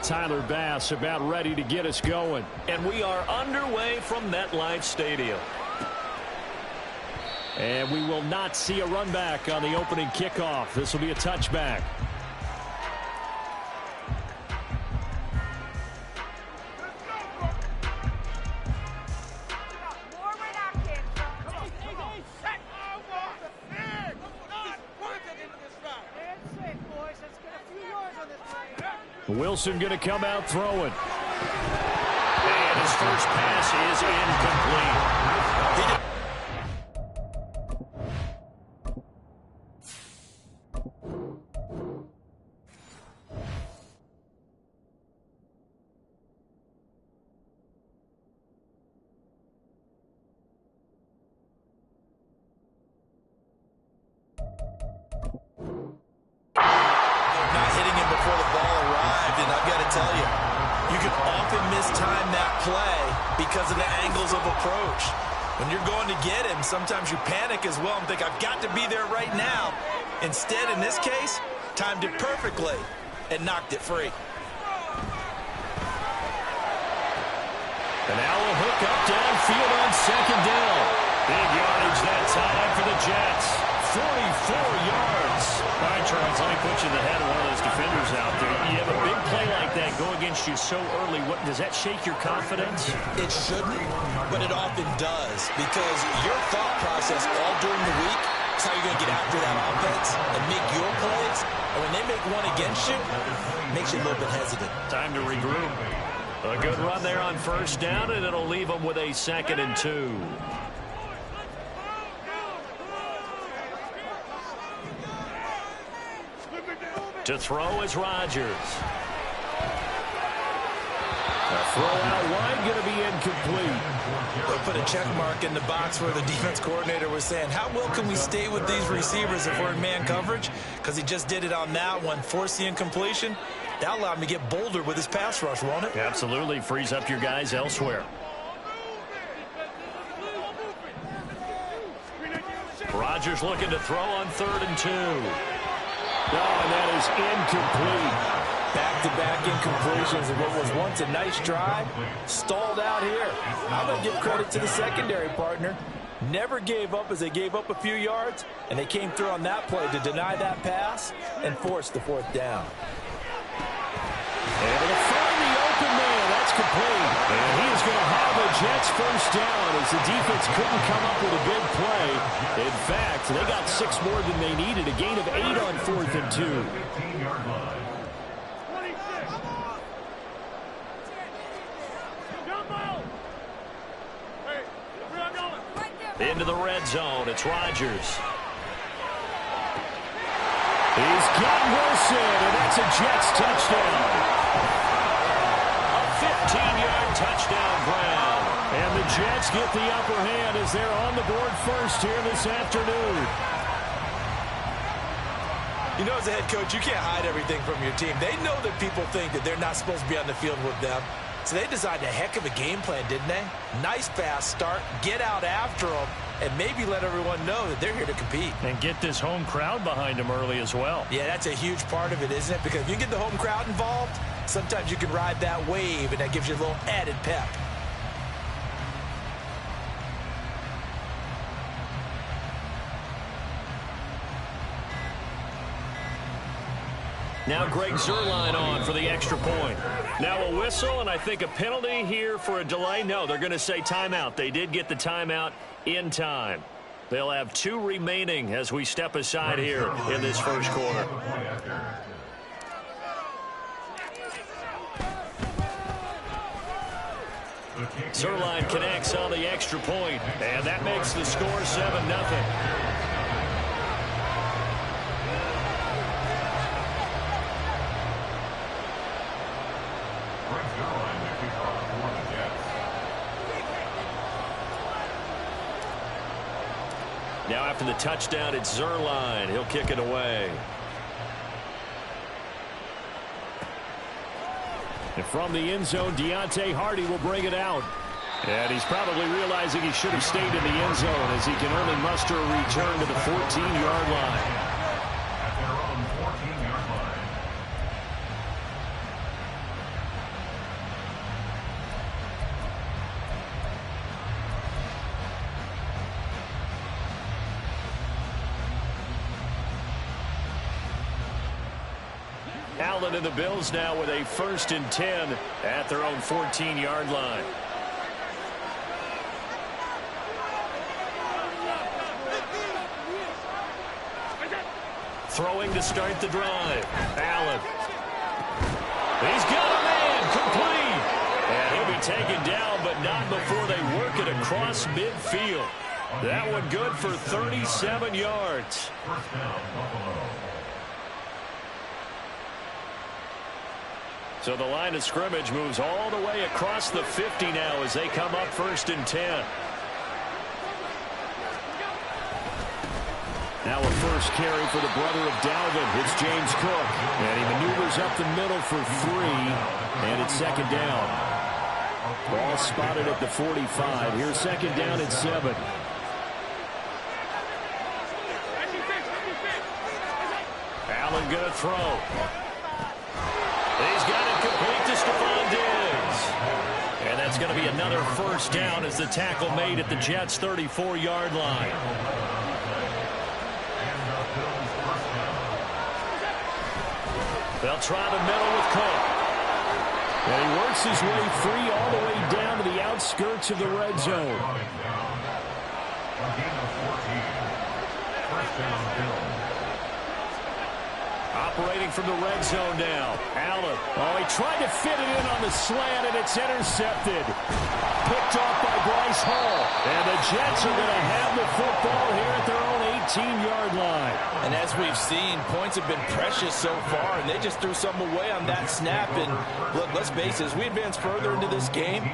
Tyler Bass about ready to get us going. And we are underway from MetLife Stadium. And we will not see a run back on the opening kickoff. This will be a touchback. Wilson going to come out throwing. And his first pass is incomplete. Not hitting him before the ball arrived, and I've got to tell you, you can often mistime that play because of the angles of approach. When you're going to get him, sometimes you panic as well and think, I've got to be there right now. Instead, in this case, timed it perfectly and knocked it free. And now a hook up downfield on second down. Big yardage that time for the Jets. 44 yards. All right, Charles, let me put you in the head of one of those defenders out there. You have a big play like that go against you so early. Does that shake your confidence? It shouldn't, but it often does, because your thought process all during the week is how you're going to get after that offense and make your plays. And when they make one against you, it makes you a little bit hesitant. Time to regroup. A good run there on first down, and it'll leave them with a 2nd and 2. To throw is Rodgers. A throw out wide going to be incomplete. They'll put a check mark in the box where the defense coordinator was saying, how well can we stay with these receivers if we're in man coverage? Because he just did it on that one, forced the incompletion. That allowed him to get bolder with his pass rush, won't it? Absolutely. Frees up your guys elsewhere. Rodgers looking to throw on 3rd and 2. Oh, and that is incomplete. Back-to-back incompletions of what was once a nice drive, stalled out here. I'm going to give credit to the secondary partner. Never gave up as they gave up a few yards, and they came through on that play to deny that pass and force the 4th down. Able to find the open man. That's complete. And he is going to have the Jets first down as the defense couldn't come up with a big play. In fact, they got 6 more than they needed. A gain of 8 on 4th and 2. Into the red zone. It's Rodgers. He's got Wilson, and that's a Jets touchdown. A 15-yard touchdown grab. And the Jets get the upper hand as they're on the board first here this afternoon. You know, as a head coach, you can't hide everything from your team. They know that people think that they're not supposed to be on the field with them. So they designed a heck of a game plan, didn't they? Nice fast start, get out after them, and maybe let everyone know that they're here to compete. And get this home crowd behind them early as well. Yeah, that's a huge part of it, isn't it? Because if you get the home crowd involved, sometimes you can ride that wave, and that gives you a little added pep. Now Greg Zuerlein on for the extra point. Now a whistle, and I think a penalty here for a delay. No, they're going to say timeout. They did get the timeout in time. They'll have 2 remaining as we step aside here in this first quarter. Zuerlein connects on the extra point, and that makes the score 7-0. Now after the touchdown, it's Zuerlein. He'll kick it away. And from the end zone, Deontay Hardy will bring it out. And he's probably realizing he should have stayed in the end zone as he can only muster a return to the 14-yard line. Allen and the Bills now with a 1st and 10 at their own 14-yard line. Throwing to start the drive. Allen. He's got a man. Complete. And he'll be taken down, but not before they work it across midfield. That one good for 37 yards. So the line of scrimmage moves all the way across the 50 now as they come up 1st and 10. Now a first carry for the brother of Dalvin. It's James Cook. And he maneuvers up the middle for 3. And it's 2nd down. Ball spotted at the 45. Here's 2nd down and 7. Allen going to throw. He's got it complete to Stephon Diggs. And that's going to be another 1st down as the tackle made at the Jets' 34-yard line. They'll try the middle with Cook. And he works his way free all the way down to the outskirts of the red zone. Operating from the red zone now. Allen. Oh, he tried to fit it in on the slant, and it's intercepted. Picked off by Bryce Hall. And the Jets are going to have the football here at their own 18-yard line. And as we've seen, points have been precious so far, and they just threw some away on that snap. And look, let's face it, as we advance further into this game,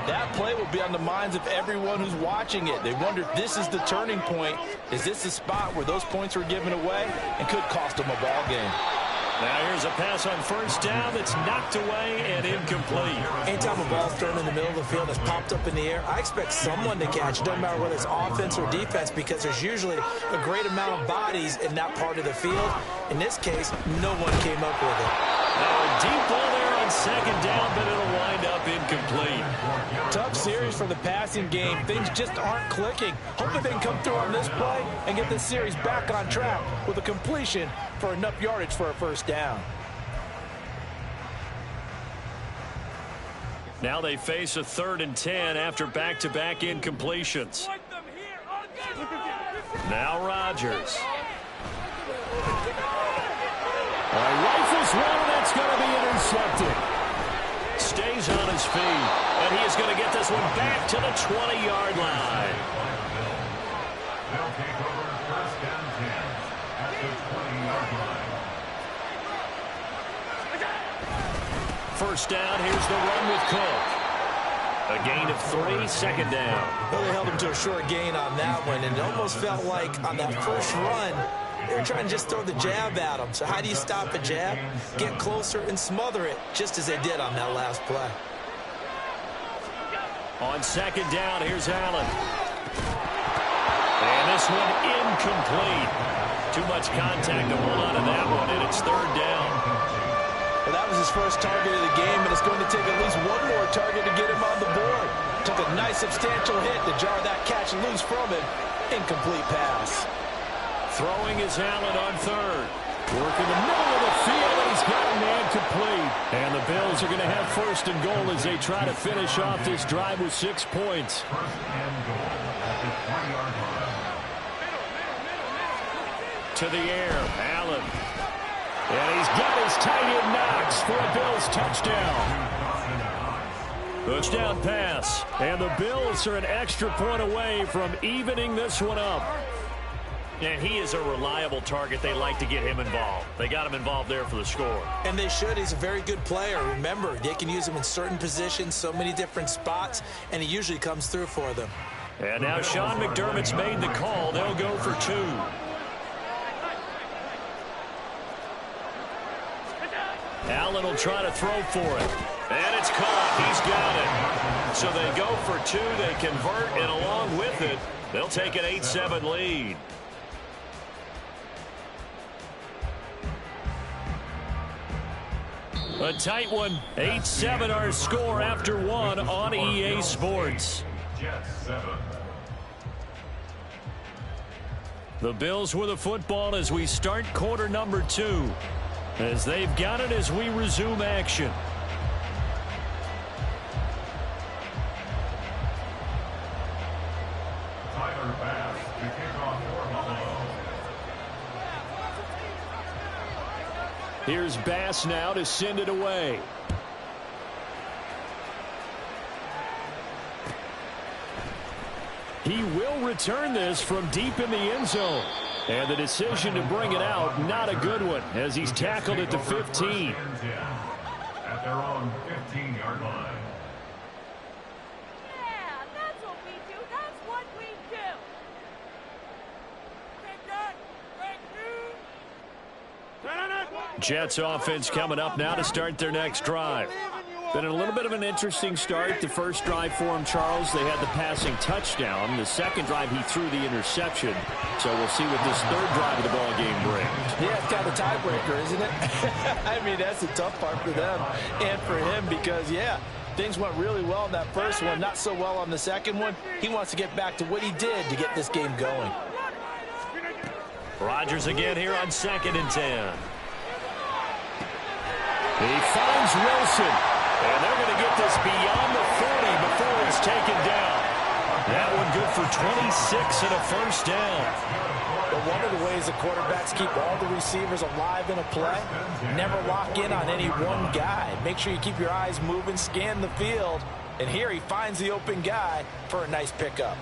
that play will be on the minds of everyone who's watching it. They wonder if this is the turning point. Is this the spot where those points were given away and could cost them a ball game? Now here's a pass on 1st down that's knocked away and incomplete. Anytime a ball's thrown in the middle of the field that's popped up in the air, I expect someone to catch it. Doesn't matter whether it's offense or defense, because there's usually a great amount of bodies in that part of the field. In this case, no one came up with it. Now a deep ball there on 2nd down, but it'll wind up incomplete. Tough series for the passing game. Things just aren't clicking. Hopefully they can come through on this play and get this series back on track with a completion for enough yardage for a 1st down. Now they face a 3rd and 10 after back-to-back incompletions. Now Rodgers. Rifles one, and that's going to be intercepted. Stays on his feet, and he is going to get this one back to the 20-yard line. They'll take over 1st and 10 at the 20-yard line. 1st down, here's the run with Cook. A gain of 3, 2nd down. Well, they held him to a short gain on that one, and it almost felt like on that first run, they were trying to just throw the jab at him. So how do you stop a jab? Get closer and smother it, just as they did on that last play. On 2nd down, here's Allen. And this one incomplete. Too much contact to hold on to that one, and it's 3rd down. Well, that was his first target of the game, and it's going to take at least one more target to get him on the board. Took a nice substantial hit to jar that catch loose from him. Incomplete pass. Throwing is Allen on 3rd. Work in the middle of the field, and he's got a man complete. And the Bills are going to have 1st and goal as they try to finish off this drive with 6 points. 1st and goal at the 20-yard line. To the air, Allen. And he's got his tight end Knox for a Bills touchdown. Touchdown pass. And the Bills are an extra point away from evening this one up. And he is a reliable target. They like to get him involved. They got him involved there for the score. And they should. He's a very good player. Remember, they can use him in certain positions, so many different spots, and he usually comes through for them. And now Sean McDermott's made the call. They'll go for 2. Allen will try to throw for it. And it's caught. He's got it. So they go for 2. They convert, and along with it, they'll take an 8-7 lead. A tight one. 8-7 our score after 1 on EA Sports. Jets 7. The Bills with the football as we start quarter number 2. as they've got it as we resume action. Here's Bass now to send it away. He will return this from deep in the end zone. And the decision to bring it out, not a good one, as he's tackled at the 15. At their own 15-yard line. Yeah, that's what we do. That's what we do. Jets offense coming up now to start their next drive. Been a little bit of an interesting start. The first drive for him, Charles, they had the passing touchdown. The second drive, he threw the interception. So we'll see what this third drive of the ball game brings. Yeah, it's kind of a tiebreaker, isn't it? I mean, that's the tough part for them and for him because, yeah, things went really well in that first one, not so well on the second one. He wants to get back to what he did to get this game going. Rodgers again here on 2nd and 10. He finds Wilson. And they're going to get this beyond the 40 before he's taken down. That one good for 26 and a first down. But one of the ways the quarterbacks keep all the receivers alive in a play, never lock in on any one guy. Make sure you keep your eyes moving, scan the field. And here he finds the open guy for a nice pickup.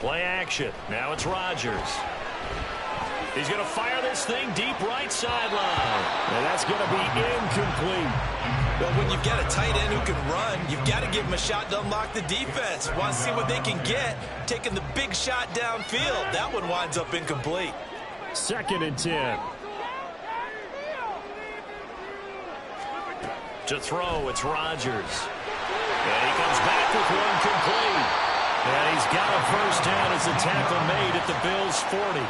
Play action. Now it's Rodgers. He's going to fire this thing deep right sideline. And that's going to be incomplete. Well, when you've got a tight end who can run, you've got to give him a shot to unlock the defense. Want to see what they can get, taking the big shot downfield. That one winds up incomplete. 2nd and 10. To throw, it's Rodgers. And he comes back with one complete. And he's got a first down as the tackle made at the Bills' 40.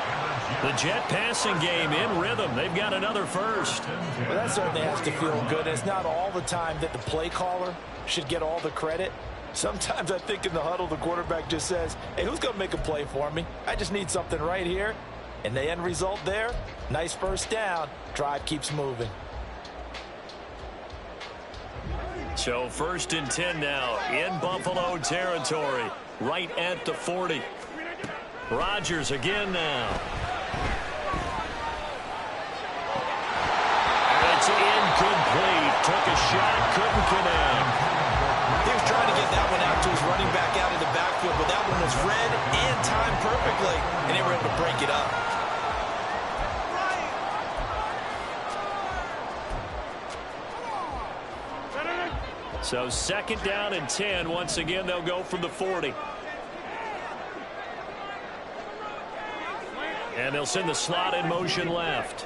The Jet passing game in rhythm. They've got another first. Well, that certainly has to feel good. It's not all the time that the play caller should get all the credit. Sometimes I think in the huddle, the quarterback just says, hey, who's going to make a play for me? I just need something right here. And the end result there, nice first down. Drive keeps moving. So 1st and 10 now in Buffalo territory, right at the 40. Rodgers again now. It's incomplete. Took a shot, couldn't connect. He was trying to get that one out to his running back out in the backfield, but that one was read and timed perfectly, and they were able to break it up. So 2nd down and 10. Once again, they'll go from the 40. And they'll send the slot in motion left.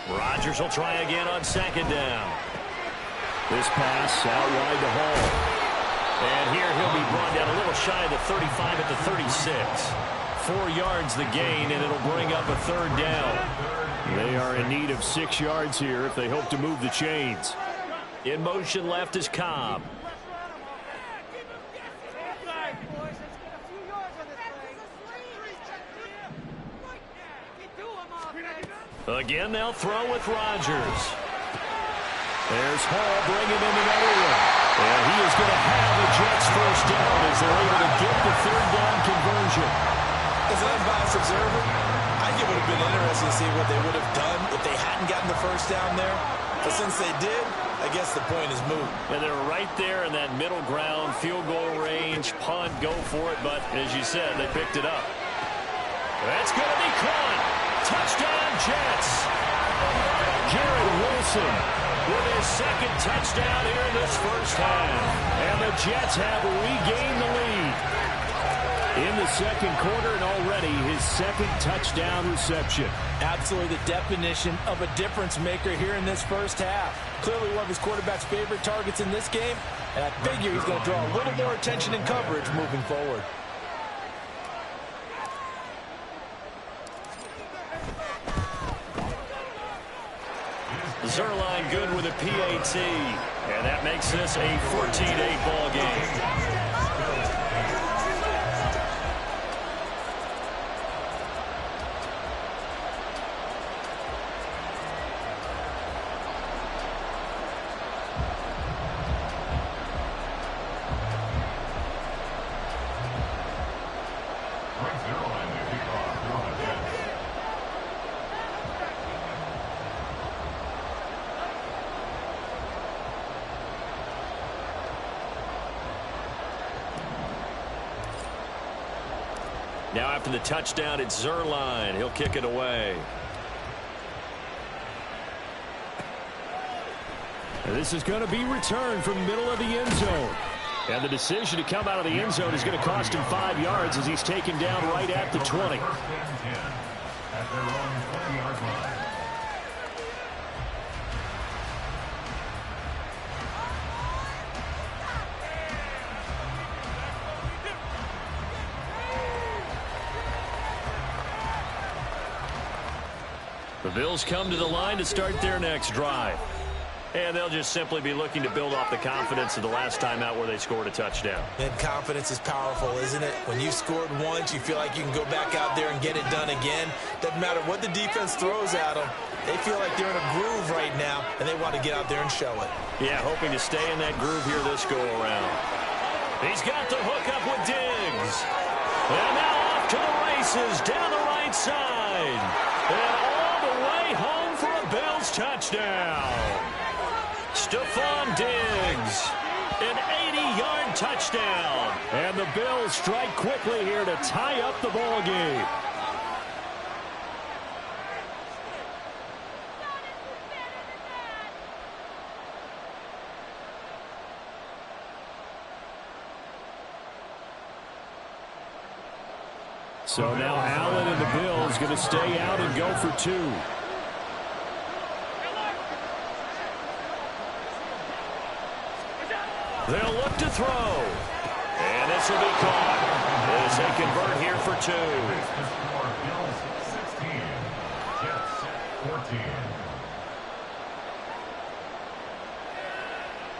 Rodgers will try again on 2nd down. This pass out wide to Hall. And here he'll be brought down a little shy of the 35 at the 36. 4 yards the gain, and it'll bring up a 3rd down. They are in need of 6 yards here if they hope to move the chains. In motion left is Cobb. Again, they'll throw with Rodgers. There's Hall bringing in another one. And he is going to have the Jets first down as they're able to get the 3rd down conversion. As an unbiased observer, I think it would have been interesting to see what they would have done if they hadn't gotten the first down there. But since they did, I guess the point is moot. And they're right there in that middle ground, field goal range, punt, go for it. But as you said, they picked it up. That's going to be caught. Touchdown, Jets. Garrett Wilson with his 2nd touchdown here in this first half. And the Jets have regained the lead. in the second quarter, and already his second touchdown reception. Absolutely the definition of a difference maker here in this first half. Clearly one of his quarterback's favorite targets in this game, and I figure he's going to draw a little more attention and coverage moving forward. Zerline good with a PAT, and that makes this a 14-8 ball game. Now after the touchdown, it's Zerline. He'll kick it away. And this is going to be returned from the middle of the end zone. And the decision to come out of the end zone is going to cost him 5 yards as he's taken down right at the 20. At their own 20-yard line. The Bills come to the line to start their next drive. And they'll just simply be looking to build off the confidence of the last time out where they scored a touchdown. And confidence is powerful, isn't it? When you scored once, you feel like you can go back out there and get it done again. Doesn't matter what the defense throws at them. They feel like they're in a groove right now, and they want to get out there and show it. Yeah, hoping to stay in that groove here this go-around. He's got the hook up with Diggs. And now off to the races down the right side. And all the way home for a Bills touchdown. Stephon Diggs, an 80-yard touchdown. And the Bills strike quickly here to tie up the ball game. So now Allen and the Bills going to stay out and go for two. They'll look to throw. And this will be caught as they convert here for two. Bills 16, Jets 14.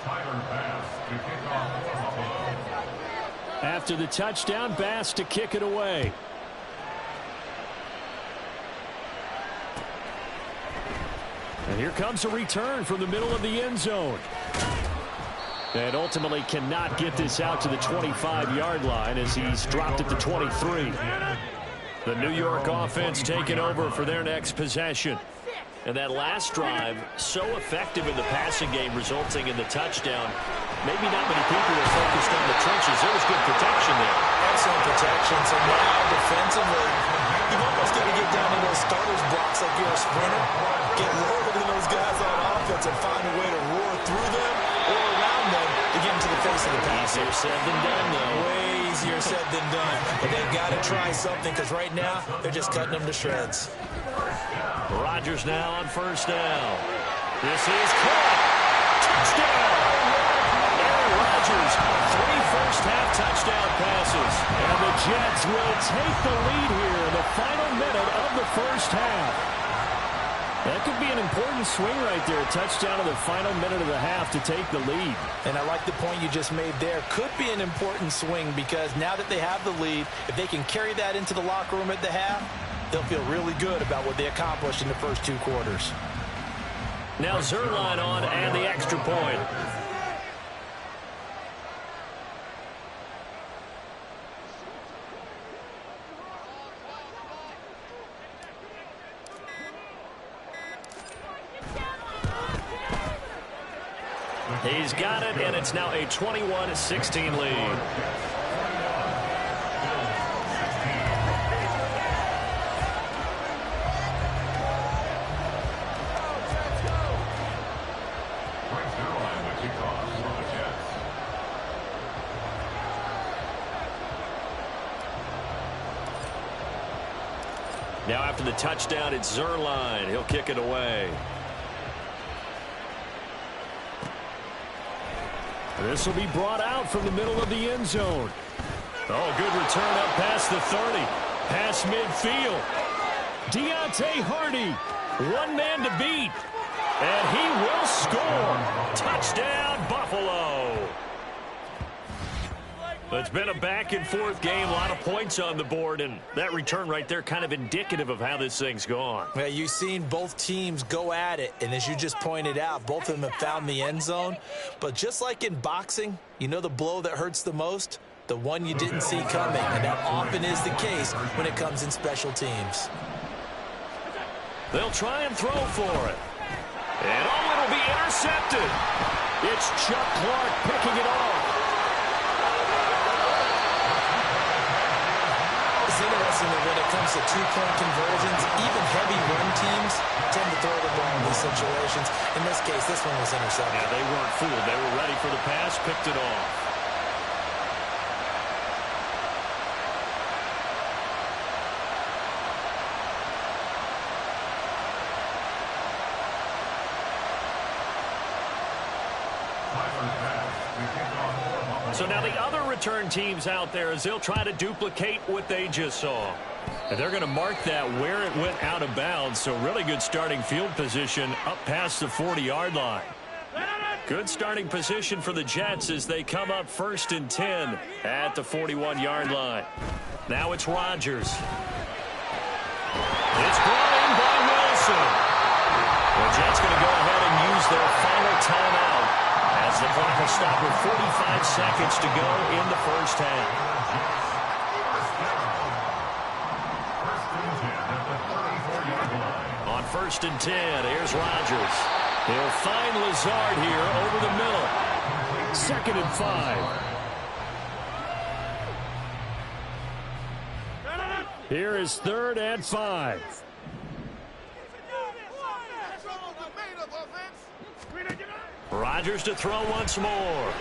Tyler Bass to kick off for Buffalo. After the touchdown, Bass to kick it away. And here comes a return from the middle of the end zone. And ultimately cannot get this out to the 25-yard line as he's dropped at the 23. The New York offense taking over for their next possession. And that last drive, so effective in the passing game, resulting in the touchdown. Maybe not many people were focused on the trenches. There was good protection there. Excellent protection. So now defensively, you've almost got to get down to those starters blocks like you're a sprinter. Get lower than those guys on offense and find a way to roar through them or around them to get into the face of the passer. Easier said than done, though. Way easier said than done. But they've got to try something because right now they're just cutting them to shreds. Rodgers now on first down. This is caught. Touchdown. Aaron Rodgers, 3 first-half touchdown passes. And the Jets will take the lead here in the final minute of the first half. That could be an important swing right there. A touchdown in the final minute of the half to take the lead. And I like the point you just made there. Could be an important swing because now that they have the lead, if they can carry that into the locker room at the half, they'll feel really good about what they accomplished in the first 2 quarters. Now Zerline on and the extra point. He's got it, and it's now a 21-16 lead. Now after the touchdown, it's Zerline. He'll kick it away. This will be brought out from the middle of the end zone. Oh, good return up past the 30. Past midfield. Deontay Hardy. One man to beat. And he will score. Touchdown, Buffalo. It's been a back-and-forth game, a lot of points on the board, and that return right there kind of indicative of how this thing's gone. Yeah, you've seen both teams go at it, and as you just pointed out, both of them have found the end zone. But just like in boxing, you know the blow that hurts the most? The one you didn't see coming, and that often is the case when it comes in special teams. They'll try and throw for it. And, oh, it'll be intercepted. It's Chuck Clark picking it off. It's interesting that when it comes to two-point conversions, even heavy run teams tend to throw the ball in these situations. In this case, this one was intercepted. Yeah, they weren't fooled. They were ready for the pass, picked it off. So now the other return teams out there as they'll try to duplicate what they just saw. And they're going to mark that where it went out of bounds. So really good starting field position up past the 40-yard line. Good starting position for the Jets as they come up 1st and 10 at the 41-yard line. Now it's Rodgers. It's brought in by Wilson. The Jets going to go ahead and use their final timeout as the clock will stop with 45 seconds to go in the first half. On 1st and 10, here's Rodgers. He'll find Lazard here over the middle. 2nd and 5. Here is 3rd and 5. Rodgers to throw once more.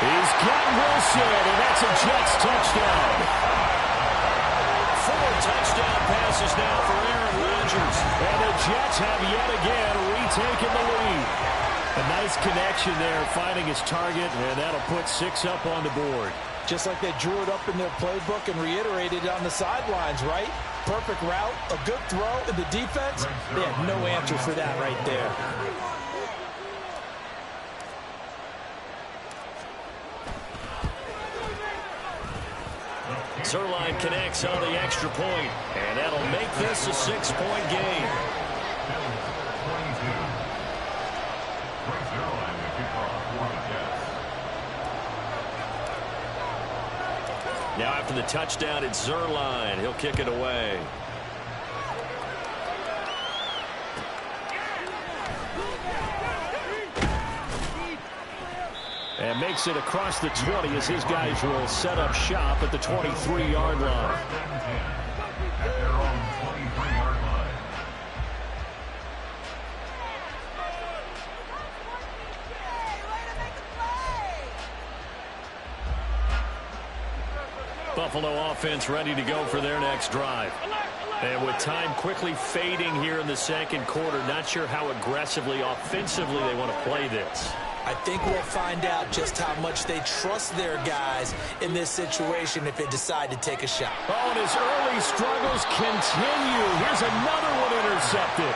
He's got Wilson, and that's a Jets touchdown. 4 touchdown passes now for Aaron Rodgers. And the Jets have yet again retaken the lead. A nice connection there, finding his target, and that'll put 6 up on the board. Just like they drew it up in their playbook and reiterated it on the sidelines, right? Perfect route, a good throw, and the defense, they had no answer for that right there. Zerline connects on the extra point, and that'll make this a 6-point game. Now after the touchdown, it's Zerline. He'll kick it away. And makes it across the 20 as his guys will set up shop at the 23-yard line. Buffalo offense ready to go for their next drive. And with time quickly fading here in the second quarter, not sure how aggressively, offensively they want to play this. I think we'll find out just how much they trust their guys in this situation if they decide to take a shot. Oh, and his early struggles continue. Here's another one intercepted.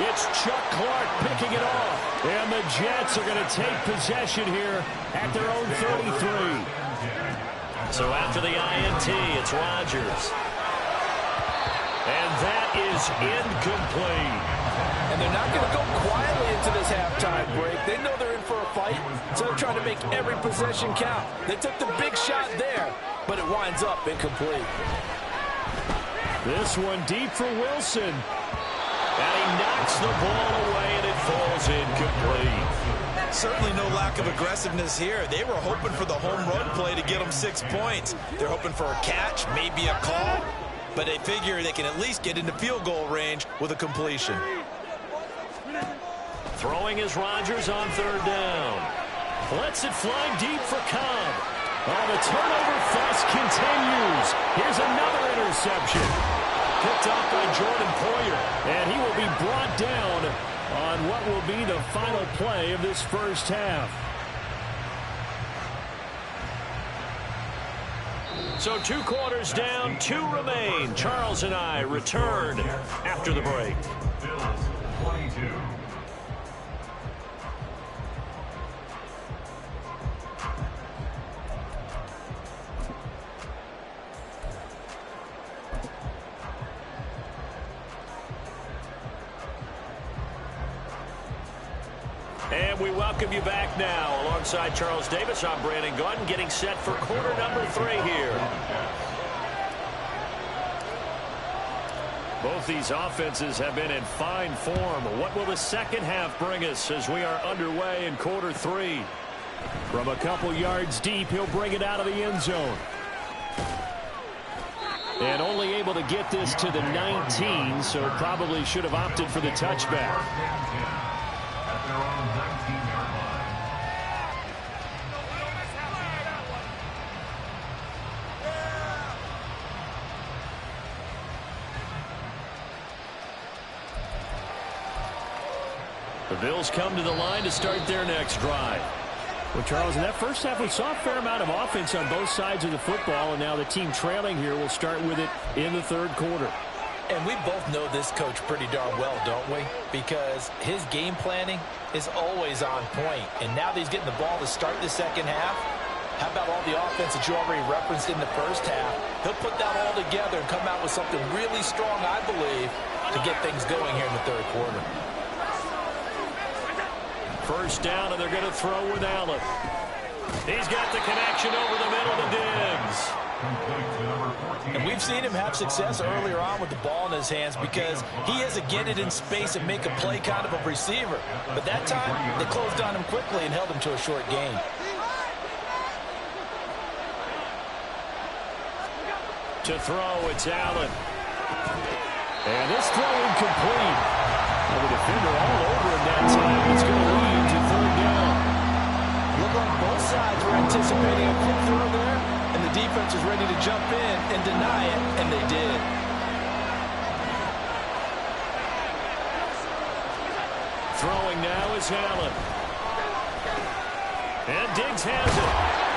It's Chuck Clark picking it off. And the Jets are going to take possession here at their own 33. So after the INT, it's Rodgers. And that is incomplete. And they're not going to go quietly into this halftime break. They know they're in for a fight, so they're trying to make every possession count. They took the big shot there, but it winds up incomplete. This one deep for Wilson. And he knocks the ball away, and it falls incomplete. Certainly no lack of aggressiveness here. They were hoping for the home run play to get them 6 points. They're hoping for a catch, maybe a call, but they figure they can at least get into field goal range with a completion. Throwing is Rodgers on 3rd down. Lets it fly deep for Cobb. Oh, the turnover fest continues. Here's another interception. Picked off by Jordan Poyer, and he will be brought down on what will be the final play of this first half. So 2 quarters down, 2 remain. Charles and I return after the break. Bills 22. And we welcome you back now. Alongside Charles Davis, I'm Brandon Gaudin, getting set for quarter number 3 here. Both these offenses have been in fine form. What will the second half bring us as we are underway in quarter 3? From a couple yards deep, he'll bring it out of the end zone. And only able to get this to the 19, so probably should have opted for the touchback. At their own 19-yard line. The Bills come to the line to start their next drive. Well, Charles, in that first half, we saw a fair amount of offense on both sides of the football, and now the team trailing here will start with it in the third quarter. And we both know this coach pretty darn well, don't we? Because his game planning is always on point. And now that he's getting the ball to start the second half, how about all the offense that you already referenced in the first half? He'll put that all together and come out with something really strong, I believe, to get things going here in the third quarter. First down, and they're going to throw with Allen. He's got the connection over the middle to Diggs. And we've seen him have success earlier on with the ball in his hands because he has to get it in space and make a play kind of a receiver. But that time, they closed on him quickly and held him to a short gain. To throw, it's Allen. And this throw incomplete. Well, the defender all over him that time. It's going to lead to third down. Look like both sides were anticipating a quick throw there, and the defense was ready to jump in and deny it, and they did. Throwing now is Allen. And Diggs has it.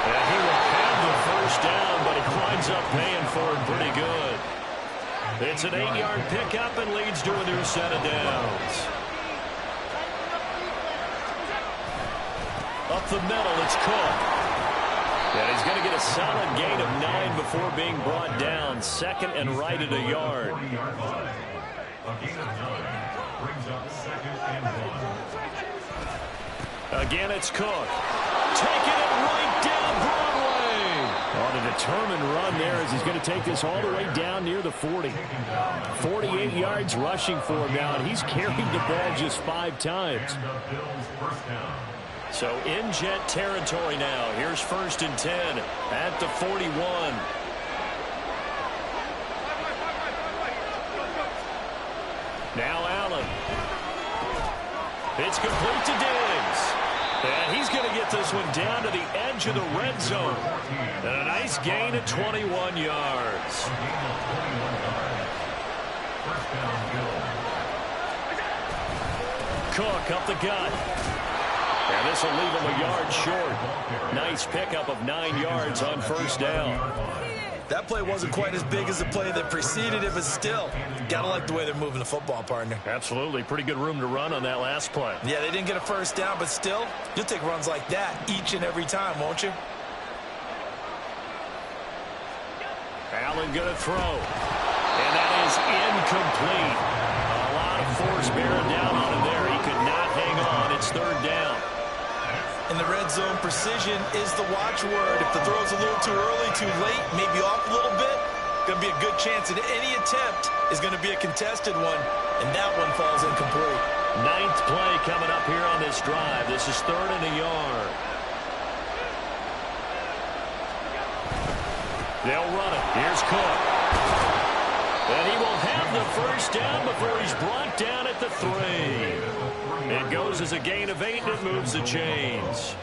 And he will have the first down, but he winds up paying for it pretty good. It's an 8-yard pickup and leads to a new set of downs. Up the middle, it's Cook. And he's going to get a solid gain of 9 before being brought down. Second and right at a yard. 40-yard line. A gain of 9 brings up second and 1. Again, it's Cook. Taking it right down Broadway. On a determined run there as he's going to take this all the way down near the 40. 48 yards rushing for him now, and he's carried the ball just 5 times. And the Bills first down. So in Jet territory now. Here's 1st and 10 at the 41. Now Allen. It's complete to Diggs. And he's going to get this one down to the edge of the red zone. And a nice gain of 21 yards. First down, Bills. Cook up the gut. And this will leave him a yard short. Nice pickup of 9 yards on first down. That play wasn't quite as big as the play that preceded it, but still, gotta like the way they're moving the football, partner. Absolutely. Pretty good room to run on that last play. Yeah, they didn't get a first down, but still, you'll take runs like that each and every time, won't you? Allen going to throw. And that is incomplete. A lot of force bearing down on him there. He could not hang on. It's third down. In the red zone, precision is the watchword. If the throw's a little too early, too late, maybe off a little bit, going to be a good chance that any attempt is going to be a contested one, and that one falls incomplete. 9th play coming up here on this drive. This is 3rd and a yard. They'll run it. Here's Cook. And he will have the first down before he's brought down at the 3. It goes as a gain of 8, and it moves the chains.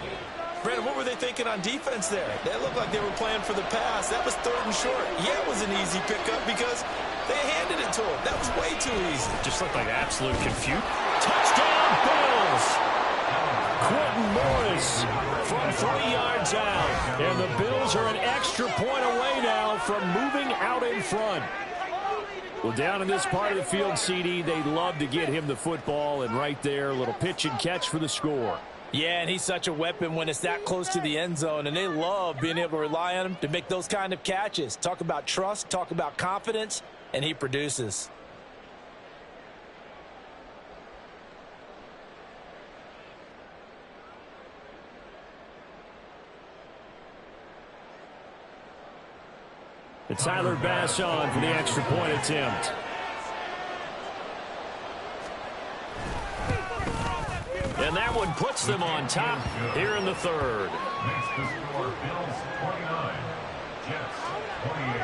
Brandon, what were they thinking on defense there? They looked like they were playing for the pass. That was 3rd and short. Yeah, it was an easy pickup because they handed it to him. That was way too easy. Just looked like absolute confusion. Touchdown, Bills! Quentin Morris from 3 yards out. And the Bills are an extra point away now from moving out in front. Well, down in this part of the field, CD, they'd love to get him the football. And right there, a little pitch and catch for the score. Yeah, and he's such a weapon when it's that close to the end zone, and they love being able to rely on him to make those kind of catches. Talk about trust, talk about confidence, and he produces. It's Tyler Bass on for the extra point attempt. And that one puts them on top here in the 3rd. Makes the score Bills 29, Jets 28.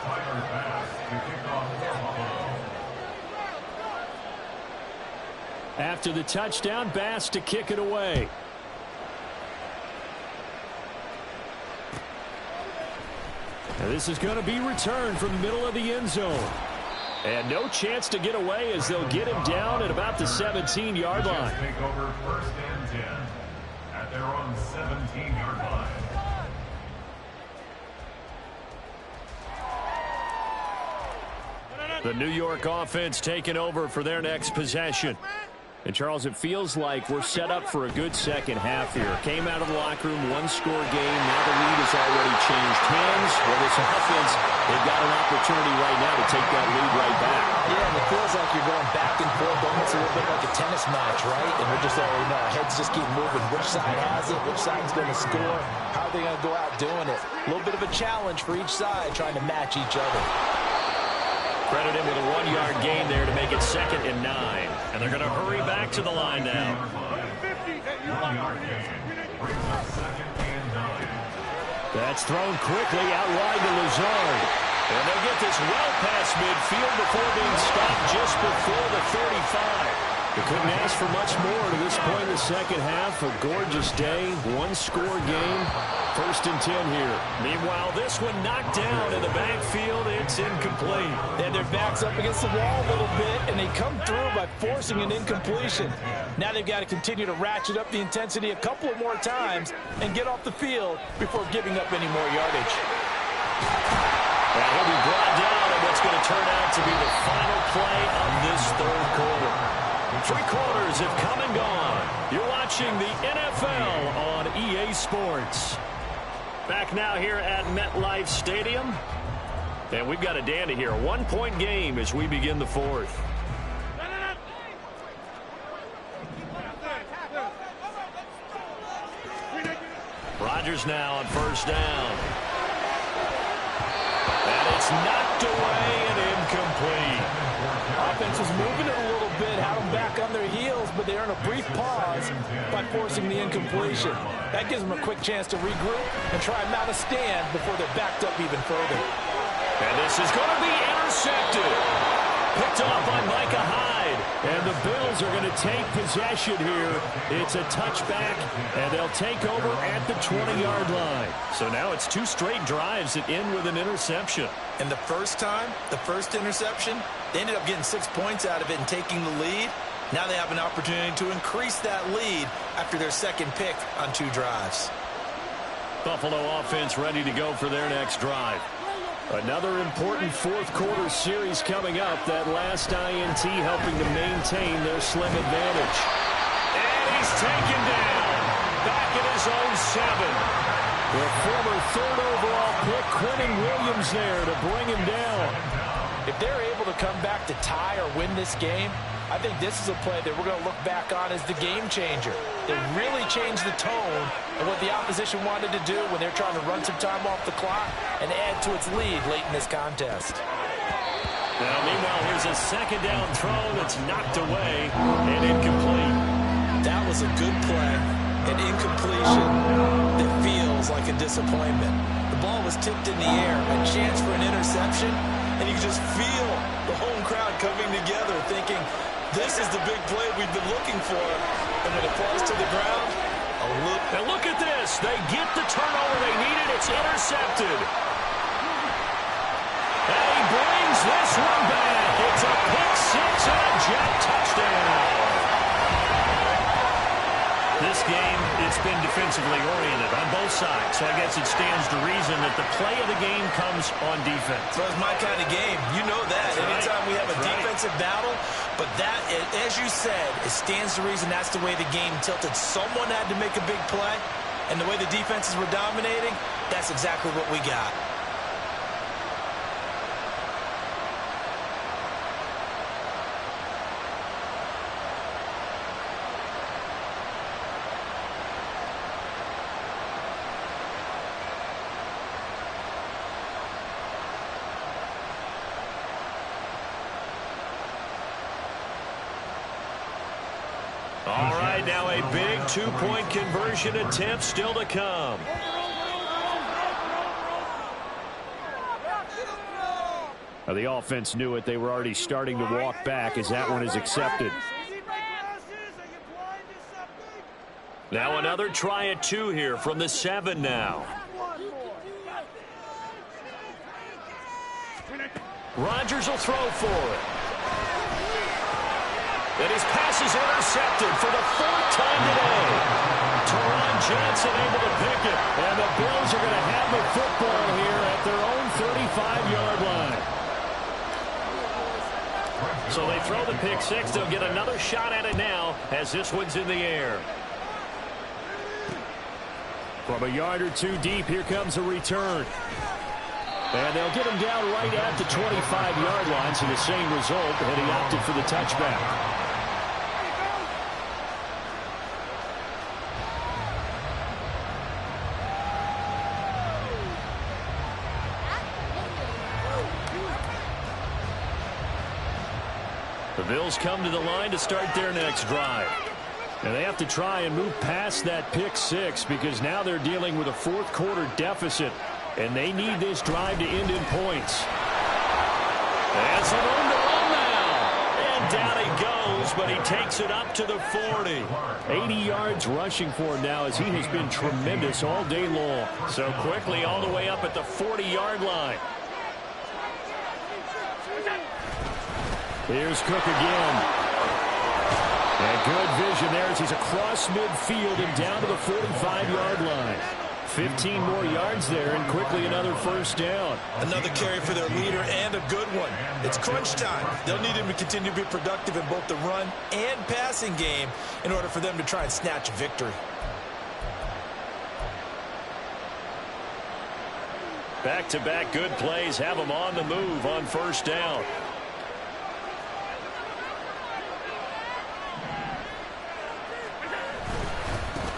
Tyler Bass to kick off Buffalo. After the touchdown, Bass to kick it away. And this is going to be returned from the middle of the end zone. And no chance to get away as they'll get him down at about the 17-yard line. Take over 1st and 10 at their own 17-yard line. The New York offense taking over for their next possession. And, Charles, it feels like we're set up for a good second half here. Came out of the locker room, 1-score game. Now the lead has already changed hands. Well, this offense, they've got an opportunity right now to take that lead right back. Yeah, and it feels like you're going back and forth, almost a little bit like a tennis match, right? And we're just already know our heads just keep moving. Which side has it? Which side's going to score? How are they going to go out doing it? A little bit of a challenge for each side, trying to match each other. Credit him with a 1-yard gain there to make it 2nd and 9. And they're going to hurry back to the line now. 1-yard gain brings up 2nd and 9. That's thrown quickly out wide to Lazard. And they'll get this well past midfield before being stopped just before the 35. They couldn't ask for much more to this point in the second half. A gorgeous day, 1-score game. 1st and 10 here. Meanwhile, this one knocked down in the backfield. It's incomplete. And their back's up against the wall a little bit, and they come through by forcing an incompletion. Now they've got to continue to ratchet up the intensity a couple of more times and get off the field before giving up any more yardage. Well, he'll be brought down in what's going to turn out to be the final play of this 3rd quarter. 3 quarters have come and gone. You're watching the NFL on EA Sports. Back now here at MetLife Stadium. And we've got a dandy here. A 1-point game as we begin the 4th. Rodgers now on 1st down. And it's knocked away and incomplete. Offense was moving it a little bit, had them back on their heels, but they earn a brief pause by forcing the incompletion. That gives them a quick chance to regroup and try and mount a stand before they're backed up even further. And this is going to be intercepted. Picked off by Micah Hyde. And the Bills are going to take possession here. It's a touchback, and they'll take over at the 20-yard line. So now it's 2 straight drives that end with an interception. And the first time, the first interception, they ended up getting 6 points out of it and taking the lead. Now they have an opportunity to increase that lead after their 2nd pick on 2 drives. Buffalo offense ready to go for their next drive. Another important 4th quarter series coming up. That last INT helping to maintain their slim advantage. And he's taken down. Back at his own 7. The former 3rd overall pick, Quentin Williams there to bring him down. If they're able to come back to tie or win this game, I think this is a play that we're going to look back on as the game changer. They really changed the tone of what the opposition wanted to do when they're trying to run some time off the clock and add to its lead late in this contest. Now, meanwhile, here's a 2nd down throw that's knocked away and incomplete. That was a good play, an incompletion that feels like a disappointment. The ball was tipped in the air, a chance for an interception, and you can just feel the home crowd coming together thinking, this is the big play we've been looking for. And when it falls to the ground, a look. And look at this. They get the turnover they needed. It's intercepted. And he brings this one back. It's a pick six and a jet touchdown. This game, it's been defensively oriented on both sides, so I guess it stands to reason that the play of the game comes on defense. Well, it's my kind of game. You know that. That's Anytime right. we have a That's right. defensive battle, but that, as you said, it stands to reason that's the way the game tilted. Someone had to make a big play, and the way the defenses were dominating, that's exactly what we got. All right, now a big two-point conversion attempt still to come. Now, the offense knew it. They were already starting to walk back as that one is accepted. Now another try at two here from the 7 now. Rodgers will throw for it. And his pass is intercepted for the 4th time today. Teron Johnson able to pick it. And the Bills are going to have the football here at their own 35-yard line. So they throw the pick six. They'll get another shot at it now as this one's in the air. From a yard or two deep, here comes a return. And they'll get him down right at the 25-yard line, so the same result, and he opted for the touchback. The Bills come to the line to start their next drive. And they have to try and move past that pick six because now they're dealing with a fourth-quarter deficit, and they need this drive to end in points. That's a room to run now. And down he goes, but he takes it up to the 40. 80 yards rushing for him now as he has been tremendous all day long. So quickly all the way up at the 40-yard line. Here's Cook again. And good vision there as he's across midfield and down to the 45-yard line. 15 more yards there and quickly another first down. Another carry for their leader and a good one. It's crunch time. They'll need him to continue to be productive in both the run and passing game in order for them to try and snatch a victory. Back-to-back good plays have them on the move on first down.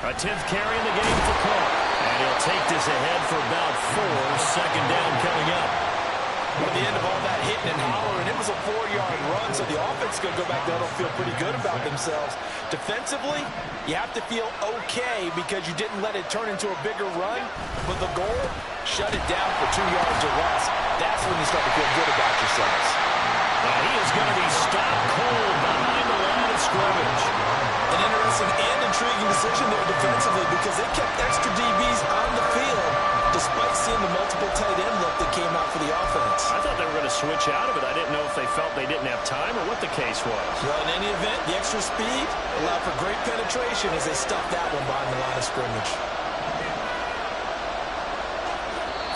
A 10th carry in the game for Cook. And he'll take this ahead for about 4. Second down coming up. At the end of all that hitting and hollering, it was a 4-yard run, so the offense is going to go back there and feel pretty good about themselves. Defensively, you have to feel okay because you didn't let it turn into a bigger run, but the goal, shut it down for 2 yards or less. That's when you start to feel good about yourselves. Now he is going to be stopped cold behind the line of scrimmage. An interesting and intriguing decision there defensively because they kept extra DBs on the field despite seeing the multiple tight end look that came out for the offense. I thought they were going to switch out of it. I didn't know if they felt they didn't have time or what the case was. Well, in any event, the extra speed allowed for great penetration as they stuffed that one behind the line of scrimmage.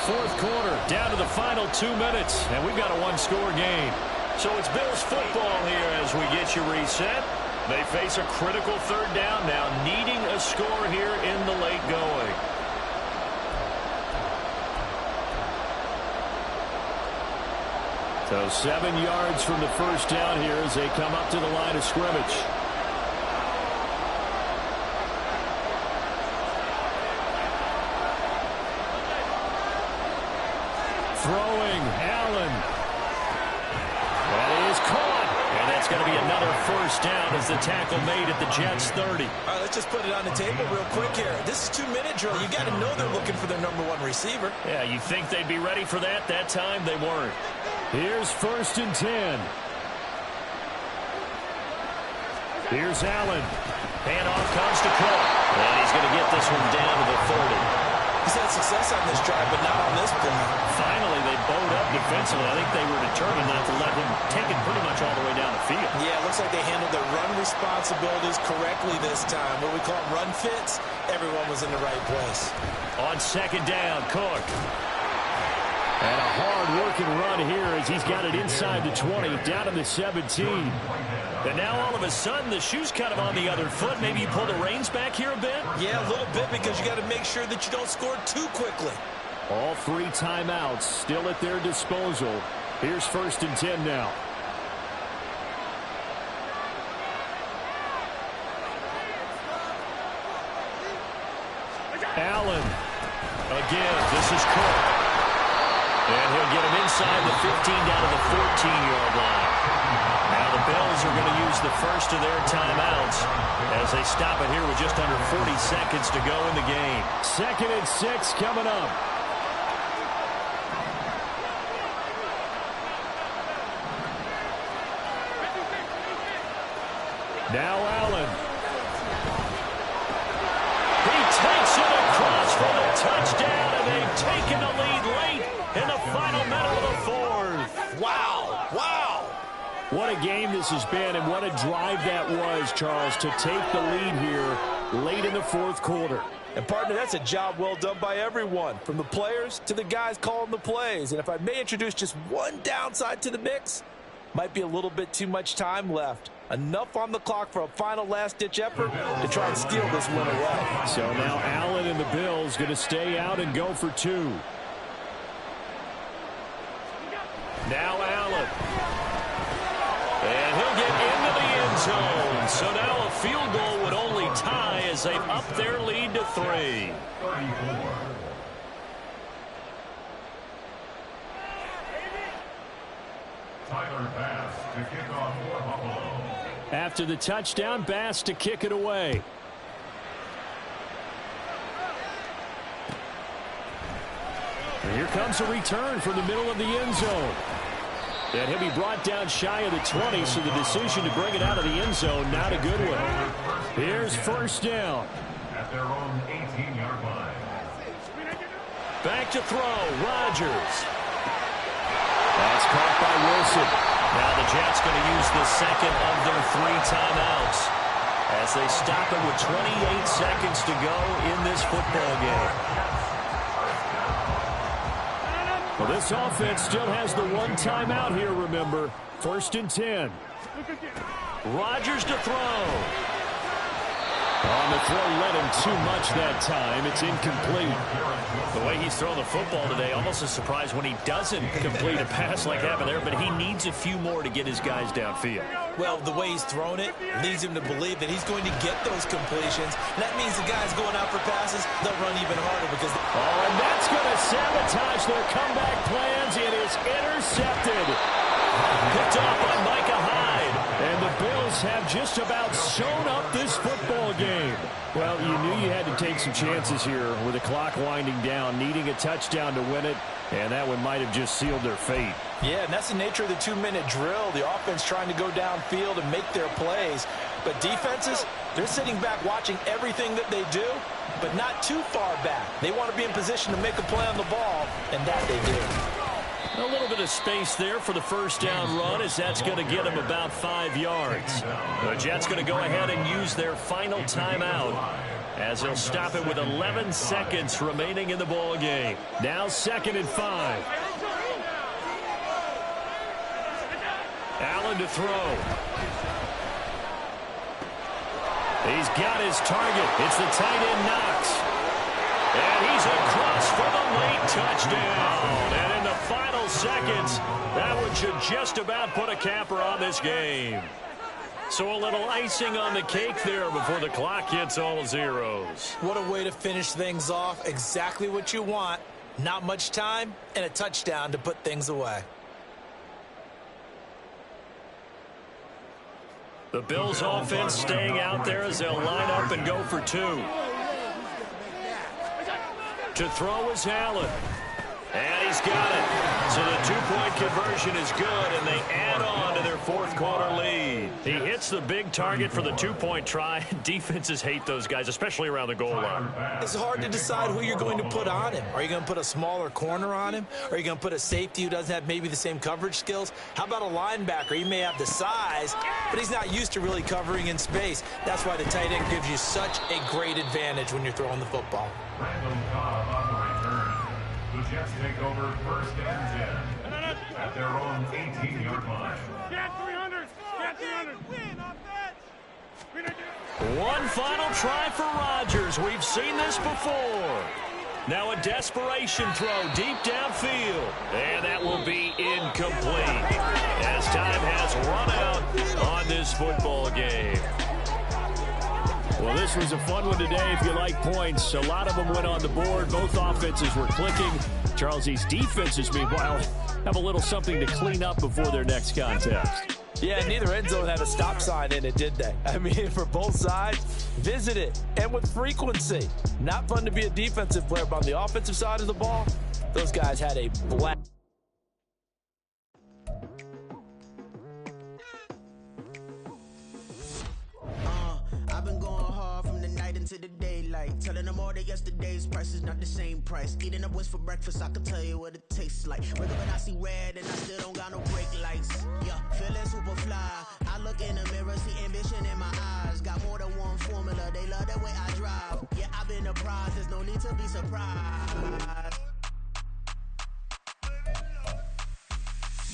Fourth quarter, down to the final 2 minutes, and we've got a one-score game. So it's Bills football here as we get you reset. They face a critical third down now, needing a score here in the late going. So 7 yards from the first down here as they come up to the line of scrimmage. Throwing, Allen. That is caught. And the That's going to be another first down as the tackle made at the Jets' 30. All right, let's just put it on the table real quick here. This is 2-minute drill. You got to know they're looking for their #1 receiver. Yeah, you think they'd be ready for that? That time they weren't. Here's 1st and 10. Here's Allen. Handoff comes to Cook. And he's going to get this one down to the 30. He's had success on this drive, but not on this play. Finally, they bowed up defensively. I think they were determined not to let him take it pretty much all the way down the field. Yeah, it looks like they handled their run responsibilities correctly this time. What we call run fits, everyone was in the right place. On 2nd down, Cook. And a hard-working run here as he's got it inside the 20, down to the 17. And now all of a sudden the shoe's kind of on the other foot. Maybe you pull the reins back here a bit? Yeah, a little bit because you got to make sure that you don't score too quickly. All 3 timeouts still at their disposal. Here's 1st and 10 now. Allen. Again, this is Cook. And he'll get him inside the 15 down to the 14-yard line. Now the Bills are going to use the first of their timeouts as they stop it here with just under 40 seconds to go in the game. 2nd and 6 coming up. Now Allen. He takes it across for the touchdown, and they've taken the lead late in the final minute of the 4th. Wow, wow. What a game this has been, and what a drive that was, Charles, to take the lead here late in the 4th quarter. And, partner, that's a job well done by everyone, from the players to the guys calling the plays. And if I may introduce just one downside to the mix, might be a little bit too much time left. Enough on the clock for a final last-ditch effort to try and steal this one away. So now Allen and the Bills going to stay out and go for 2. Now Allen. And he'll get into the end zone. So now a field goal would only tie as they've upped their lead to 3. 34. Tyler Bass to kick off for Buffalo. After the touchdown, Bass to kick it away. And here comes a return from the middle of the end zone. And he'll be brought down shy of the 20, so the decision to bring it out of the end zone, not a good one. Here's 1st down. At their own 18-yard line. Back to throw, Rodgers. That's caught by Wilson. Now the Jets going to use the second of their 3 timeouts as they stop it with 28 seconds to go in this football game. Well, this offense still has the 1 timeout here, remember. 1st and 10. Rodgers to throw. On the throw, led him too much that time. It's incomplete. The way he's thrown the football today, almost a surprise when he doesn't complete a pass like happened there, but he needs a few more to get his guys downfield. Well, the way he's thrown it leads him to believe that he's going to get those completions. And that means the guys going out for passes, they'll run even harder because... Oh, and that's going to sabotage their comeback plans. It is intercepted. Picked off by Micah Hyde. And the Bills have just about sewn up this football game. Well, you knew you had to take some chances here with the clock winding down, needing a touchdown to win it, and that one might have just sealed their fate. Yeah, and that's the nature of the 2-minute drill. The offense trying to go downfield and make their plays. But defenses, they're sitting back watching everything that they do, but not too far back. They want to be in position to make a play on the ball, and that they do. A little bit of space there for the first down run as that's going to get him about 5 yards. The Jets going to go ahead and use their final timeout as they'll stop it with 11 seconds remaining in the ball game. Now 2nd and 5. Allen to throw. He's got his target. It's the tight end Knox. And he's across for the late touchdown. And in the final seconds, that one should just about put a capper on this game. So a little icing on the cake there before the clock hits all zeros. What a way to finish things off. Exactly what you want. Not much time and a touchdown to put things away. The Bills offense staying out there as they'll line up and go for 2. To throw is Allen. And he's got it. So the 2-point conversion is good, and they add on to their fourth-quarter lead. He hits the big target for the 2-point try. Defenses hate those guys, especially around the goal line. It's hard to decide who you're going to put on him. Are you going to put a smaller corner on him? Are you going to put a safety who doesn't have maybe the same coverage skills? How about a linebacker? He may have the size, but he's not used to really covering in space. That's why the tight end gives you such a great advantage when you're throwing the football. The Jets take over first and 10 at their own 18-yard line. Get 300! Get 300! One final try for Rodgers. We've seen this before. Now a desperation throw deep downfield. And that will be incomplete as time has run out on this football game. Well, this was a fun one today if you like points. A lot of them went on the board. Both offenses were clicking. Charles, these defenses, meanwhile, have a little something to clean up before their next contest. Yeah, neither end zone had a stop sign in it, did they? I mean, for both sides, visit it, and with frequency. Not fun to be a defensive player, but on the offensive side of the ball, those guys had a blast. I've been going hard from the night into the daylight, telling them all that yesterday's price is not the same price. Eating up what's for breakfast, I can tell you what it tastes like. Wake up and I see red and I still don't got no brake lights. Yeah, feeling super fly. I look in the mirror, see ambition in my eyes. Got more than one formula, they love the way I drive. Yeah, I've been a prize, there's no need to be surprised.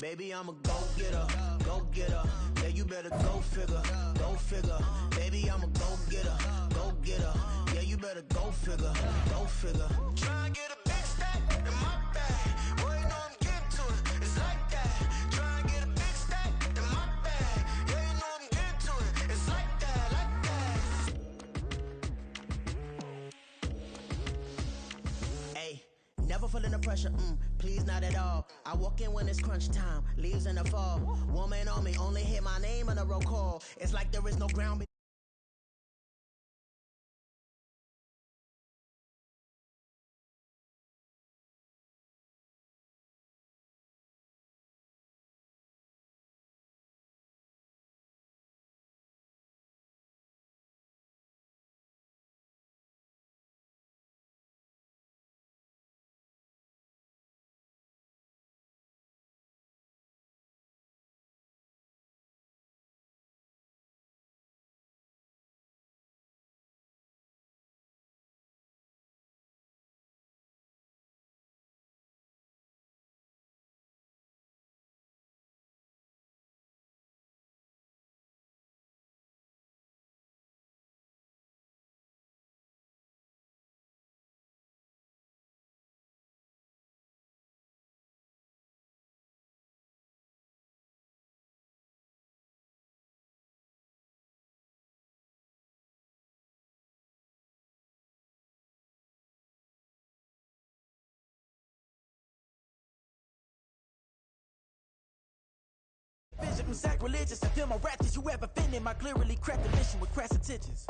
Baby, I'm a go-getter, go-getter. Yeah, you better go figure, go figure. Baby, I'm a go-getter, go-getter. Yeah, you better go figure, go figure. Try and get a big stack in my bag. Boy, you know I'm getting to it, it's like that. Try and get a big stack in my bag. Yeah, you know I'm getting to it, it's like that, like that. Hey, never feeling the pressure, please not at all. I walk in when it's crunch time, leaves in the fall. Woman on me, only hit my name on a roll call. It's like there is no ground. Physical sacrilegious, I feel my raptors. You ever offended my clearly crafted mission with crass intentions.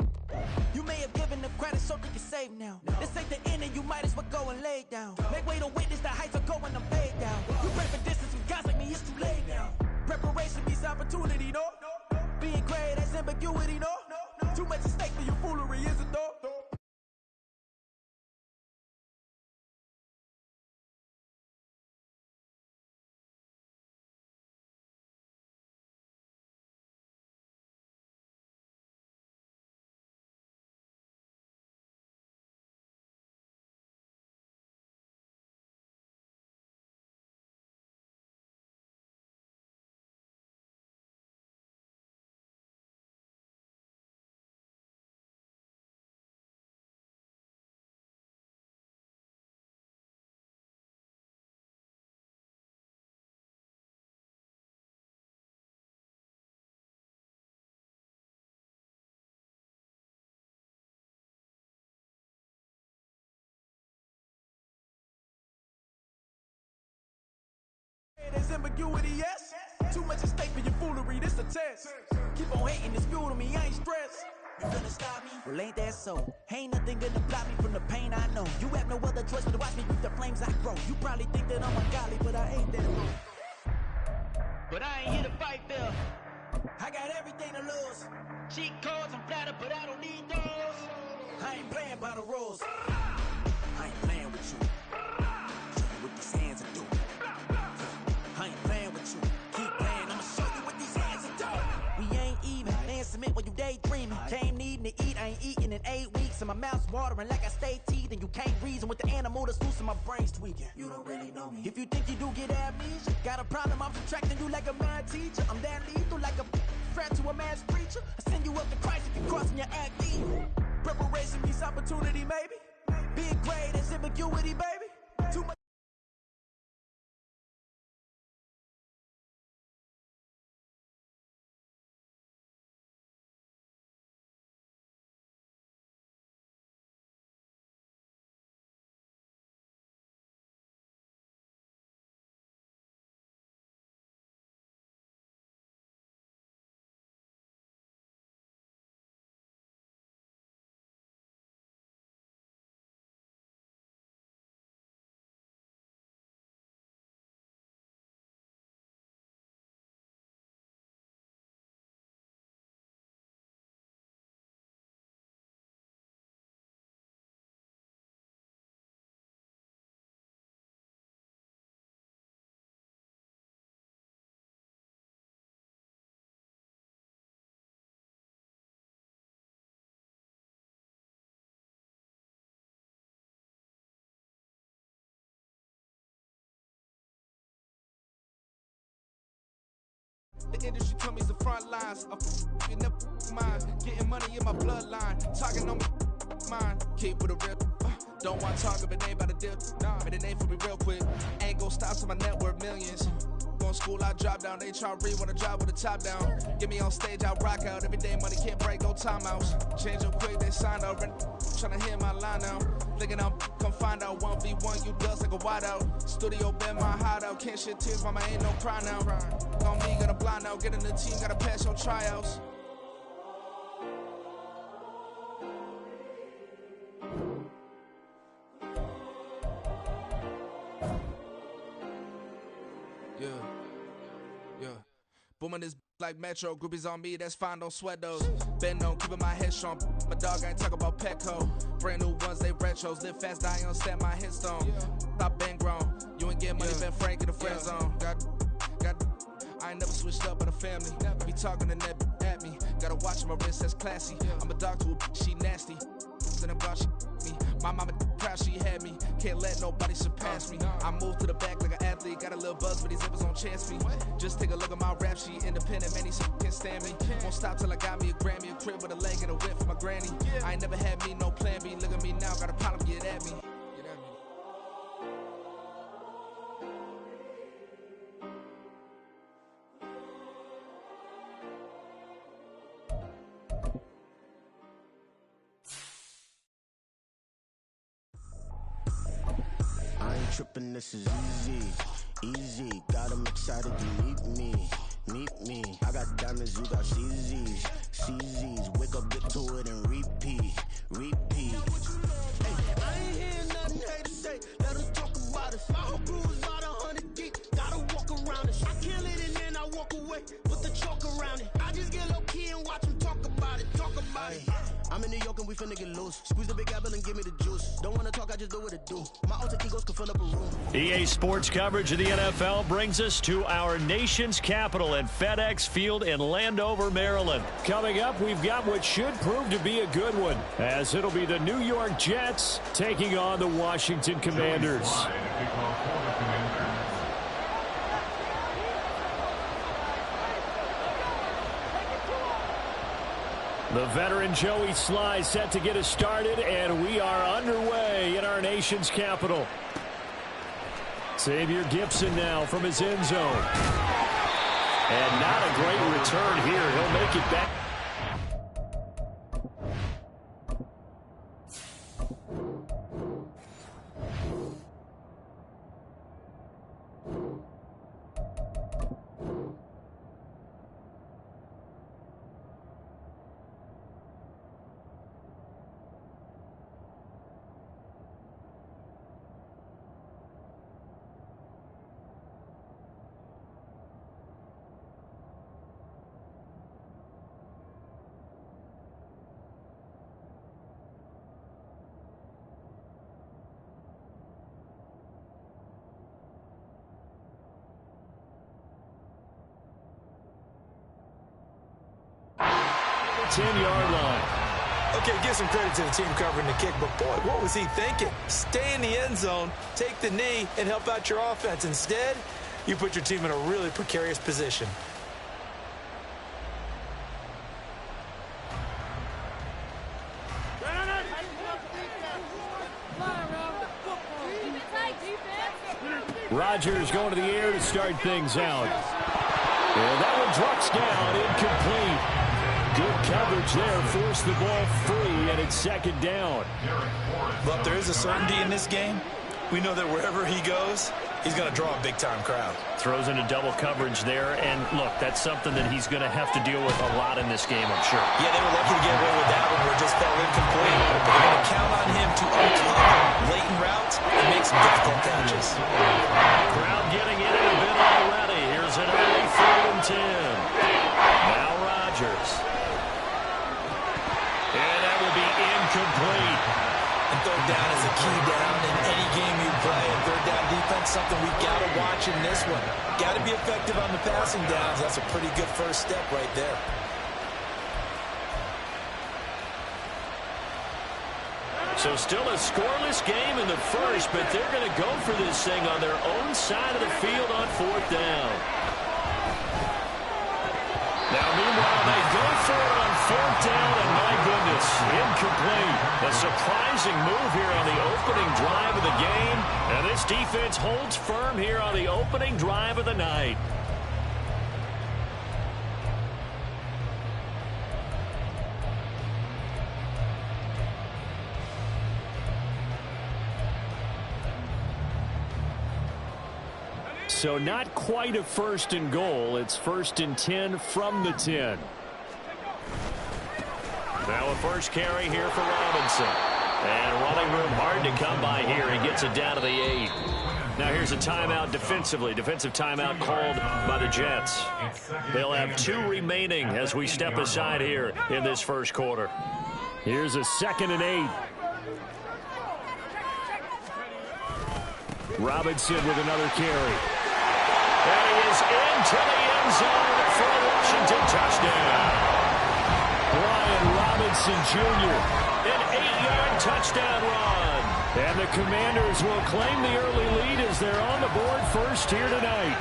You may have given them credit so they can save now. This ain't the end and you might as well go and lay down. Make way to witness the heights are going, I'm paid down. You pray for distance with guys like me, it's too late now. Preparation means opportunity, no? Being great has ambiguity, no? Too much at stake for your foolery, is it though? There's ambiguity, yes? Too much at stake for your foolery, this a test. Keep on hating, it's fuel to me, I ain't stressed. You gonna stop me? Well, ain't that so? Ain't nothing gonna block me from the pain I know. You have no other choice but to watch me with the flames I grow. You probably think that I'm ungodly, but I ain't that bro. But I ain't here to fight fair. I got everything to lose. Cheat codes, I'm flattered, but I don't need those. I ain't playing by the rules. I ain't playing with you. Show you what these hands are doing. I ain't playing with you. Keep playing, I'ma show you what these hands are doing. We ain't even laying cement when you daydreaming. Came needing to eat, I ain't eating in 8 weeks. And my mouth's watering like I stay teething. You can't reason with the animal that's loose and my brain's tweaking. You don't really know me. If you think you do get amnesia, got a problem, I'm subtracting you like a mad teacher. I'm that lethal like a threat to a mass preacher. I send you up to Christ if you crossing your act evil. Preparation means opportunity, maybe. Big grade is ambiguity, baby. Too much. The industry told me the front lines. I'm in the mind, getting money in my bloodline. Talking on my mind, keep with a real. Don't want to talk if it ain't about a deal. Nah, but it ain't for me real quick. Ain't gon' stop, so my net worth millions. Going school, I drop down. They try to read, wanna drive with the top down. Get me on stage, I rock out. Every day money can't break, no timeouts. Change up quick, they signed up. Tryna hear my line now. Thinking I'm come find out 1v1, you does like a wideout. Studio been my hideout. Can't shed tears, mama ain't no cry now. On me, got a blind out. Get in the team, gotta pass your tryouts. Yeah. Booming this like Metro, groupies on me, that's fine, don't sweat those. Been on, keeping my head strong. My dog ain't talking about Petco. Brand new ones, they retros. Live fast, die on set, my headstone. Stop been grown. You ain't getting money, been frank in the friend zone. I ain't never switched up on the family. Be talking to that at me. Gotta watch my wrist, that's classy. I'm a dog to a she nasty. Then I'm God, she me. My mama proud she had me. Can't let nobody surpass me. I move to the back like an athlete. Got a little buzz, but these zippers don't chance me. Just take a look at my rap sheet. Independent, man, these can't stand me. Won't stop till I got me a Grammy, a crib with a leg and a whip for my granny. I ain't never had me no plan B. Look at me now, got a problem, get at me. I ain't tripping, this is easy. Got 'em excited to meet me. I got diamonds, you got CZs. Wake up, get to it, and repeat. Hey, I ain't hearing nothing haters say. Let us talk about it. My whole crew is about 100 deep. Gotta walk around it. I kill it and then I walk away. Put the chalk around it. I just get low key and watch them talk about it. I'm in New York and we finna get loose. Squeeze the big apple and give me the juice. Don't wanna talk, I just do what it do. My alter egos can fill up a room. EA Sports coverage of the NFL brings us to our nation's capital at FedEx Field in Landover, Maryland. Coming up, we've got what should prove to be a good one, as it'll be the New York Jets taking on the Washington Commanders. The veteran Joey Sly set to get us started, and we are underway in our nation's capital. Xavier Gipson now from his end zone. And not a great return here. He'll make it back. 10-yard line. Okay, give some credit to the team covering the kick, but boy, what was he thinking? Stay in the end zone, take the knee, and help out your offense. Instead, you put your team in a really precarious position. Rodgers going to the air to start things out. And that one drops down, incomplete. Good coverage there, forced the ball free, and it's second down. But there is a certainty in this game. We know that wherever he goes, he's going to draw a big-time crowd. Throws into double coverage there, and look, that's something that he's going to have to deal with a lot in this game, I'm sure. Yeah, they were lucky to get away with that one where it just fell incomplete. But they're going to count on him to uncover blatant routes and make some difficult catches. Crowd getting in it a bit already. Here's an early 3rd and 10. Now Rodgers. And that will be incomplete. And third down is a key down in any game you play. And third down defense, something we've got to watch in this one. Got to be effective on the passing downs. That's a pretty good first step right there. So still a scoreless game in the first, but they're going to go for this thing on their own side of the field on 4th down. Now, meanwhile, they go for it on 4th down, and my goodness, incomplete. A surprising move here on the opening drive of the game, and this defense holds firm here on the opening drive of the night. So not quite a 1st and goal. It's 1st and 10 from the 10. Now a first carry here for Robinson. And running room hard to come by here. He gets it down to the 8. Now here's a timeout defensively. Defensive timeout called by the Jets. They'll have 2 remaining as we step aside here in this first quarter. Here's a 2nd and 8. Robinson with another carry. And he is into the end zone for a Washington touchdown. Brian Robinson Jr. An 8-yard touchdown run. And the Commanders will claim the early lead as they're on the board first here tonight.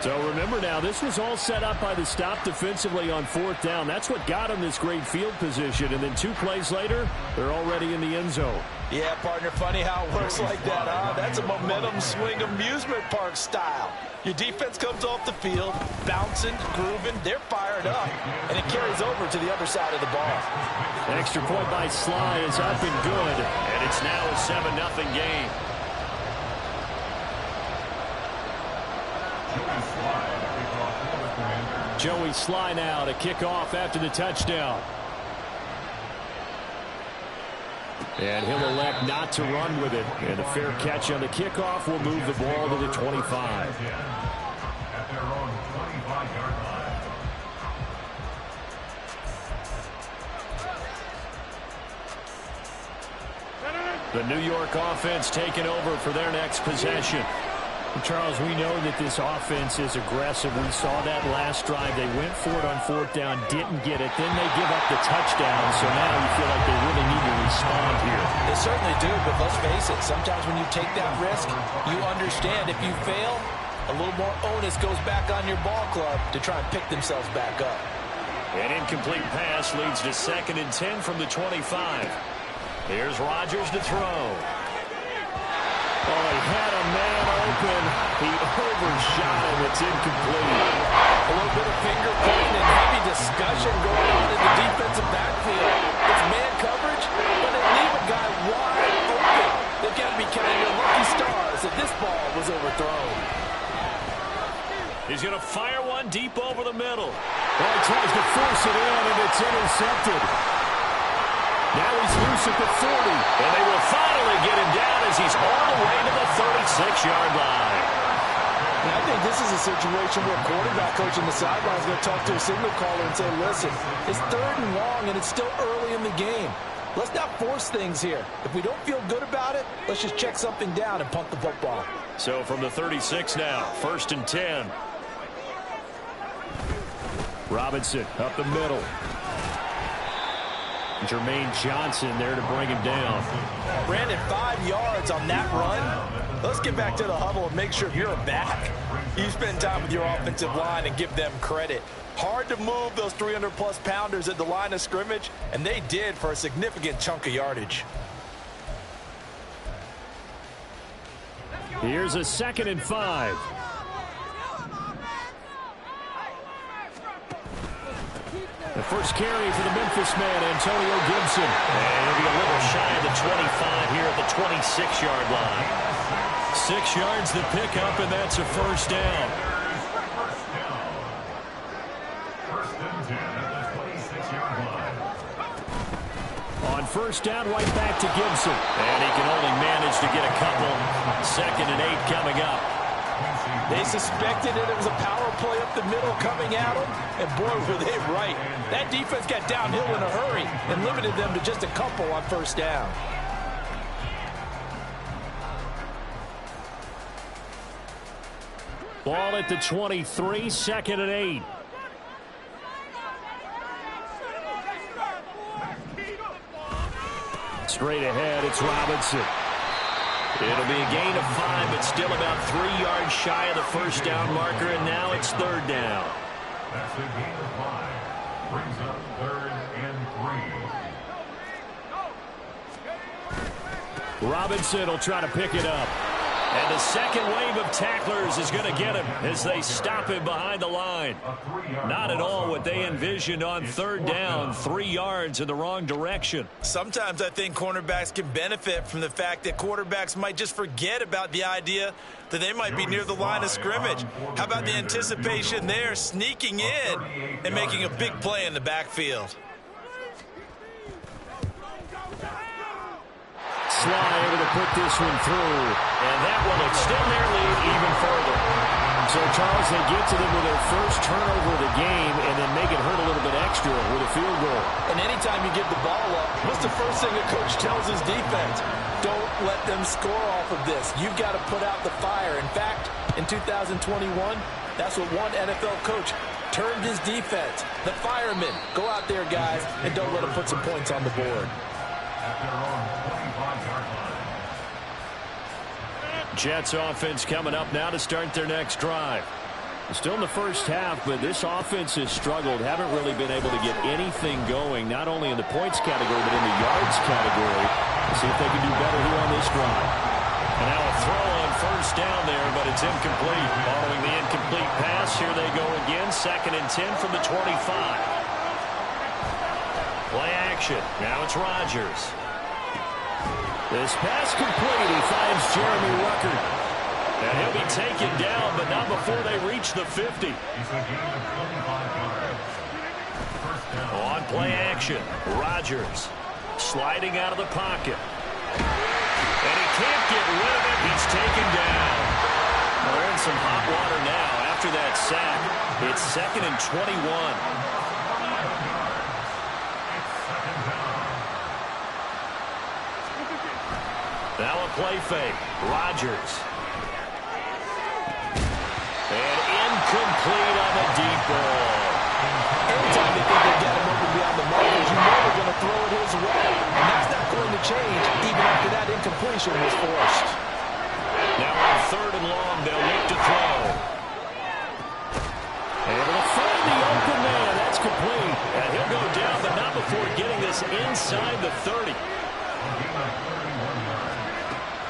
So remember now, this was all set up by the stop defensively on 4th down. That's what got them this great field position. And then 2 plays later, they're already in the end zone. Yeah, partner, funny how it works like that, huh? That's a momentum swing amusement park style. Your defense comes off the field, bouncing, grooving, they're fired up, and it carries over to the other side of the ball. An extra point by Sly is up and good. And it's now a 7-0 game. Joey Sly now to kick off after the touchdown. And he'll elect not to run with it. And a fair catch on the kickoff will move the ball to the 25. At their own 25-yard line. The New York offense taking over for their next possession. Charles, we know that this offense is aggressive. We saw that last drive. They went for it on 4th down, didn't get it. Then they give up the touchdown, so now you feel like they really need to respond here. They certainly do, but let's face it, sometimes when you take that risk, you understand if you fail, a little more onus goes back on your ball club to try and pick themselves back up. An incomplete pass leads to 2nd and 10 from the 25. Here's Rodgers to throw. Oh, he had a man open. He overshot him. It's incomplete. A little bit of finger pointing and heavy discussion going on in the defensive backfield. It's man coverage, but they leave a guy wide open. They've got to be counting their lucky stars that this ball was overthrown. He's going to fire one deep over the middle. Well, he tries to force it in, and it's intercepted. Now he's loose at the 40. And they will finally get him down as he's all the way to the 36-yard line. And I think this is a situation where a quarterback coach on the sideline is going to talk to a signal caller and say, listen, it's 3rd and long, and it's still early in the game. Let's not force things here. If we don't feel good about it, let's just check something down and punt the football. So from the 36 now, 1st and 10. Robinson up the middle. Jermaine Johnson there to bring him down. Brandon, 5 yards on that run. Let's get back to the huddle and make sure you're back. You spend time with your offensive line and give them credit. Hard to move those 300-plus pounders at the line of scrimmage, and they did for a significant chunk of yardage. Here's a 2nd and 5. The first carry for the Memphis man, Antonio Gibson. And he'll be a little shy of the 25 here at the 26-yard line. 6 yards to pick up, and that's a first down. First and 10 at the 26-yard line. On first down, right back to Gibson. And he can only manage to get a couple. 2nd and 8 coming up. They suspected that it was a power play up the middle coming at them, and boy, were they right. That defense got downhill in a hurry and limited them to just a couple on first down. Ball at the 23, 2nd and 8. Straight ahead, it's Robinson. It'll be a gain of 5, but still about 3 yards shy of the first down marker, and now it's 3rd down. That's a gain of 5. Brings up 3rd and 3. Robinson will try to pick it up. And the second wave of tacklers is going to get him as they stop him behind the line. Not at all what they envisioned on 3rd down. 3 yards in the wrong direction. Sometimes I think cornerbacks can benefit from the fact that quarterbacks might just forget about the idea that they might be near the line of scrimmage. How about the anticipation there, sneaking in and making a big play in the backfield? Sly able to put this one through. And that will extend their lead even further. So, Charles, they get to them with their first turnover of the game and then make it hurt a little bit extra with a field goal. And anytime you give the ball up, what's the first thing a coach tells his defense? Don't let them score off of this. You've got to put out the fire. In fact, in 2021, that's what one NFL coach termed his defense. The firemen. Go out there, guys, and don't let them put some points on the board. At their own 25-yard line. Jets offense coming up now to start their next drive. Still in the first half, but this offense has struggled. Haven't really been able to get anything going, not only in the points category, but in the yards category. Let's see if they can do better here on this drive. And now a throw on first down there, but it's incomplete. Following the incomplete pass, here they go again. 2nd and 10 from the 25. Play action. Now it's Rodgers. This pass complete. He finds Jeremy Ruckert. And he'll be taken down, but not before they reach the 50. It's a gain of 25 yards. First down. On play action, Rodgers sliding out of the pocket. And he can't get rid of it. He's taken down. Well, they're in some hot water now after that sack. It's 2nd and 21. Now a play fake. Rodgers. And incomplete on the deep ball. Anytime they think they got him open beyond the markers, you know they're going to throw it his way. And that's not going to change even after that incompletion was forced. Now on 3rd and long, they'll look to throw. Able to find the open man. That's complete. And he'll go down, but not before getting this inside the 30.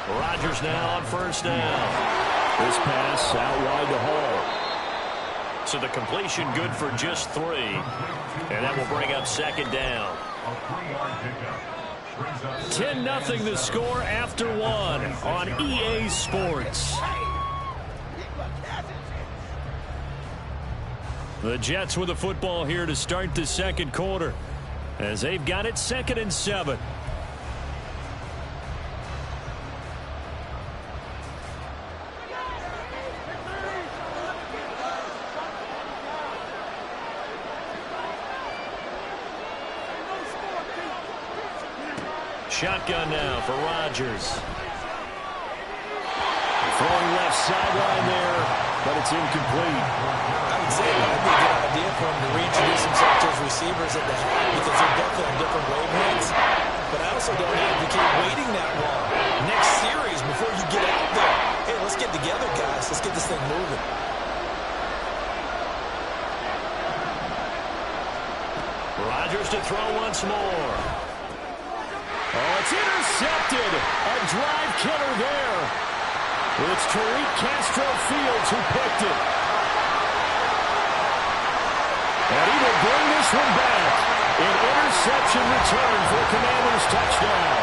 Rodgers now on first down. This pass out wide to Hall. So the completion good for just 3. And that will bring up 2nd down. 10-0 the score after 1 on EA Sports. The Jets with the football here to start the 2nd quarter as they've got it 2nd and 7. Shotgun now for Rodgers. Throwing left sideline there. but it's incomplete. I would say it might be a good idea for him to reintroduce himself to his receivers at the half because they're definitely on different wavelengths. But I also don't advocate waiting that long. Next series, before you get out there, hey, let's get together, guys. Let's get this thing moving. Rodgers to throw once more. Oh, it's intercepted. A drive killer there. It's Tariq Castro-Fields who picked it. And he will bring this one back. An interception return for a Commanders touchdown.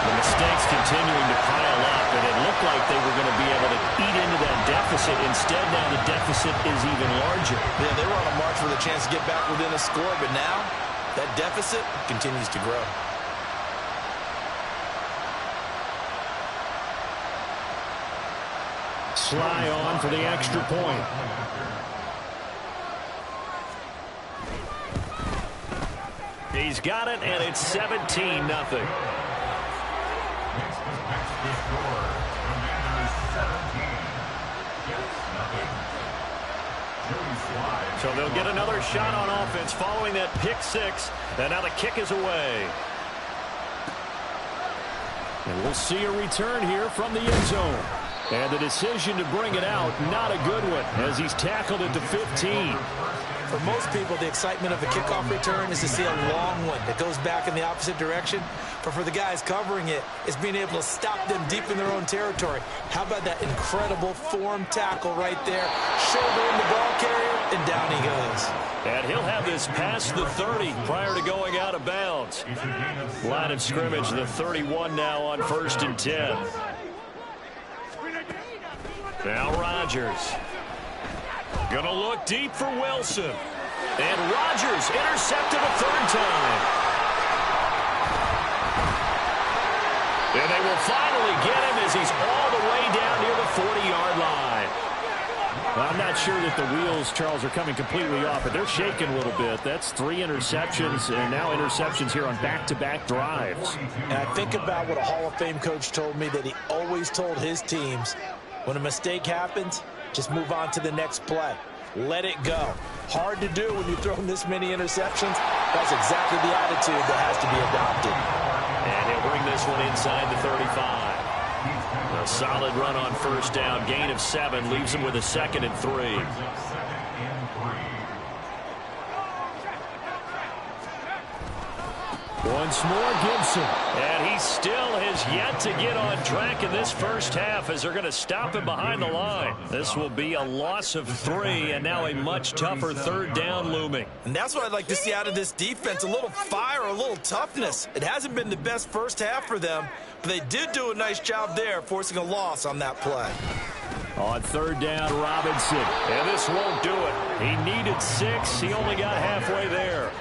The mistakes continuing to pile up, and it looked like they were going to be able to eat into that deficit. Instead, now the deficit is even larger. Yeah, they were on a march for the chance to get back within a score, but now that deficit continues to grow. Sly on for the extra point. He's got it, and it's 17-0. So they'll get another shot on offense following that pick six, and now the kick is away. And we'll see a return here from the end zone. And the decision to bring it out, not a good one, as he's tackled it to 15. For most people, the excitement of a kickoff return is to see a long one that goes back in the opposite direction. But for the guys covering it, it's being able to stop them deep in their own territory. How about that incredible form tackle right there? Shoulder in the ball carrier, and down he goes. And he'll have this past the 30 prior to going out of bounds. Line of scrimmage, the 31 now on 1st and 10. Now Rodgers. Gonna look deep for Wilson. And Rodgers intercepted a third time. And they will finally get him as he's all the way down near the 40-yard line. Well, I'm not sure that the wheels, Charles, are coming completely off, but they're shaking a little bit. That's 3 interceptions, and now interceptions here on back-to-back drives. And I think about what a Hall of Fame coach told me, that he always told his teams, when a mistake happens, just move on to the next play. Let it go. Hard to do when you're throwing this many interceptions. That's exactly the attitude that has to be adopted. And he'll bring this one inside the 35. A solid run on first down. Gain of 7 leaves him with a 2nd and 3. Once more, Gibson. And he still has yet to get on track in this first half as they're going to stop him behind the line. This will be a loss of 3, and now a much tougher third down looming. And that's what I'd like to see out of this defense, a little fire, a little toughness. It hasn't been the best first half for them, but they did do a nice job there, forcing a loss on that play. On third down, Robinson. And this won't do it. He needed 6. He only got halfway there.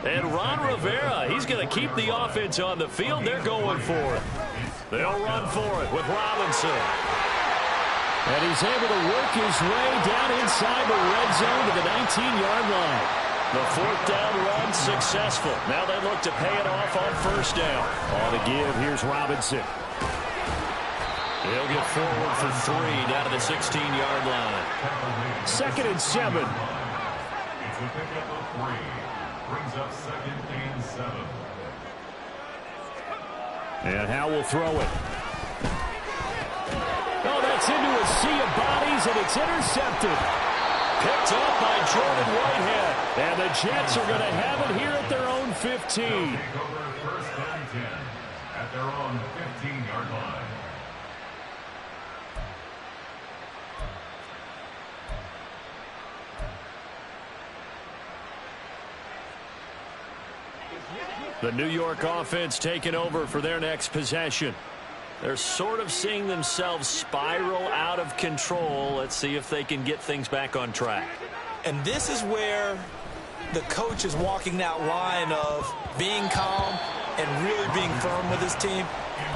And Ron Rivera, he's going to keep the offense on the field. They're going for it. They'll run for it with Robinson. And he's able to work his way down inside the red zone to the 19-yard line. The 4th down run successful. Now they look to pay it off on first down. On the give, here's Robinson. He'll get forward for 3 down to the 16-yard line. 2nd and 7. It's a pickup of 3. Brings up 2nd and 7. And Howe will throw it. Oh, that's into a sea of bodies, and it's intercepted. Picked up by Jordan Whitehead. And the Jets are going to have it here at their own 15. Take over 1st and 10 at their own 15-yard line. The New York offense taking over for their next possession. They're sort of seeing themselves spiral out of control. Let's see if they can get things back on track. And this is where the coach is walking that line of being calm and really being firm with his team.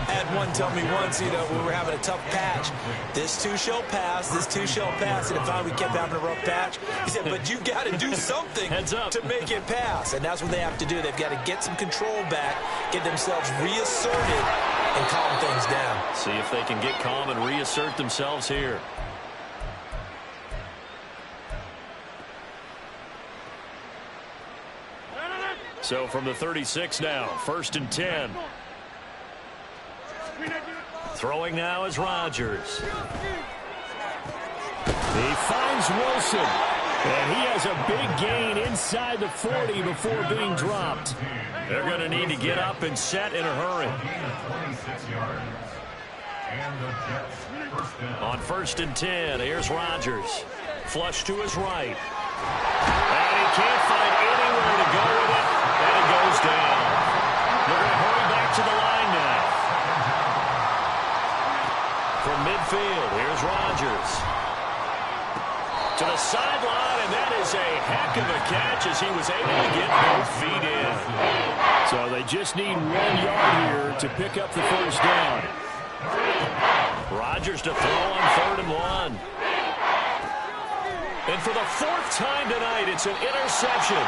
I had one tell me once, we were having a tough patch. This too shall pass, this too shall pass. And finally we kept having a rough patch. He said, but you got to do something to make it pass. And that's what they have to do. They've got to get some control back, get themselves reasserted, and calm things down. See if they can get calm and reassert themselves here. So from the 36 now, 1st and 10. Throwing now is Rodgers. He finds Wilson. And he has a big gain inside the 40 before being dropped. They're going to need to get up and set in a hurry. On 1st and 10, here's Rodgers. Flush to his right. And he can't find anywhere to go with it. And it goes down. They're going to hurry back to the line now. From midfield, here's Rodgers. To the sideline, and that is a heck of a catch as he was able to get both feet in. So they just need 1 yard here to pick up the first down. Rodgers to throw on 3rd and 1. And for the 4th time tonight, it's an interception.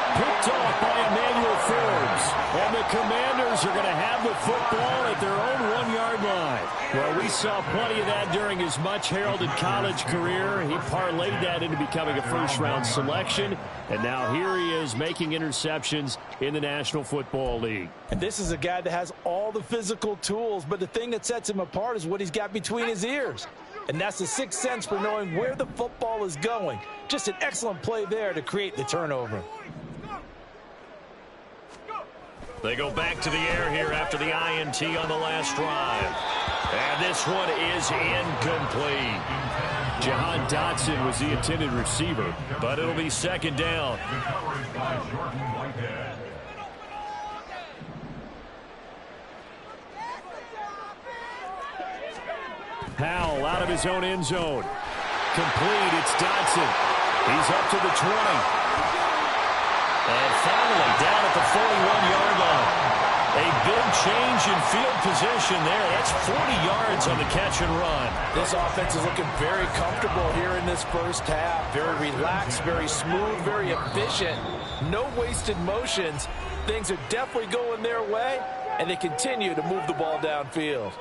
Picked off by Emmanuel Forbes. And the Commanders are going to have the football at their own 1 yard line. Well, we saw plenty of that during his much-heralded college career. He parlayed that into becoming a first-round selection. And now here he is making interceptions in the National Football League. And this is a guy that has all the physical tools, but the thing that sets him apart is what he's got between his ears. And that's the sixth sense for knowing where the football is going. Just an excellent play there to create the turnover. They go back to the air here after the INT on the last drive. And this one is incomplete. Jahan Dotson was the intended receiver, but it'll be 2nd down. Powell out of his own end zone. Complete, it's Dotson. He's up to the 20. And finally down at the 41-yard line. A big change in field position there. That's 40 yards on the catch and run. This offense is looking very comfortable here in this first half. Very relaxed, very smooth, very efficient. No wasted motions. Things are definitely going their way, and they continue to move the ball downfield.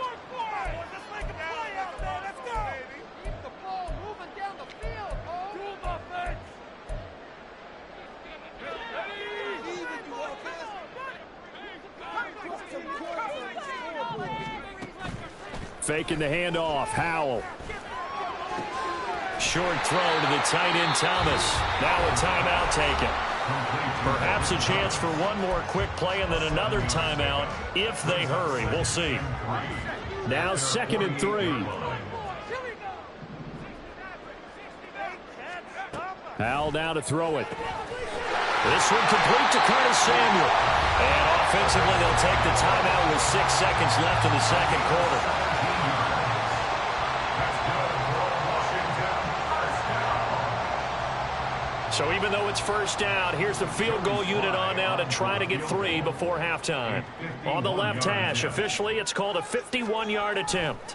Faking the handoff. Howell. Short throw to the tight end Thomas. Now a timeout taken. Perhaps a chance for one more quick play and then another timeout if they hurry. We'll see. Now 2nd and 3. Howell now to throw it. This one complete to Curtis Samuel. And offensively, they'll take the timeout with 6 seconds left in the second quarter. So even though it's first down, here's the field goal unit on now to try to get 3 before halftime. On the left hash, officially, it's called a 51-yard attempt.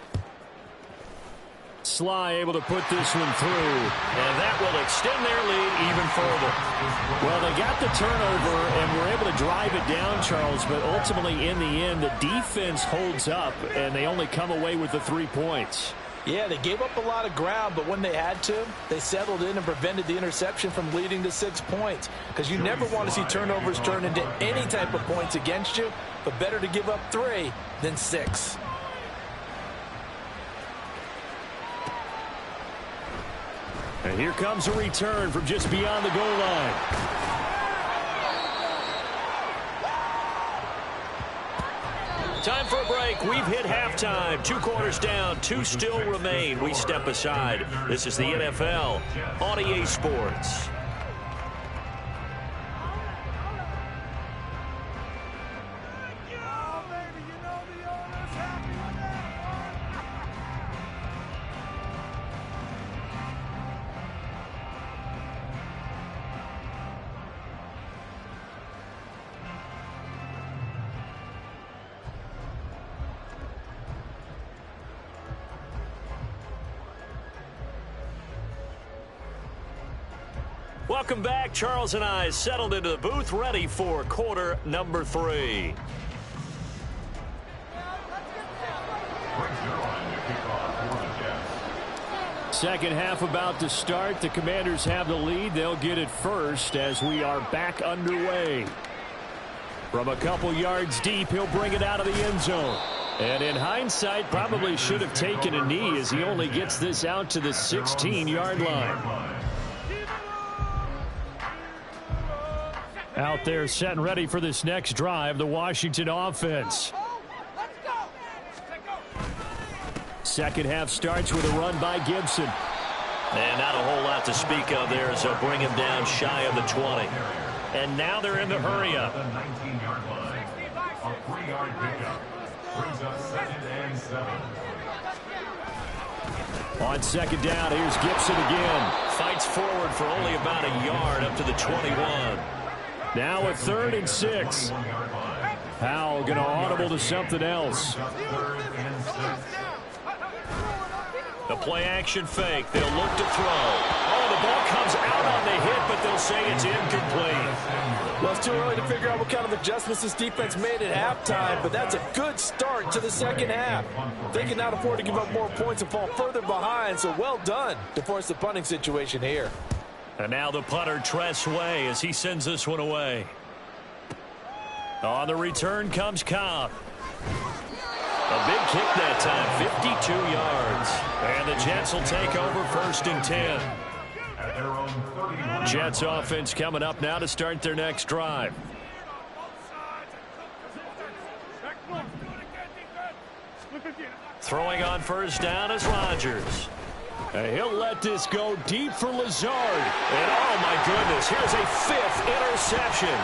Sly able to put this one through. And that will extend their lead even further. Well, they got the turnover and were able to drive it down, Charles, but ultimately in the end, the defense holds up, and they only come away with the 3 points. Yeah, they gave up a lot of ground, but when they had to, they settled in and prevented the interception from leading to 6 points. Because you never want to see turnovers turn into any type of points against you, but better to give up 3 than 6. And here comes a return from just beyond the goal line. Time for a break. We've hit halftime. 2 quarters down. 2 still remain. We step aside. This is the NFL on EA Sports. Welcome back. Charles and I settled into the booth, ready for quarter number 3. Second half about to start. The Commanders have the lead. They'll get it first as we are back underway. From a couple yards deep, he'll bring it out of the end zone. And in hindsight, probably should have taken a knee as he only gets this out to the 16-yard line. Out there set and ready for this next drive, the Washington offense. Second half starts with a run by Gibson. And not a whole lot to speak of there as they'll bring him down shy of the 20. And now they're in the hurry-up. The 19-yard line. A 3-yard pickup. Brings up 2nd and 7. On second down, here's Gibson again. Fights forward for only about a yard up to the 21. Now a 3rd and 6. Howell going to audible to something else. The play-action fake. They'll look to throw. Oh, the ball comes out on the hit, but they'll say it's incomplete. Well, it's too early to figure out what kind of adjustments this defense made at halftime, but that's a good start to the second half. They can not afford to give up more points and fall further behind, so well done to force the punting situation here. And now the punter, Tress Way, as he sends this one away. On the return comes Cobb. A big kick that time, 52 yards. And the Jets will take over 1st and 10. Jets offense coming up now to start their next drive. Throwing on 1st down is Rodgers. He'll let this go deep for Lazard. And oh my goodness, here's a 5th interception.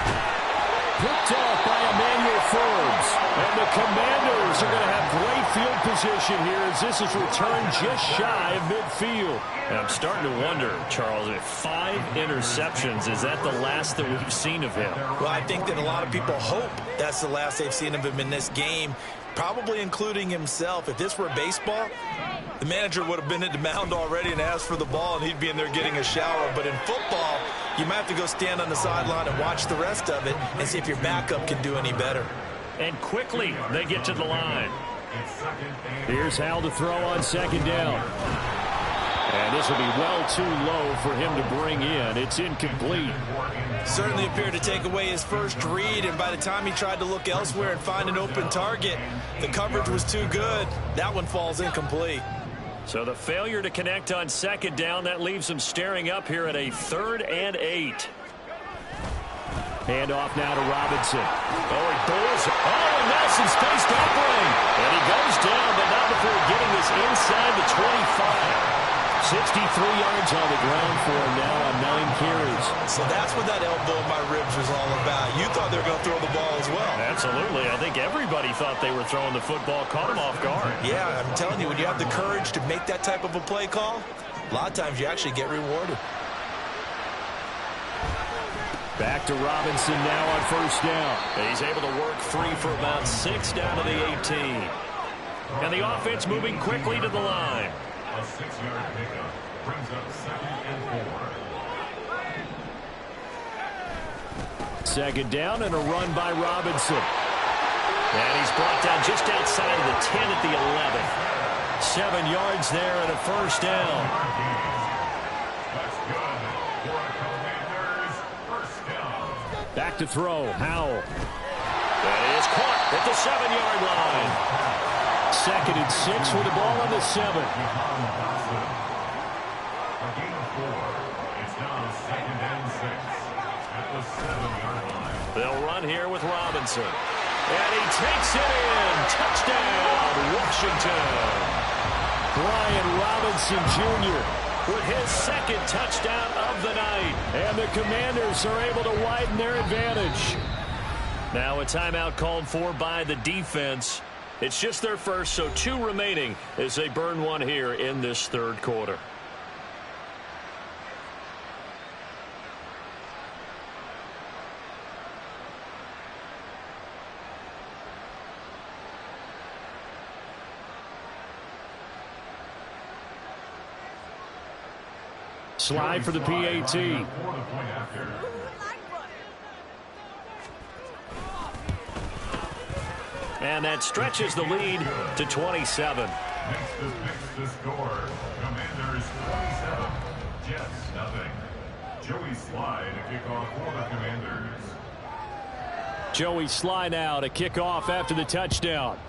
Picked off by Emmanuel Forbes. And the Commanders are going to have great field position here as this is returned just shy of midfield. And I'm starting to wonder, Charles, if 5 interceptions, is that the last that we've seen of him? Well, I think that a lot of people hope that's the last they've seen of him in this game, probably including himself. If this were baseball, the manager would have been at the mound already and asked for the ball, and he'd be in there getting a shower. But in football, you might have to go stand on the sideline and watch the rest of it and see if your backup can do any better. And quickly, they get to the line. Here's Howell to throw on second down. And this will be well too low for him to bring in. It's incomplete. Certainly appeared to take away his first read, and by the time he tried to look elsewhere and find an open target, the coverage was too good. That one falls incomplete. So the failure to connect on second down, that leaves him staring up here at a 3rd and 8. Hand off now to Robinson. Oh, he pulls. Oh, and Nelson spaced opening. And he goes down, but not before getting this inside the 25. 63 yards on the ground for him now on 9 carries. So that's what that elbow in my ribs was all about. You thought they were going to throw the ball as well. Absolutely. I think everybody thought they were throwing the football, caught him off guard. Yeah, I'm telling you, when you have the courage to make that type of a play call, a lot of times you actually get rewarded. Back to Robinson now on 1st down. He's able to work free for about 6 down to the 18. And the offense moving quickly to the line. A 6-yard pickup brings up 2nd and 4. Second down and a run by Robinson. And he's brought down just outside of the 10 at the 11. 7 yards there and a 1st down. That's good for a Commanders 1st down. Back to throw, Howell. That is caught at the 7-yard line. 2nd and 6 with the ball on the 7. A gain of 4. It's now 2nd and 6 at the 7-yard line. They'll run here with Robinson. And he takes it in. Touchdown, Washington. Brian Robinson Jr. with his 2nd touchdown of the night. And the Commanders are able to widen their advantage. Now a timeout called for by the defense. It's just their first, so 2 remaining as they burn one here in this 3rd quarter. Slide for the PAT. And that stretches the lead to 27. Next to fix the score. Commanders 27. Jets nothing. Joey Slide to kick off for the Commanders. Joey Sly now to kick off after the touchdown.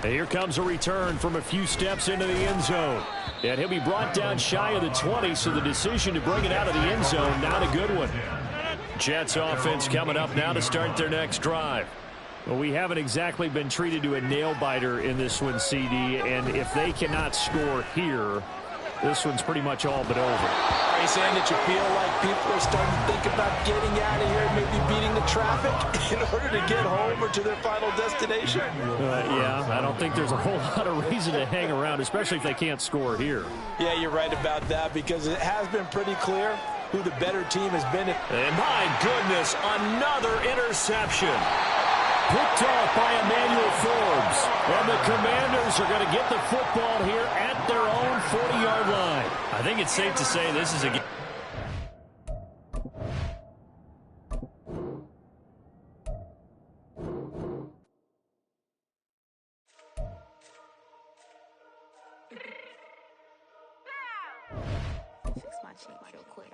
And here comes a return from a few steps into the end zone. And he'll be brought down shy of the 20, so the decision to bring it out of the end zone, not a good one. Jets offense coming up now to start their next drive. Well, we haven't exactly been treated to a nail-biter in this one, CD, and if they cannot score here, this one's pretty much all but over. Are you saying that you feel like people are starting to think about getting out of here, maybe beating the traffic in order to get home or to their final destination? Yeah, I don't think there's a whole lot of reason to hang around, especially if they can't score here. Yeah, you're right about that, because it has been pretty clear who the better team has been. And my goodness, another interception. Picked off by Emmanuel Forbes. And the Commanders are going to get the football here at their own 40-yard line. I think it's safe to say this is a game. Fix my cheek real quick.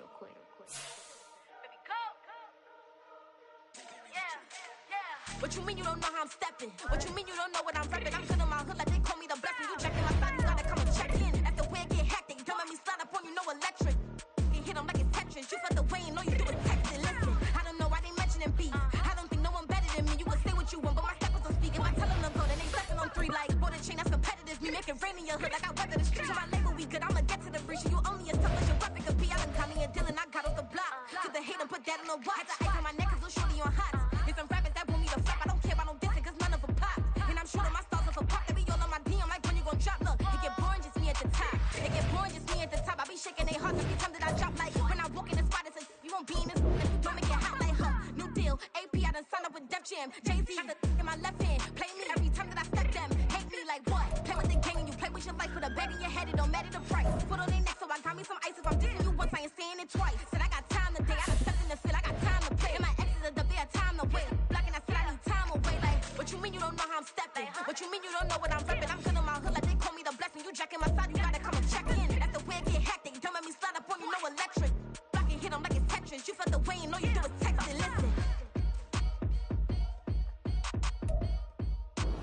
What you mean you don't know how I'm stepping? What you mean you don't know what I'm repping? I'm good in my hood like they call me the blessing. You jacking my side, you gotta come and check in. At the way it get hectic, don't let me slide up on you, no electric. You hit them like it's Tetris. You felt the way and all you do is text it. Listen, I don't know why they mentioning beef. I don't think no one better than me. You would say what you want, but my steppers don't speak. If I tell them go, then they second on 3 like border chain. That's competitive. Me making rain in your hood like I weather the streets. My label we good. I'ma get to the breach. You only as tough as your weapon could be. I done Tommy and Dylan. I got off the block. Took the hate and put that on the watch. Had the ice on my neck 'cause little shorty on hot. There's some rappers that want me to flap. I don't care about no dissing 'cause none of them pop. And I'm shooting my stars off a pop. They be all on my DM like when you gon' drop. Look, it get boring just me at the top. It get boring just me at the top. I be shaking they hearts every time that I drop. Like when I walk in the spot, it says you won't be in this if you don't make it hot like her. New deal, AP I done signed up with Def Jam. Jay-Z got the in my left hand. Play me every time that I step them. Hate me like what? Play with the game and you play with your life. Put a bet in your head, it don't matter the price. Put on their neck so I got me some ice. If I'm dissing you once, I ain't saying it twice. Said I got time today. I done stepped in the field. I got time to play. And my exes are the bare time to wait. Blocking, I said I need time away. Like what you mean you don't know how I'm stepping? What you mean you don't know what I'm repping? I'm good in my hood like they call me the blessing. You jacking my side, you gotta come and check in. That's the way it get hectic. Don't let me slide up on you, no electric. Blocking, hit them like it's Tetris. You felt the way and all you do is text it. Listen.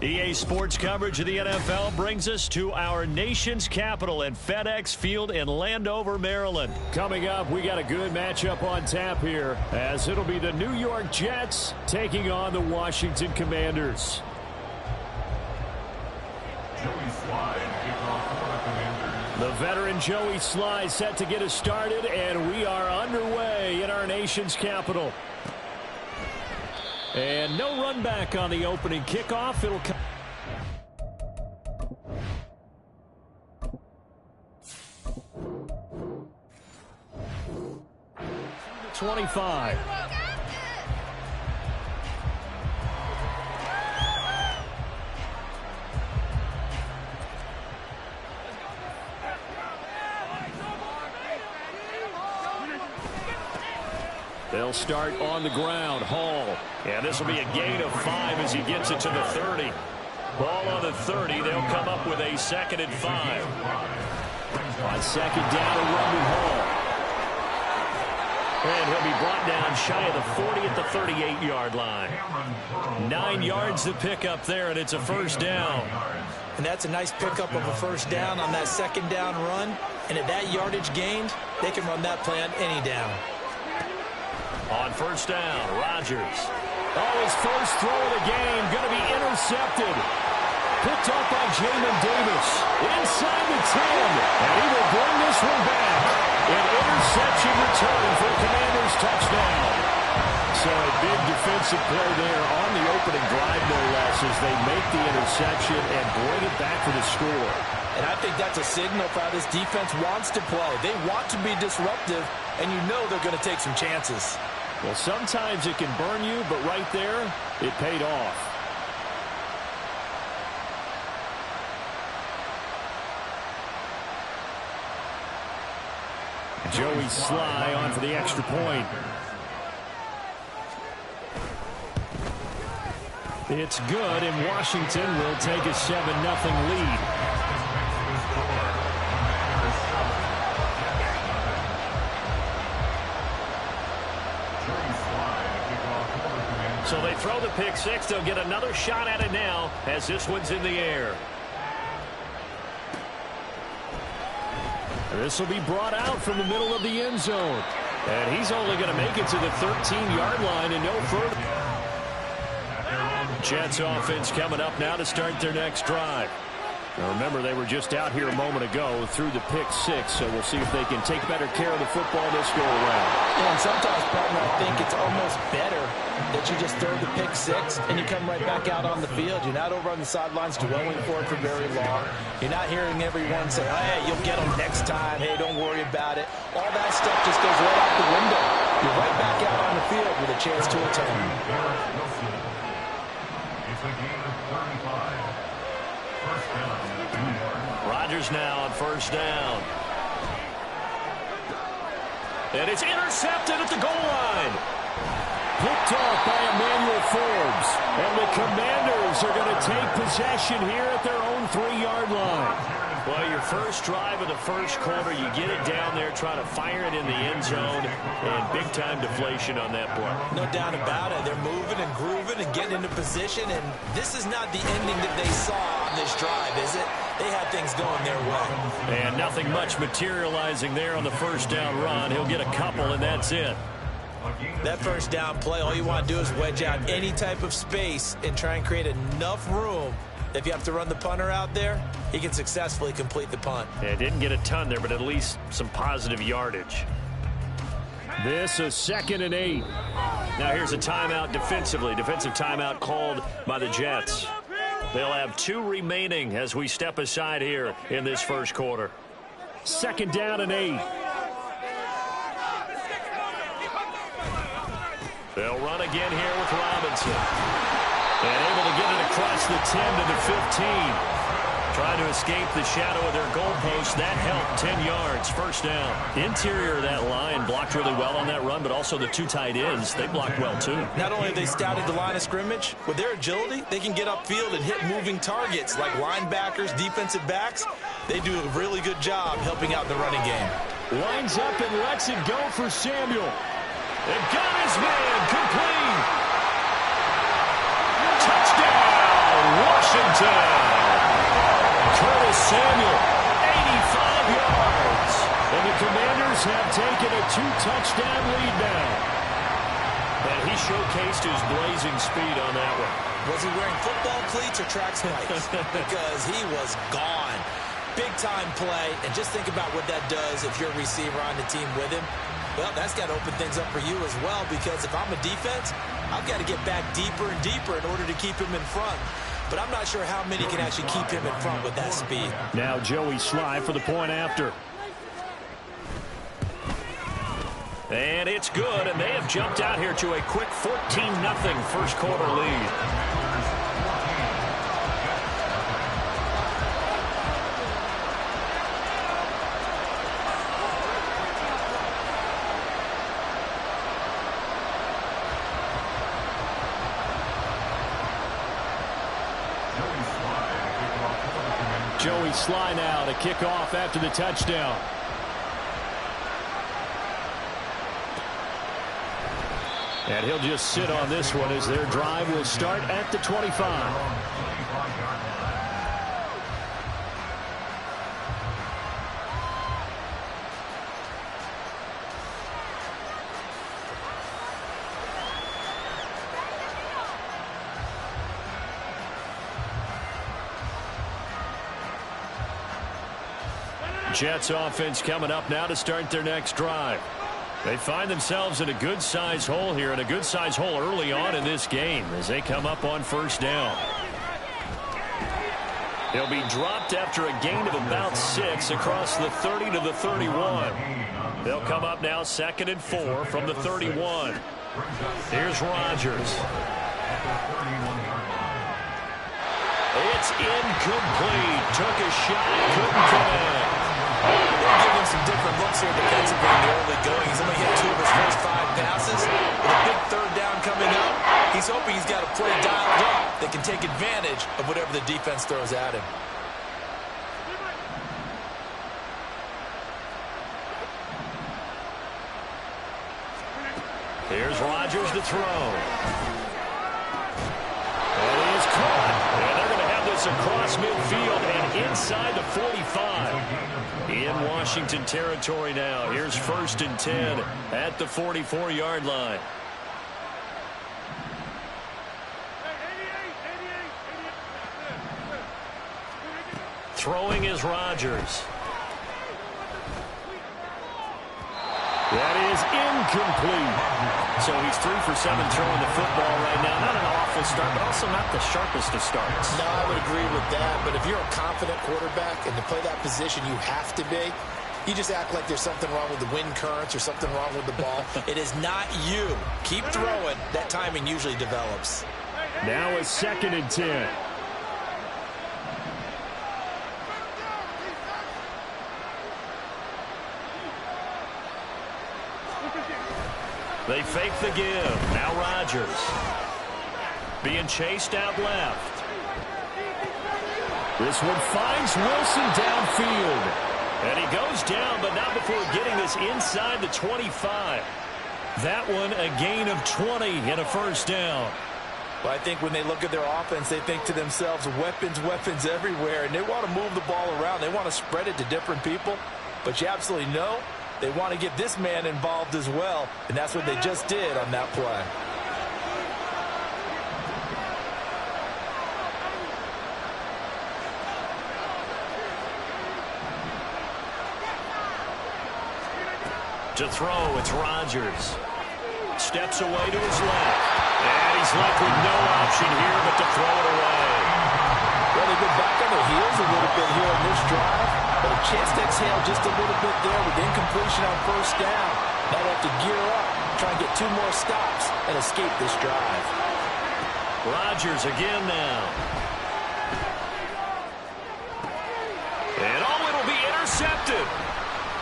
EA Sports coverage of the NFL brings us to our nation's capital at FedEx Field in Landover, Maryland. Coming up, we got a good matchup on tap here, as it'll be the New York Jets taking on the Washington Commanders. Joey Sly, kickoff for the Commanders. The veteran Joey Sly set to get us started, and we are underway in our nation's capital. And no run back on the opening kickoff. It'll come. 25. They'll start on the ground. Hall. And this will be a gain of 5 as he gets it to the 30. Ball on the 30. They'll come up with a 2nd and 5. On second down, a run with Hall. And he'll be brought down shy of the 40 at the 38-yard line. 9 yards to pick up there, and it's a first down. And that's a nice pickup of a first down on that second down run. And at that yardage gained, they can run that play on any down. On first down, Rodgers. Oh, his first throw of the game going to be intercepted. Picked up by Jamin Davis. Inside the 10. And he will bring this one back. An interception return for the Commanders' touchdown. So a big defensive play there on the opening drive, no less, as they make the interception and bring it back for the score. And I think that's a signal for how this defense wants to play. They want to be disruptive, and you know they're going to take some chances. Well, sometimes it can burn you, but right there, it paid off. Joey Sly on for the extra point. It's good, and Washington will take a 7-0 lead. So they throw the pick six. They'll get another shot at it now as this one's in the air. This will be brought out from the middle of the end zone. And he's only going to make it to the 13-yard line and no further. Jets offense coming up now to start their next drive. Now remember, they were just out here a moment ago through the pick six, so we'll see if they can take better care of the football this go-around. And sometimes, partner, I think it's almost better that you just throw the pick six and you come right back out on the field. You're not over on the sidelines dwelling for it for very long. You're not hearing everyone say, hey, you'll get them next time. Hey, don't worry about it. All that stuff just goes right out the window. You're right back out on the field with a chance to atone. It's a gain of 35. First down, 2 yards. Rodgers now on first down. And it's intercepted at the goal line. Picked off by Emmanuel Forbes. And the Commanders are going to take possession here at their own 3-yard line. Well, your first drive of the first quarter, you get it down there, try to fire it in the end zone, and big-time deflation on that play. No doubt about it. They're moving and grooving and getting into position, and this is not the ending that they saw on this drive, is it? They had things going their way. And nothing much materializing there on the first down run. He'll get a couple, and that's it. That first down play, all you want to do is wedge out any type of space and try and create enough room. If you have to run the punter out there, he can successfully complete the punt. Yeah, didn't get a ton there, but at least some positive yardage. This is 2nd and 8. Now here's a timeout defensively. Defensive timeout called by the Jets. They'll have 2 remaining as we step aside here in this first quarter. 2nd down and 8. They'll run again here with Robinson. And able to get it across the 10 to the 15. Trying to escape the shadow of their goalpost. That helped. 10 yards. First down. Interior of that line blocked really well on that run, but also the 2 tight ends, they blocked well too. Not only have they scouted the line of scrimmage, with their agility, they can get upfield and hit moving targets like linebackers, defensive backs. They do a really good job helping out the running game. Lines up and lets it go for Samuel. And got his man complete. Touchdown, Washington. Curtis Samuel, 85 yards. And the Commanders have taken a 2-touchdown lead now. And he showcased his blazing speed on that one. Was he wearing football cleats or track spikes? Because he was gone. Big-time play. And just think about what that does if you're a receiver on the team with him. Well, that's got to open things up for you as well, because if I'm a defense, I've got to get back deeper and deeper in order to keep him in front. But I'm not sure how many can actually keep him in front with that speed. Now Joey Sly for the point after. And it's good, and they have jumped out here to a quick 14-0 first quarter lead. Joey Sly now to kick off after the touchdown. And he'll just sit on this one as their drive will start at the 25. Jets offense coming up now to start their next drive. They find themselves in a good-sized hole here, and a good-sized hole early on in this game as they come up on first down. They'll be dropped after a gain of about 6 across the 30 to the 31. They'll come up now 2nd and 4 from the 31. Here's Rodgers. It's incomplete. Took a shot, couldn't connect. They're giving some different looks here defensively in the early going. He's only hit 2 of his first 5 passes. With a big third down coming up, he's hoping he's got a play dialed up that can take advantage of whatever the defense throws at him. Here's Rodgers to throw. this across midfield and inside the 45. In Washington territory now. Here's 1st and 10 at the 44-yard line. Throwing is Rodgers. That is incomplete. So he's 3 for 7 throwing the football right now. Not an awful start, but also not the sharpest of starts. No, I would agree with that. But if you're a confident quarterback and to play that position you have to be, you just act like there's something wrong with the wind currents or something wrong with the ball. It is not you. Keep throwing. That timing usually develops. Now a 2nd and 10. They fake the give. Now Rodgers. Being chased out left. This one finds Wilson downfield. And he goes down, but not before getting this inside the 25. That one a gain of 20 and a 1st down. Well, I think when they look at their offense, they think to themselves, weapons, weapons everywhere. And they want to move the ball around. They want to spread it to different people. But you absolutely know they want to get this man involved as well, and that's what they just did on that play. To throw, it's Rodgers. Steps away to his left. And he's left with no option here but to throw it away. Well, they've been back on their heels a little bit here in this drive. But a chance to exhale just a little bit there with incompletion on 1st down. Now they have to gear up, try and get 2 more stops, and escape this drive. Rodgers again now. And it'll be intercepted.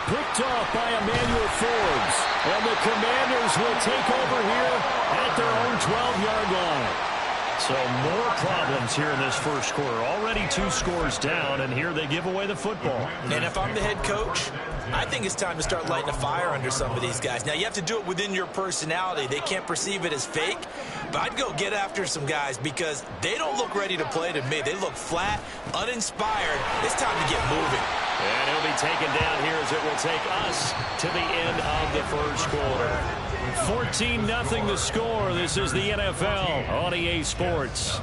Picked off by Emmanuel Forbes. And the Commanders will take over here at their own 12-yard line. So more problems here in this 1st quarter. Already 2 scores down, and here they give away the football. And if I'm the head coach, I think it's time to start lighting a fire under some of these guys. Now, you have to do it within your personality. They can't perceive it as fake. But I'd go get after some guys because they don't look ready to play to me. They look flat, uninspired. It's time to get moving. And he'll be taken down here as it will take us to the end of the 1st quarter. 14-0 the score. This is the NFL on EA Sports.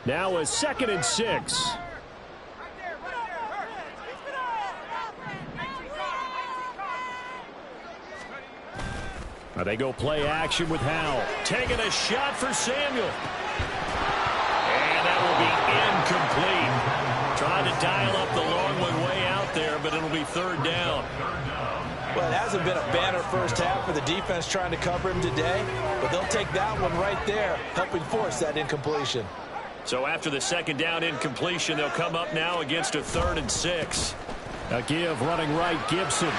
Now a 2nd and 6. They go play action with Howell. Taking a shot for Samuel. And that will be incomplete. Trying to dial up the long one way out there, but it'll be 3rd down. Well, it hasn't been a banner 1st half for the defense trying to cover him today, but they'll take that one right there, helping force that incompletion. So after the 2nd down incompletion, they'll come up now against a 3rd and 6. A give running right, Gibson.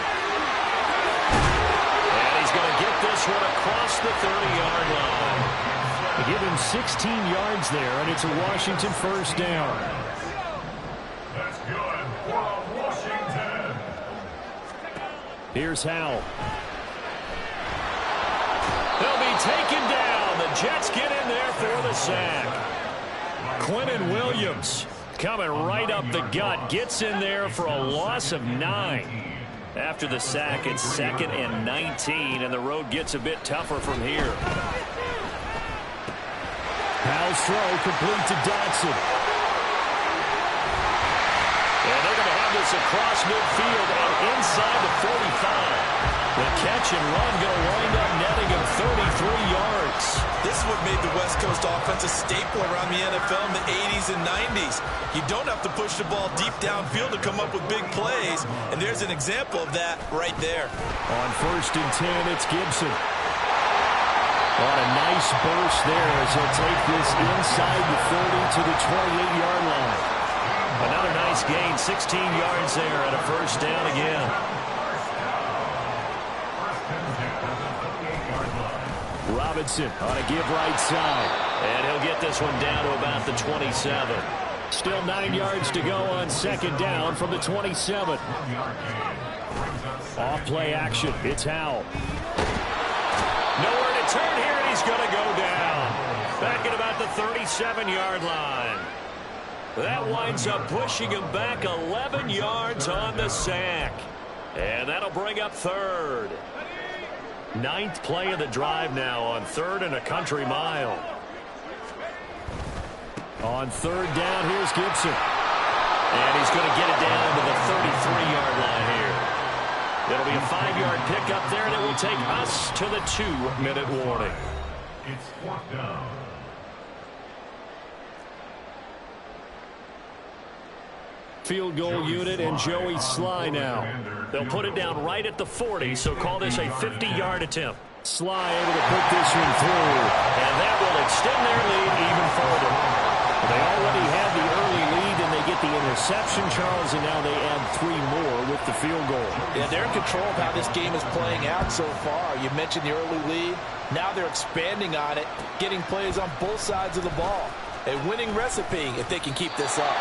And he's going to get this one across the 30-yard line. They give him 16 yards there, and it's a Washington 1st down. That's good for Washington. Here's Howell. They'll be taken down. The Jets get in there for the sack. Quinnen Williams coming right up the gut. Gets in there for a loss of 9. After the sack, it's 2nd and 19, and the road gets a bit tougher from here. Howell's throw complete to Dotson. And they're going to have this across midfield and inside the 45. The catch and run going to wind up netting him 33 yards. This is what made the West Coast offense a staple around the NFL in the 80s and 90s. You don't have to push the ball deep downfield to come up with big plays, and there's an example of that right there. On 1st and 10, it's Gibson. On a nice burst there as he'll take this inside the 30 to the 28-yard line. Another nice gain, 16 yards there and a 1st down again. Robinson on a give right side. And he'll get this one down to about the 27. Still 9 yards to go on second down from the 27. Off play action. It's Howell. Nowhere to turn here, and he's going to go down. Back at about the 37-yard line. That winds up pushing him back 11 yards on the sack. And that'll bring up third. 9th play of the drive now on 3rd and a country mile. On 3rd down, here's Gibson. And he's going to get it down to the 33-yard line here. It'll be a 5-yard pickup there, and it will take us to the 2-minute warning. It's 4th down. Field goal unit and Joey Sly now. They'll put it down right at the 40, so call this a 50-yard attempt. Sly able to put this one through. And that will extend their lead even further. They already had the early lead, and they get the interception, Charles, and now they add 3 more with the field goal. Yeah, they're in control of how this game is playing out so far. You mentioned the early lead. Now they're expanding on it, getting plays on both sides of the ball. A winning recipe if they can keep this up.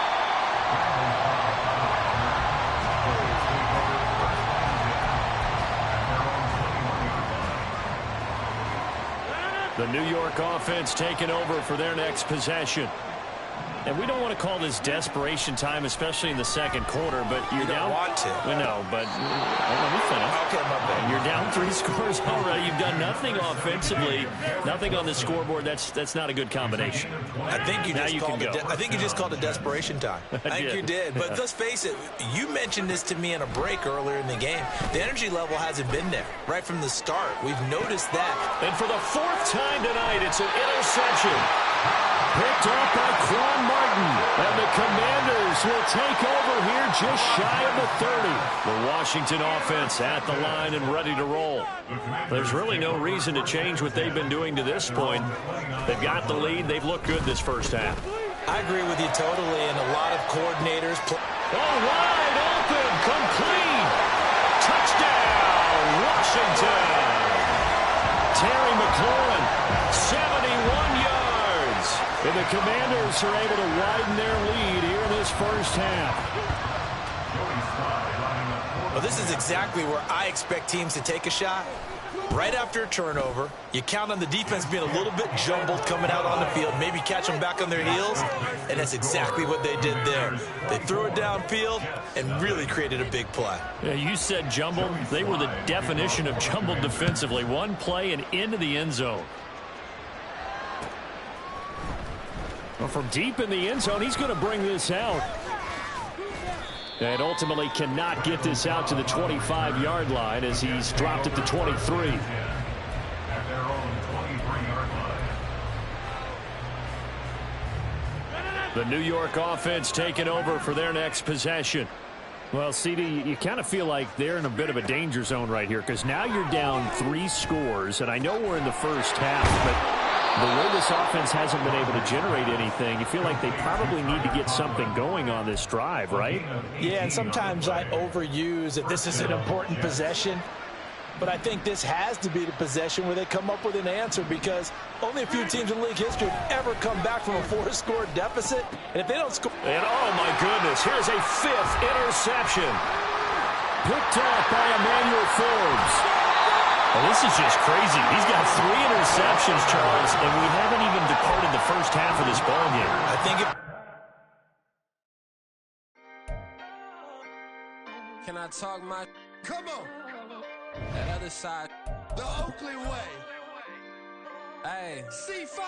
The New York offense taking over for their next possession. And we don't want to call this desperation time, especially in the second quarter, but you're down. You don't want to. Well, no, but let me finish. Okay, my bad. You're down 3 scores already. You've done nothing offensively, nothing on the scoreboard. That's not a good combination. I think you just called it desperation time. I think you did. But Yeah. let's face it, you mentioned this to me in a break earlier in the game. The energy level hasn't been there right from the start. We've noticed that. And for the 4th time tonight, it's an interception. Picked off by Quan Martin. And the Commanders will take over here just shy of the 30. The Washington offense at the line and ready to roll. There's really no reason to change what they've been doing to this point. They've got the lead. They've looked good this first half. I agree with you totally, and a lot of coordinators. Wide open, complete. Touchdown, Washington. Terry McLaurin, 71 yards. And the Commanders are able to widen their lead here in this first half. Well, this is exactly where I expect teams to take a shot. Right after a turnover, you count on the defense being a little bit jumbled coming out on the field, maybe catch them back on their heels, and that's exactly what they did there. They threw it downfield and really created a big play. Yeah, you said jumbled. They were the definition of jumbled defensively. One play and into the end zone. Well, from deep in the end zone, he's going to bring this out. And ultimately cannot get this out to the 25-yard line as he's dropped at the 23. The New York offense taking over for their next possession. Well, CD, you kind of feel like they're in a bit of a danger zone right here because now you're down 3 scores, and I know we're in the first half, but the way this offense hasn't been able to generate anything, you feel like they probably need to get something going on this drive, right? Yeah, and sometimes I overuse that this is an important possession. But I think this has to be the possession where they come up with an answer because only a few teams in league history have ever come back from a 4-score deficit. And if they don't score... And oh, my goodness, here's a 5th interception. Picked off by Emmanuel Forbes. Well, this is just crazy. He's got 3 interceptions, Charles, and we haven't even departed the first half of this ballgame. I think it... Can I talk my... Come on! That other side. The Oakley way. Hey. C5.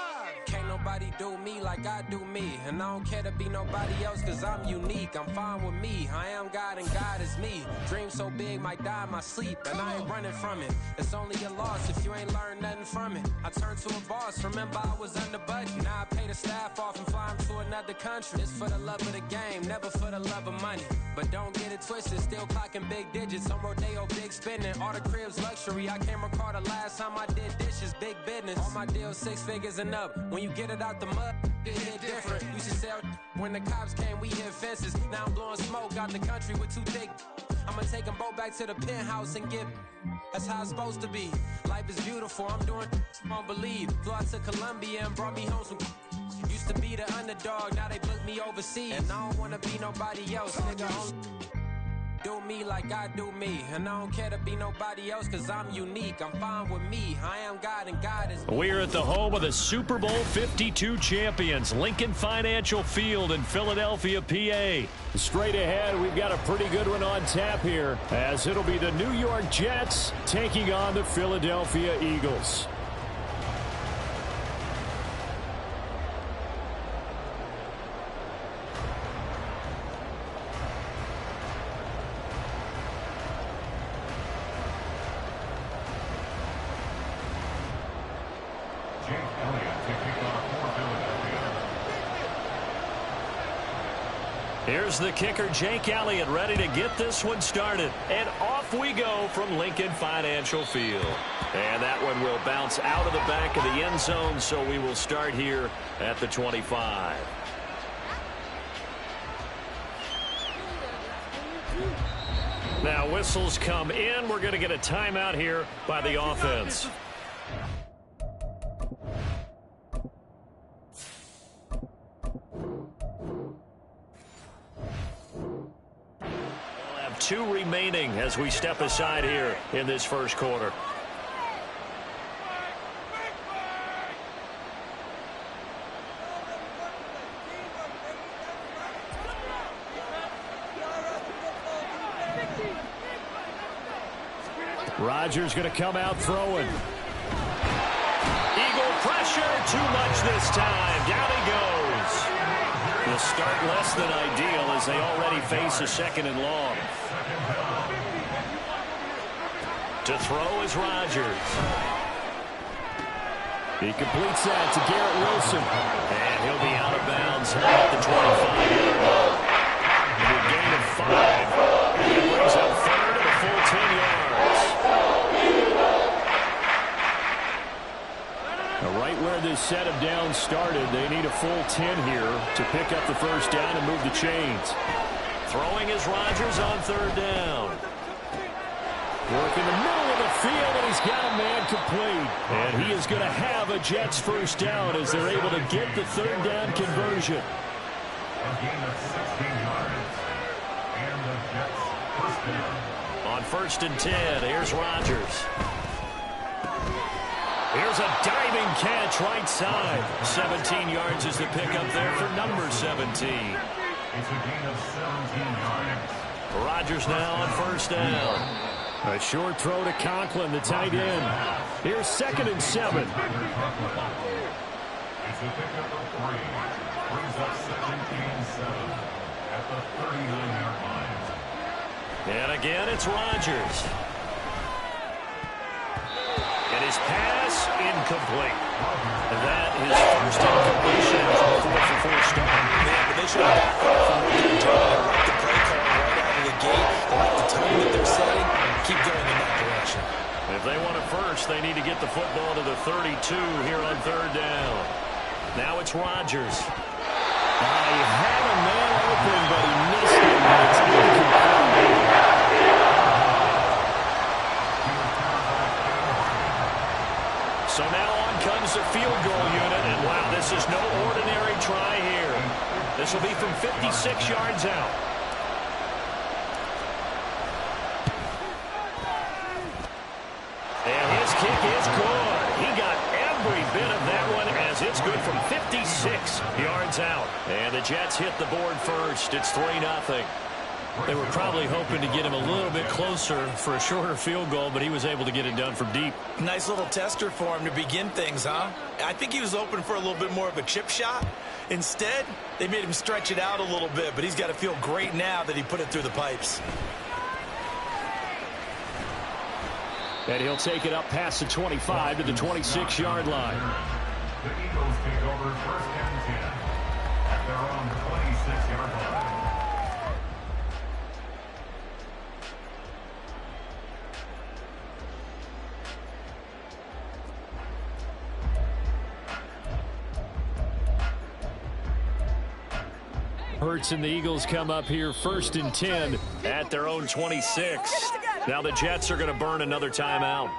Can't nobody do me like I do me. And I don't care to be nobody else cause I'm unique. I'm fine with me. I am God and God is me. Dream so big might die in my sleep. And I ain't running from it. It's only a loss if you ain't learned nothing from it. I turned to a boss. Remember I was under budget. Now I pay the staff off and fly them to another country. It's for the love of the game, never for the love of money. But don't get it twisted. Still clocking big digits. On Rodeo, big spending. All the cribs luxury. I can't recall the last time I did dishes. Big business. All my deals 6 figures and up. When you get it out the mud, it hit different. Used to sell when the cops came, we hit fences. Now I'm blowing smoke out the country with 2 thick. I'ma take them both back to the penthouse and get. That's how it's supposed to be. Life is beautiful. I'm doing won't believe. Flew out to Colombia and brought me home some. Used to be the underdog, now they book me overseas. And I don't wanna be nobody else, nigga. Do me like I do me. And I don't care to be nobody else, cause I'm unique. I'm fine with me. I am God and God is me. We're at the home of the Super Bowl 52 champions, Lincoln Financial Field in Philadelphia, PA. Straight ahead, we've got a pretty good one on tap here, as it'll be the New York Jets taking on the Philadelphia Eagles. Here's the kicker, Jake Elliott, ready to get this one started. And off we go from Lincoln Financial Field. And that one will bounce out of the back of the end zone, so we will start here at the 25. Now whistles come in. We're going to get a timeout here by the offense. Two remaining as we step aside here in this first quarter. Rodgers going to come out throwing. Eagle pressure, too much this time. Down he goes. Will start less than ideal as they already face a second and long. To throw is Rodgers. He completes that to Garrett Wilson. And he'll be out of bounds at the 25-yard line. And a gain of 5. He brings up third and a full 10 yards. Now, right where this set of downs started, they need a full 10 here to pick up the first down and move the chains. Throwing is Rodgers on third down. Work in the middle of the field, and he's got a man complete. And he is going to have a Jets first down as they're able to get the third down conversion. A gain of 16 yards. And the Jets first down. On 1st and 10, here's Rodgers. Here's a diving catch right side. 17 yards is the pickup there for number 17. It's a gain of 17 yards. Rodgers now on first down. A short throw to Conklin, the tight end. Here's 2nd and 7. It's a pickup of 3. Brings up 17-7 at the 39-yard line. And again, it's Rodgers. And his pass incomplete. And that is first incompletion for a 4-for-4 start. Man, but they should have backed off from what they're doing. They like the play call right out of the gate. They like the tone that they're setting. Keep going in that direction. If they want it first, they need to get the football to the 32 here on third down. Now it's Rodgers. He had a man open, but he missed it. It's incomplete. So now on comes the field goal unit, and wow, this is no ordinary try here. This will be from 56 yards out. And his kick is good. He got every bit of that one as it's good from 56 yards out. And the Jets hit the board first. It's 3-0. They were probably hoping to get him a little bit closer for a shorter field goal, but he was able to get it done from deep. Nice little tester for him to begin things, huh? I think he was open for a little bit more of a chip shot. Instead, they made him stretch it out a little bit, but he's got to feel great now that he put it through the pipes. And he'll take it up past the 25 to the 26-yard line. The Eagles take over 1st and 10 at their own 26-yard line. Hurts and the Eagles come up here 1st and 10 at their own 26. Now the Jets are going to burn another timeout.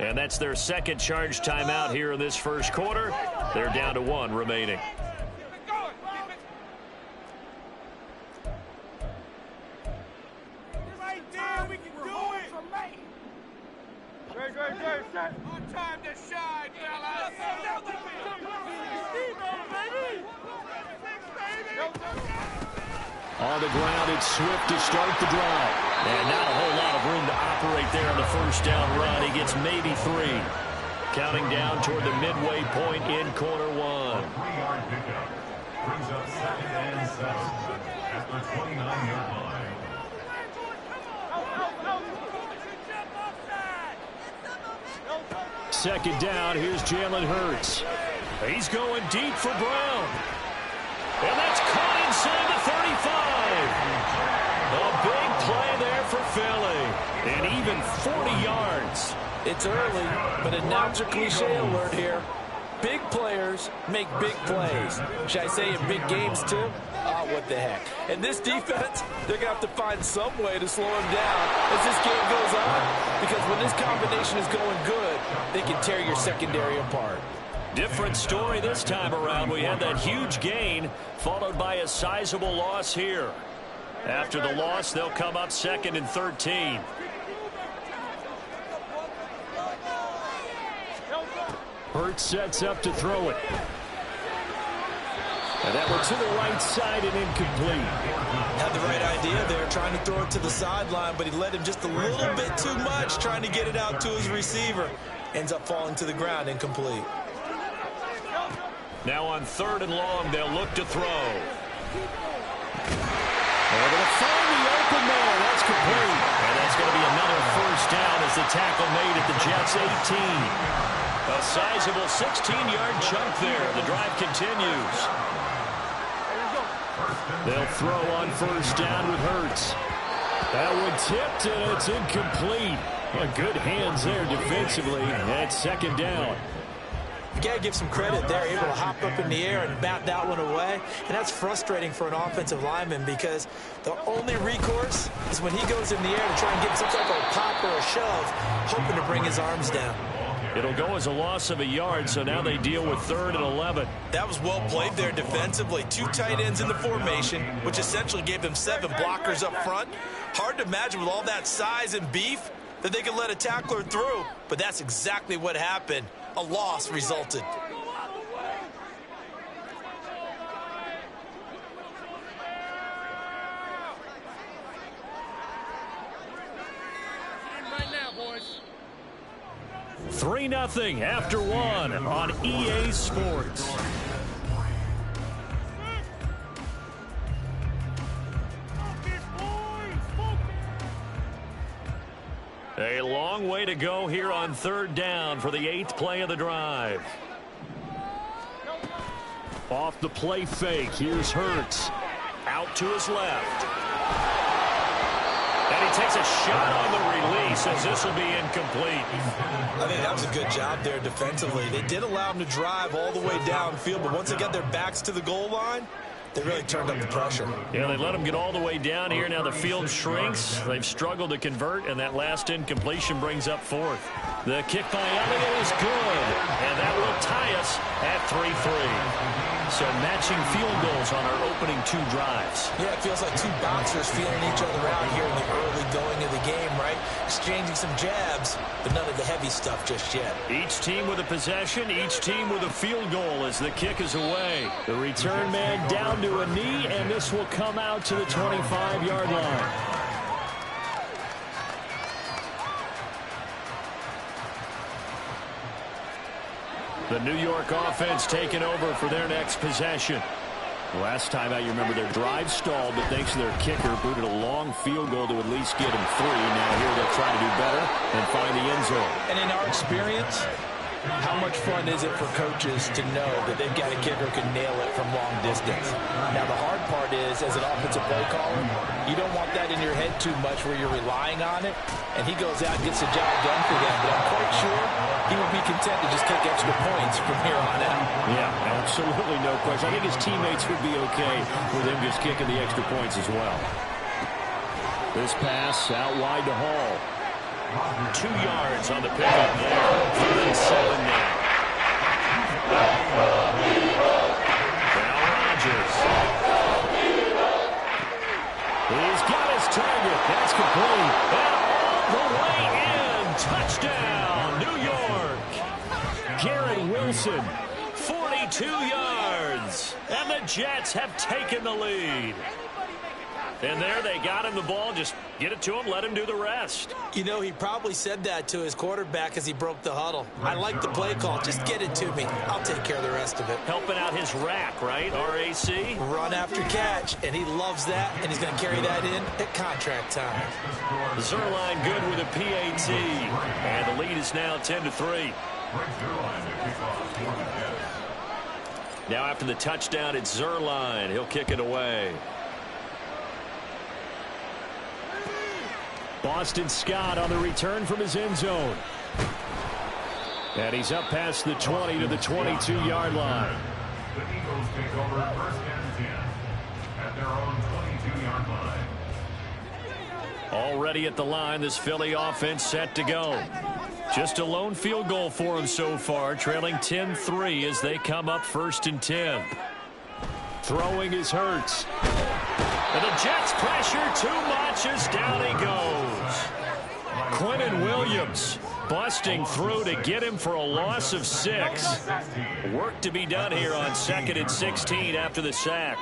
And that's their second charge timeout here in this first quarter. They're down to 1 remaining. Great. Set. On time to shine, fellas. On the ground, it's Swift to start the drive. And not a whole lot of room to operate there on the first down run. He gets maybe 3. Counting down toward the midway point in quarter 1. 3-yard pickup. Brings up 2nd and 7 at the 29-yard line. Second down, here's Jalen Hurts. He's going deep for Brown. And that's caught inside the 35. A big play there for Philly. And even 40 yards. It's early, but announcer cliche alert here. Big players make big plays. Should I say in big games, too? Oh, what the heck. And this defense, they're going to have to find some way to slow him down as this game goes on. Because when this combination is going good, they can tear your secondary apart. Different story this time around. We had that huge gain, followed by a sizable loss here. After the loss, they'll come up 2nd and 13. Hurts sets up to throw it. And that one to the right side and incomplete. Had the right idea there, trying to throw it to the sideline, but he led him just a little bit too much, trying to get it out to his receiver. Ends up falling to the ground, incomplete. Now on 3rd and long, they'll look to throw. They're going to find the open man. That's complete. And that's going to be another first down as the tackle made at the Jets' 18. A sizable 16-yard chunk there. The drive continues. They'll throw on first down with Hurts. That one tipped, and it's incomplete. Good hands there defensively at 2nd down. You got to give some credit there, able to hop up in the air and bat that one away. And that's frustrating for an offensive lineman because the only recourse is when he goes in the air to try and get some type of a pop or a shove, hoping to bring his arms down. It'll go as a loss of a yard, so now they deal with 3rd and 11. That was well played there defensively. 2 tight ends in the formation, which essentially gave them 7 blockers up front. Hard to imagine with all that size and beef that they could let a tackler through, but that's exactly what happened. A loss resulted. Right now, boys. 3-0 after 1 on EA Sports. A long way to go here on 3rd down for the 8th play of the drive. Off the play fake, here's Hurts. Out to his left. And he takes a shot on the release as this will be incomplete. I think that was a good job there defensively. They did allow him to drive all the way downfield, but once they got their backs to the goal line, they really turned up the pressure. Yeah, they let him get all the way down here. Now the field shrinks. They've struggled to convert, and that last incompletion brings up 4th. The kick by Elliott is good, and that will tie us at 3-3. So matching field goals on our opening 2 drives. Yeah, it feels like 2 boxers feeling each other out here in the early going of the game, right? Exchanging some jabs, but none of the heavy stuff just yet. Each team with a possession, each team with a field goal as the kick is away. The return man down to a knee, and this will come out to the 25-yard line. The New York offense taking over for their next possession. Last time out, you remember their drive stalled, but thanks to their kicker, booted a long field goal to at least get them 3. Now here they'll try to do better and find the end zone. And in our experience, how much fun is it for coaches to know that they've got a kicker who can nail it from long distance? Now, the hard part is, as an offensive play caller, you don't want that in your head too much where you're relying on it, and he goes out and gets the job done for them. But I'm quite sure he would be content to just kick extra points from here on out. Yeah, absolutely no question. I think his teammates would be okay with him just kicking the extra points as well. This pass out wide to Hall. 2 yards on the pickup there. 3rd and 7 now. Now Rodgers. He's got his target. That's complete. And all the way in. Touchdown. Wilson. 42 yards. And the Jets have taken the lead. And there they got him the ball. Just get it to him, let him do the rest. You know, he probably said that to his quarterback as he broke the huddle. I like the play call. Just get it to me. I'll take care of the rest of it. Helping out his rack, right? RAC? Run after catch, and he loves that, and he's going to carry that in at contract time. Zerline good with a PAT. And the lead is now 10-3. Now after the touchdown, it's Zerline. He'll kick it away. Boston Scott on the return from his end zone. And he's up past the 20 to the 22-yard line. The Eagles take over 1st and 10 at their own 22-yard line. Already at the line, this Philly offense set to go. Just a lone field goal for them so far, trailing 10-3 as they come up 1st and 10. Throwing is Hurts. And the Jets pressure too much as down he goes. Quinnen Williams busting through to get him for a loss of 6. Work to be done here on 2nd and 16 after the sack.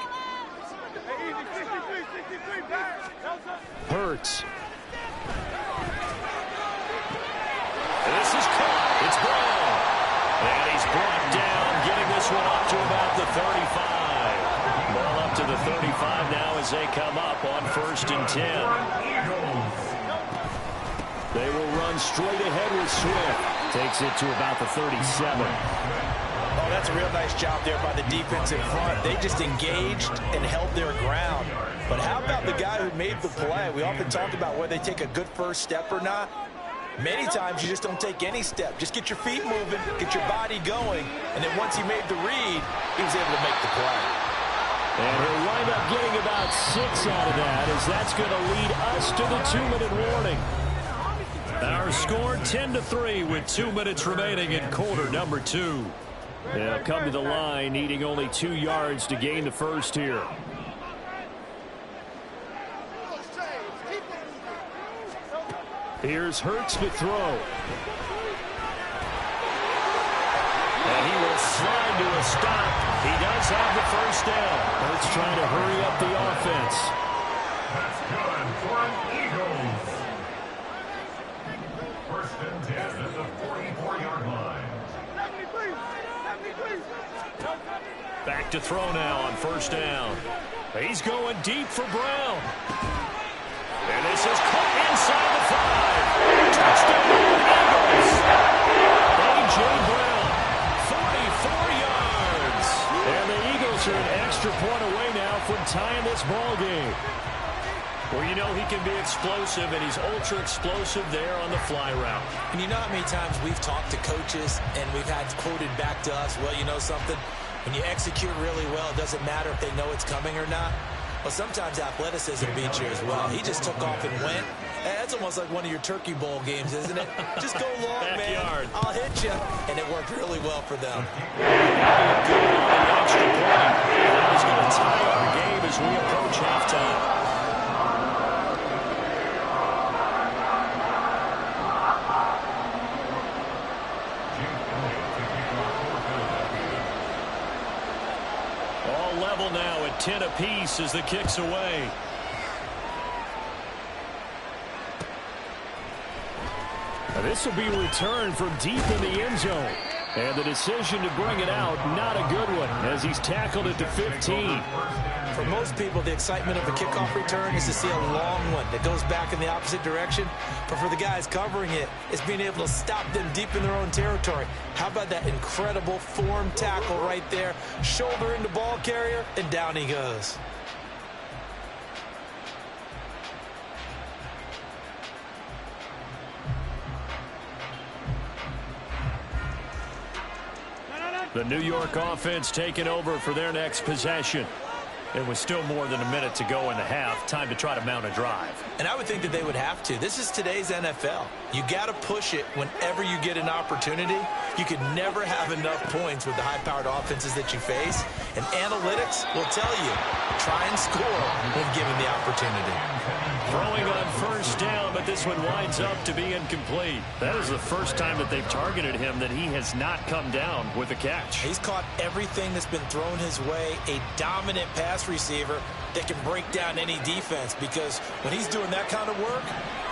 Hurts. This is caught. It's Brown. And he's brought down, getting this one up to about the 35. Ball up to the 35 now as they come up on 1st and 10. They will run straight ahead with Swift. Takes it to about the 37. Oh, that's a real nice job there by the defense in front. They just engaged and held their ground. But how about the guy who made the play? We often talk about whether they take a good first step or not. Many times you just don't take any step. Just get your feet moving, get your body going, and then once he made the read, he was able to make the play. And he'll wind up getting about 6 out of that, as that's going to lead us to the 2-minute warning. Our score 10-3 with 2 minutes remaining in quarter number 2. They'll come to the line needing only 2 yards to gain the first here. Here's Hurts to throw. And he will slide to a stop. He does have the first down. Hurts trying to hurry up the offense. That's good for an Eagles. 1st and 10 at the 44-yard line. Back to throw now on 1st down. He's going deep for Brown. And this is caught inside the 5. Touchdown, Eagles. A.J. Brown, 44 yards. And the Eagles are an extra point away now from tying this ball game. Well, you know he can be explosive, and he's ultra explosive there on the fly route. And you know how many times we've talked to coaches and we've had quoted back to us, well, you know something? When you execute really well, it doesn't matter if they know it's coming or not. Well, sometimes athleticism beats you as well. He just took off and went. Hey, that's almost like one of your Turkey Bowl games, isn't it? Just go long, Backyard. man. I'll hit you. And it worked really well for them. Good on the extra point. That is going to tie our game as we approach halftime. Level now at 10 apiece as the kick's away. Now this will be returned from deep in the end zone. And the decision to bring it out, not a good one, as he's tackled at the 15. For most people, the excitement of a kickoff return is to see a long one that goes back in the opposite direction. But for the guys covering it, it's being able to stop them deep in their own territory. How about that incredible form tackle right there? Shoulder into ball carrier, and down he goes. The New York offense taking over for their next possession. It was still more than a minute to go in the half. Time to try to mount a drive. And I would think that they would have to. This is today's NFL. You got to push it whenever you get an opportunity. You could never have enough points with the high-powered offenses that you face. And analytics will tell you, try and score when given the opportunity. Throwing on first down, but this one winds up to be incomplete. That is the first time that they've targeted him that he has not come down with a catch. He's caught everything that's been thrown his way. A dominant pass receiver that can break down any defense, because when he's doing that kind of work,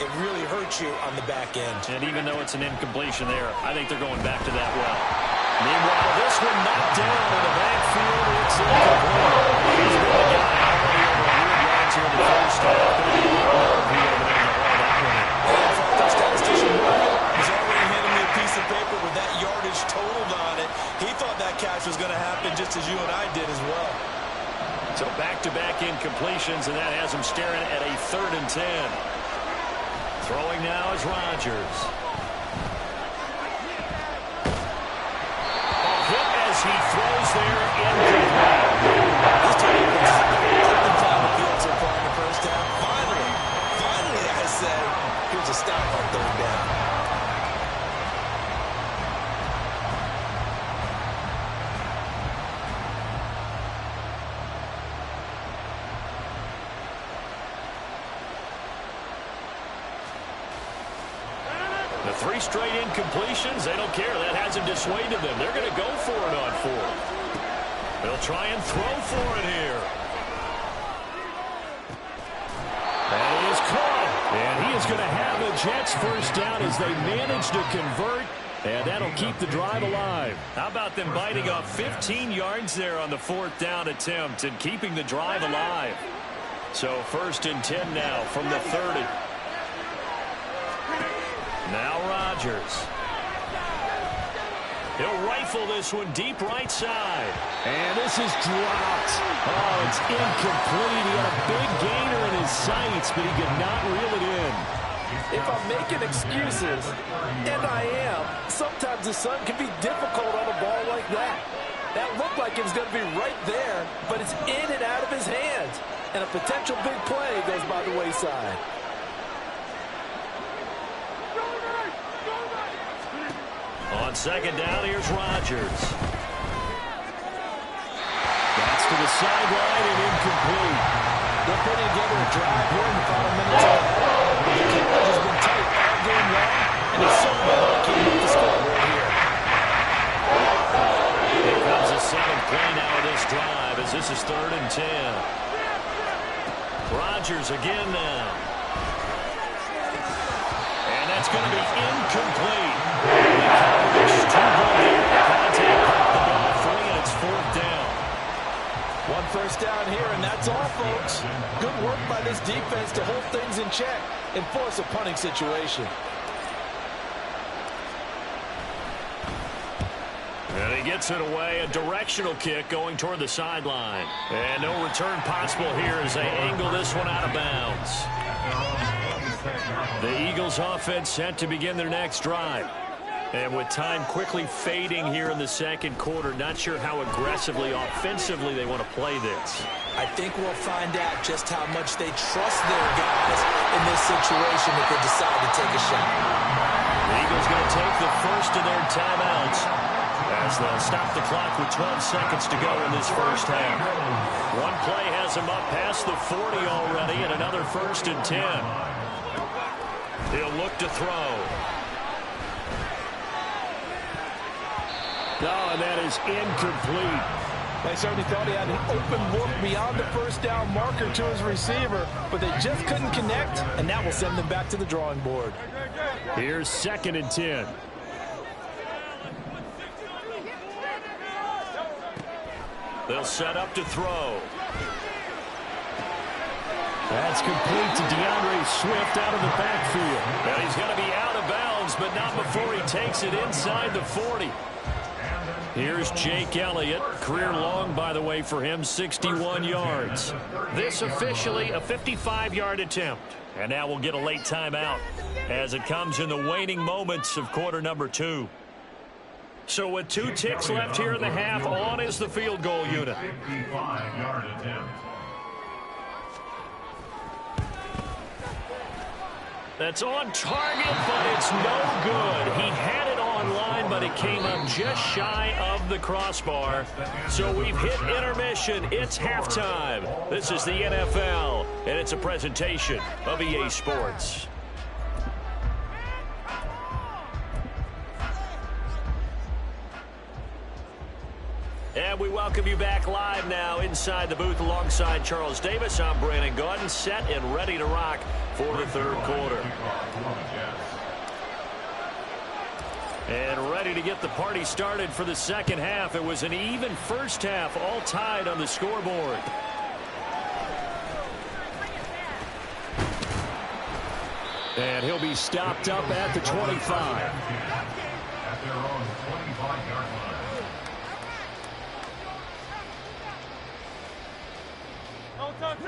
it really hurts you on the back end. And even though it's an incompletion there, I think they're going back to that well. Meanwhile, this one knocked down in the backfield. It's incomplete. He's been the guy already over 100 yards here in the first half. Going to be a lot of people over there to haul that one in. NFL statistician Morgan was already handing me a piece of paper with that yardage totaled on it. He thought that catch was going to happen just as you and I did as well. So back-to-back incompletions, and that has him staring at a 3rd and 10. Throwing now is Rodgers. A hit as he throws there incomplete. This time he's down the field so far in the first half. Finally, I say, here's a stop on 3rd down. The 3 straight incompletions, they don't care. That hasn't dissuaded them. They're going to go for it on 4th. They'll try and throw for it here. And he is caught. And he is going to have the Jets first down as they manage to convert. And that'll keep the drive alive. How about them biting off 15 yards there on the 4th down attempt and keeping the drive alive? So 1st and 10 now from the 30. Now Rodgers. He'll rifle this one deep right side. And this is dropped. Oh, it's incomplete. He had a big gainer in his sights, but he could not reel it in. If I'm making excuses, and I am, sometimes the sun can be difficult on a ball like that. That looked like it was going to be right there, but it's in and out of his hands. And a potential big play goes by the wayside. On 2nd down, here's Rodgers. That's to the sideline and incomplete. They're putting together a drive here in the final minutes of the half. The coverage has been tight all game long, and it's certainly not keeping up the score right here. Here comes the 7th play now of this drive as this is 3rd and 10. Rodgers again now. And that's going to be incomplete. And it's 4th down. 1 first down here, and that's all, folks. Good work by this defense to hold things in check and force a punting situation. And he gets it away, a directional kick going toward the sideline. And no return possible here as they angle this one out of bounds. The Eagles offense set to begin their next drive. And with time quickly fading here in the 2nd quarter, not sure how aggressively, offensively they want to play this. I think we'll find out just how much they trust their guys in this situation if they decide to take a shot. The Eagles going to take the first of their timeouts as they'll stop the clock with 12 seconds to go in this first half. One play has them up past the 40 already, and another 1st and 10. He'll look to throw. Oh, and that is incomplete. They certainly thought he had an open look beyond the first down marker to his receiver, but they just couldn't connect, and that will send them back to the drawing board. Here's 2nd and 10. They'll set up to throw. That's complete to DeAndre Swift out of the backfield. Well, he's going to be out of bounds, but not before he takes it inside the 40. Here's Jake Elliott. Career long, by the way, for him, 61 yards. This officially a 55-yard attempt. And now we'll get a late timeout as it comes in the waning moments of quarter number 2. So with 2 ticks left here in the half, on is the field goal unit. 55-yard attempt. That's on target, but it's no good. He had it on line, but he It came up just shy of the crossbar. So we've hit intermission. It's halftime. This is the NFL, and it's a presentation of EA Sports. And we welcome you back live now inside the booth alongside Charles Davis. I'm Brandon Gaudin, set and ready to rock for the third quarter. And ready to get the party started for the second half. It was an even first half, all tied on the scoreboard. And he'll be stopped up at the 25. At their own 25-yard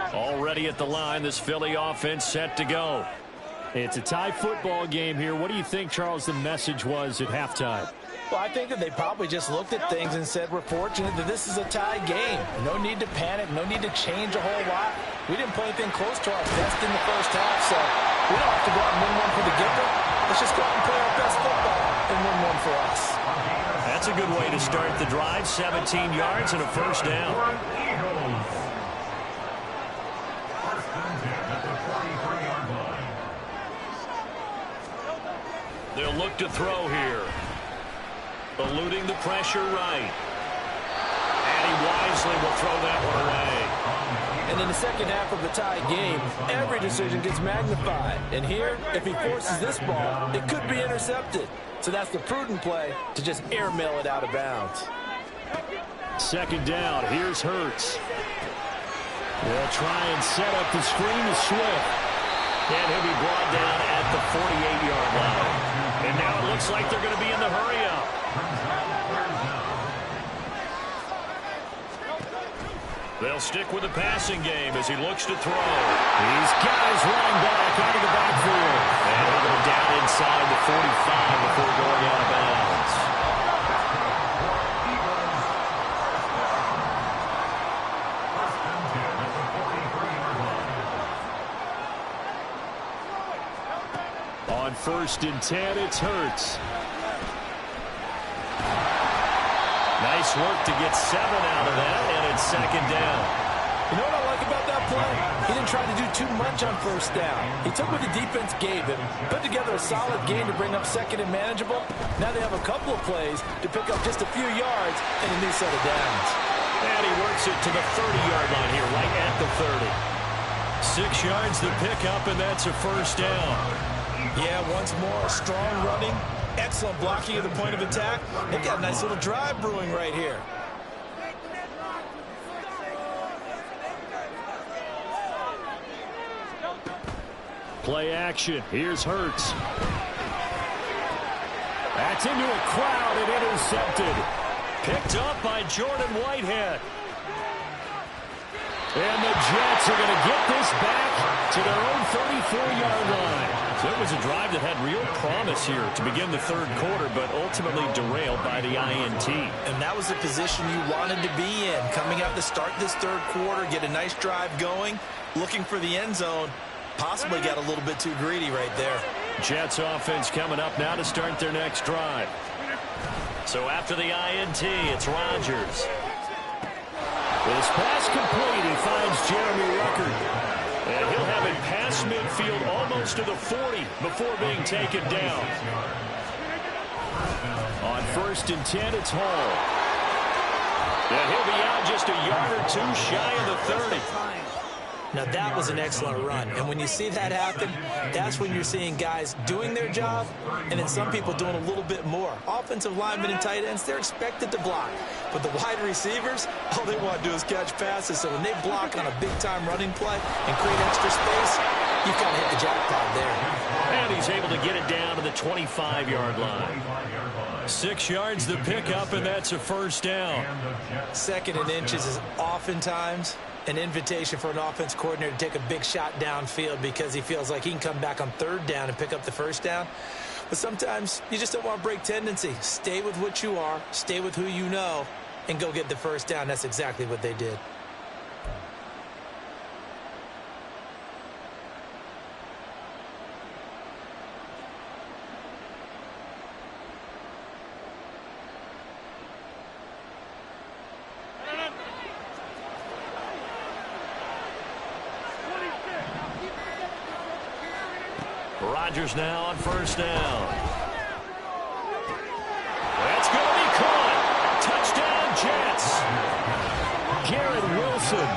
line. Already at the line, this Philly offense set to go. It's a tie football game here. What do you think, Charles, the message was at halftime? Well, I think that they probably just looked at things and said, we're fortunate that this is a tie game. No need to panic. No need to change a whole lot. We didn't play anything close to our best in the first half, so we don't have to go out and win one for the giver. Let's just go out and play our best football and win one for us. That's a good way to start the drive. 17 yards and a first down. They'll look to throw here. Eluding the pressure right. And he wisely will throw that one away. And in the second half of the tie game, every decision gets magnified. And here, if he forces this ball, it could be intercepted. So that's the prudent play to just airmail it out of bounds. Second down. Here's Hurts. They'll try and set up the screen to Swift. And he'll be brought down at the 48-yard line. And now it looks like they're going to be in the hurry-up. They'll stick with the passing game as he looks to throw. These guys running back out of the backfield. And he'll go down inside the 45 before going out of bounds. On 1st and 10, it's Hurts. Nice work to get 7 out of that, and it's second down. You know what I like about that play? He didn't try to do too much on first down. He took what the defense gave him, put together a solid game to bring up second and manageable. Now they have a couple of plays to pick up just a few yards and a new set of downs. And he works it to the 30-yard line here, right at the 30. 6 yards to pick up, and that's a first down. Yeah, once more, strong running, excellent blocking at the point of attack. They've got a nice little drive brewing right here. Play action. Here's Hurts. That's into a crowd and intercepted. Picked up by Jordan Whitehead. And the Jets are going to get this back to their own 34-yard line. So it was a drive that had real promise here to begin the third quarter, but ultimately derailed by the INT. And that was the position you wanted to be in. Coming out to start this third quarter, get a nice drive going, looking for the end zone. Possibly got a little bit too greedy right there. Jets offense coming up now to start their next drive. So after the INT, it's Rodgers. This pass complete. He finds Jeremy Ruckert. And he'll have it past midfield almost to the 40 before being taken down. On 1st and 10, it's Hall. And he'll be out just a yard or two shy of the 30. Now that was an excellent run, and when you see that happen, that's when you're seeing guys doing their job and then some people doing a little bit more. Offensive linemen and tight ends, they're expected to block, but the wide receivers, all they want to do is catch passes. So when they block on a big-time running play and create extra space, you kind of hit the jackpot there. And he's able to get it down to the 25-yard line. 6 yards to pick up, and that's a first down. 2nd and inches is oftentimes an invitation for an offense coordinator to take a big shot downfield because he feels like he can come back on 3rd down and pick up the first down. But sometimes you just don't want to break tendency. Stay with what you are, stay with who you know, and go get the first down. That's exactly what they did. Rodgers now on first down. That's going to be caught. Touchdown, Jets. Garrett Wilson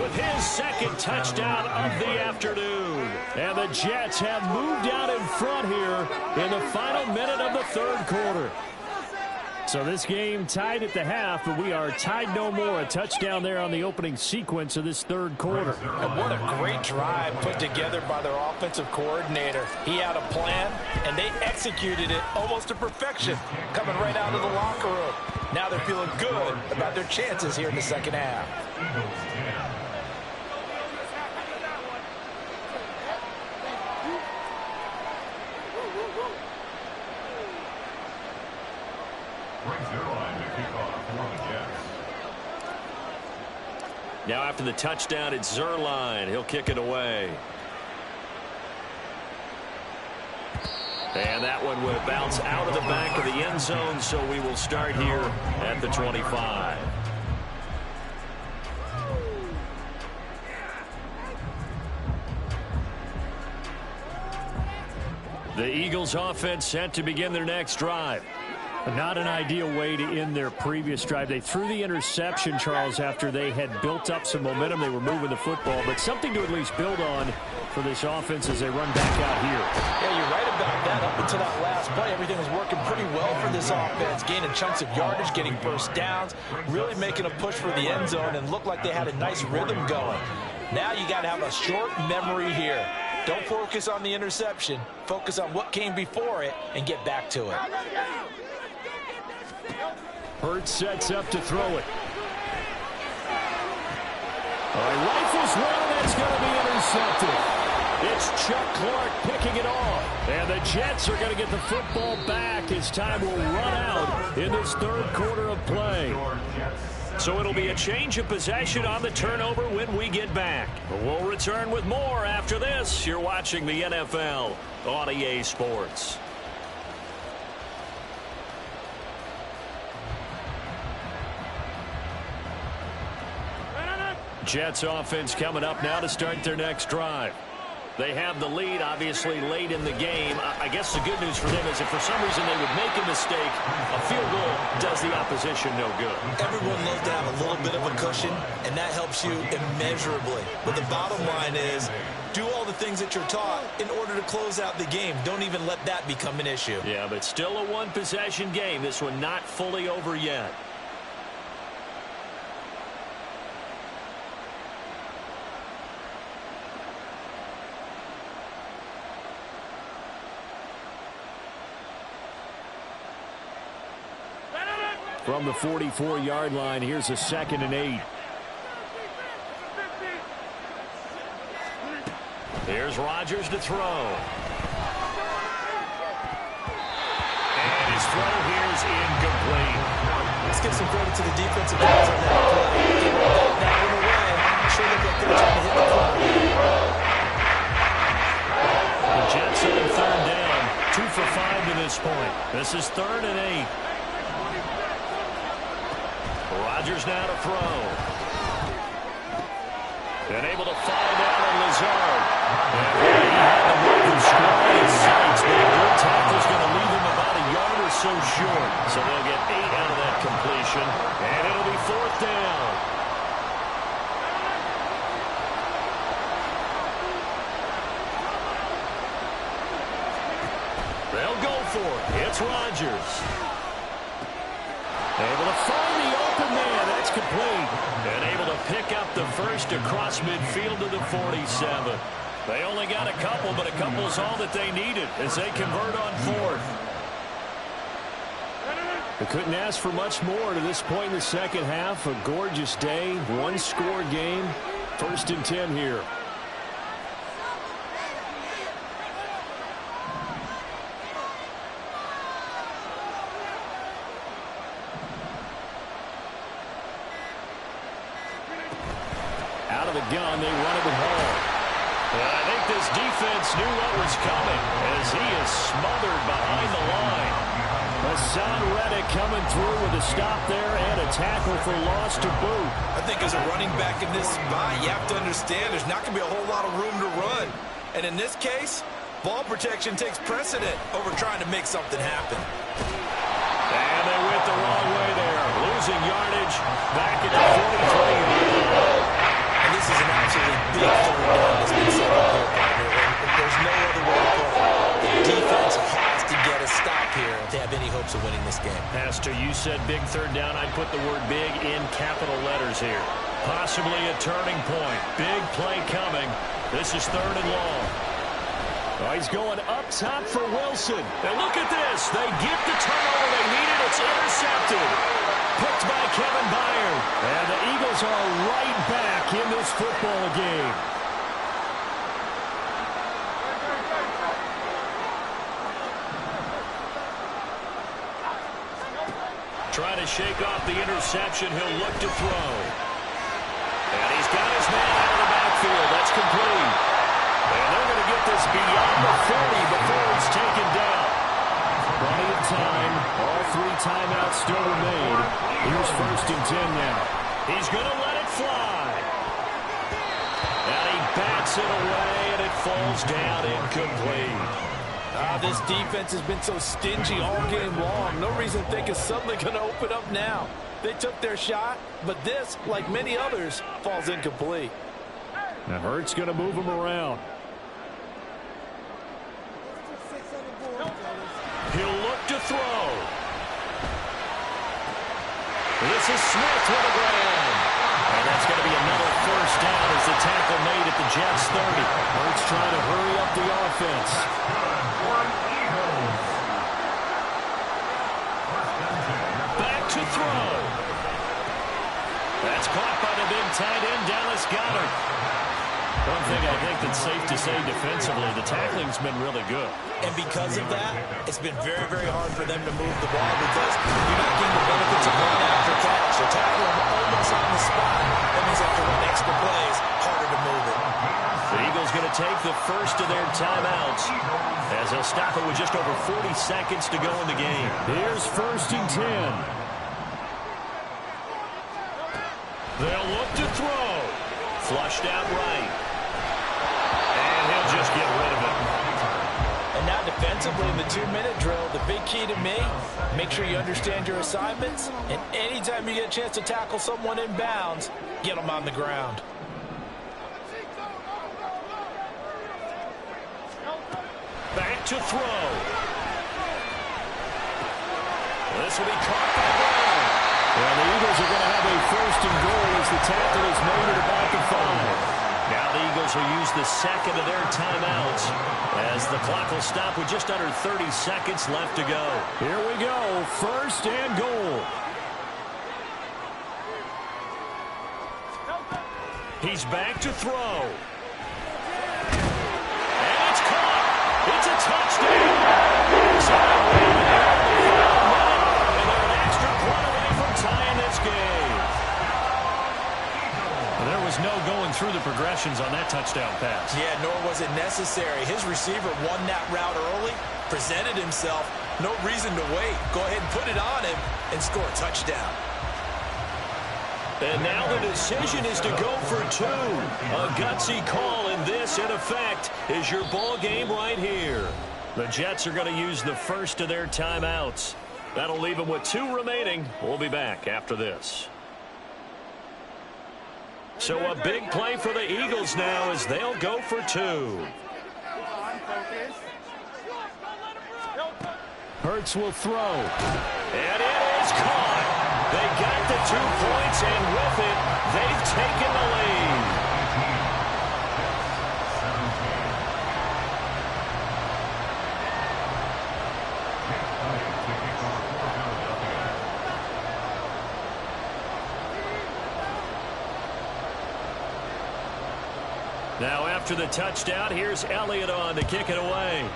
with his second touchdown of the afternoon. And the Jets have moved out in front here in the final minute of the third quarter. So this game tied at the half, but we are tied no more. A touchdown there on the opening sequence of this third quarter. And what a great drive put together by their offensive coordinator. He had a plan, and they executed it almost to perfection, coming right out of the locker room. Now they're feeling good about their chances here in the second half. Now after the touchdown, it's Zerline. He'll kick it away. And that one will bounce out of the back of the end zone, so we will start here at the 25. The Eagles offense set to begin their next drive. Not an ideal way to end their previous drive. They threw the interception, Charles, after they had built up some momentum. They were moving the football, but something to at least build on for this offense as they run back out here. Yeah, you're right about that. Up until that last play, everything was working pretty well for this offense, gaining chunks of yardage, getting first downs, really making a push for the end zone, and looked like they had a nice rhythm going. Now you got to have a short memory here. Don't focus on the interception. Focus on what came before it and get back to it. Hurts sets up to throw it. Rifles one, that's going to be intercepted. It's Chuck Clark picking it off. And the Jets are going to get the football back as time will run out in this third quarter of play. So it'll be a change of possession on the turnover when we get back. We'll return with more after this. You're watching the NFL on EA Sports. Jets offense coming up now to start their next drive. They have the lead, obviously, late in the game. I guess the good news for them is if for some reason they would make a mistake, a field goal does the opposition no good. Everyone loves to have a little bit of a cushion, and that helps you immeasurably. But the bottom line is, do all the things that you're taught in order to close out the game. Don't even let that become an issue. Yeah, but still a one-possession game. This one not fully over yet. From the 44-yard line, here's a 2nd and 8. Here's Rodgers to throw. And his throw here is incomplete. Let's give some credit to the defensive guys on that play. They got that one away. I'm sure they got their time to hit the clock. The Jets on third down. 2 for 5 to this point. This is 3rd and 8. Rodgers now to throw. And able to fall down on Lazard. And he had the Broken square in his sights, but a good tackle's going to leave him about a yard or so short. So they'll get 8 out of that completion. And it'll be 4th down. They'll go for it. It's Rodgers. Able to find the open man. That's complete. And able to pick up the first across midfield to the 47. They only got a couple, but a couple's all that they needed as they convert on 4th. They couldn't ask for much more to this point in the second half. A gorgeous day, one-score game. 1st and 10 here. Out of the gun, they run it with Hall. And I think this defense knew what was coming as he is smothered behind the line. Hassan Reddick coming through with a stop there and a tackle for loss to boot. I think as a running back in this spot, you have to understand there's not going to be a whole lot of room to run. And in this case, Ball protection takes precedent over trying to make something happen. And they went the wrong way there. Losing yardage back at the 43. And this is an absolutely big third down that's been set up here, partner. And there's no other way to put it. The defense has to get a stop here if they have any hopes of winning this game. Pastor, you said big third down. I'd put the word big in capital letters here. Possibly a turning point. Big play coming. This is 3rd and long. Oh, he's going up top for Wilson. And look at this. They get the turnover they needed. It's intercepted. Picked by Kevin Byard. And the Eagles are right back in this football game. Trying to shake off the interception. He'll look to throw. And he's got his man out of the backfield. That's complete. And they're going to get this beyond the 40 before it's taken down. Plenty of time. All 3 timeouts still remain. Here's 1st and 10 now. He's going to let it fly. And he bats it away, and it falls down incomplete. This defense has been so stingy all game long. No reason to think it's suddenly going to open up now. They took their shot, but this, like many others, falls incomplete. Now Hurts going to move him around. He'll look to throw. This is Smith with a grab. And that's going to be another 1st down as the tackle made at the Jets 30. Hurts trying to hurry up the offense. Back to throw. That's caught by the big tight end, Dallas Goedert. One thing I think that's safe to say defensively, the tackling's been really good. And because of that, it's been very, very hard for them to move the ball because you're not getting the benefits of run after catch. You're tackling them almost on the spot. That means they have to run extra plays, harder to move it. The Eagles going to take the first of their timeouts as they'll stop it with just over 40 seconds to go in the game. Here's 1st and 10. They'll look to throw. Flushed out right. And he'll just get rid of it. And now defensively in the 2-minute drill, the big key to me, make sure you understand your assignments, and anytime you get a chance to tackle someone in bounds, get them on the ground. Back to throw. This will be caught by Brown. Well, the Eagles are going to have a 1st and goal as the tackle is made at about the 5. Now the Eagles will use the 2nd of their timeouts as the clock will stop with just under 30 seconds left to go. Here we go. 1st and goal. He's back to throw. And it's caught. It's a touchdown. And they're an extra point away from tying this game. Well, there was no going through the progressions on that touchdown pass. Yeah, nor was it necessary. His receiver won that route early, presented himself. No reason to wait. Go ahead and put it on him and score a touchdown. And now the decision is to go for 2. A gutsy call, and this, in effect, is your ball game right here. The Jets are going to use the first of their timeouts. That'll leave them with 2 remaining. We'll be back after this. So a big play for the Eagles now as they'll go for 2. Hurts will throw. And it is caught. They got the 2 points, and with it, they've taken the lead. Now after the touchdown, here's Elliott on to kick it away.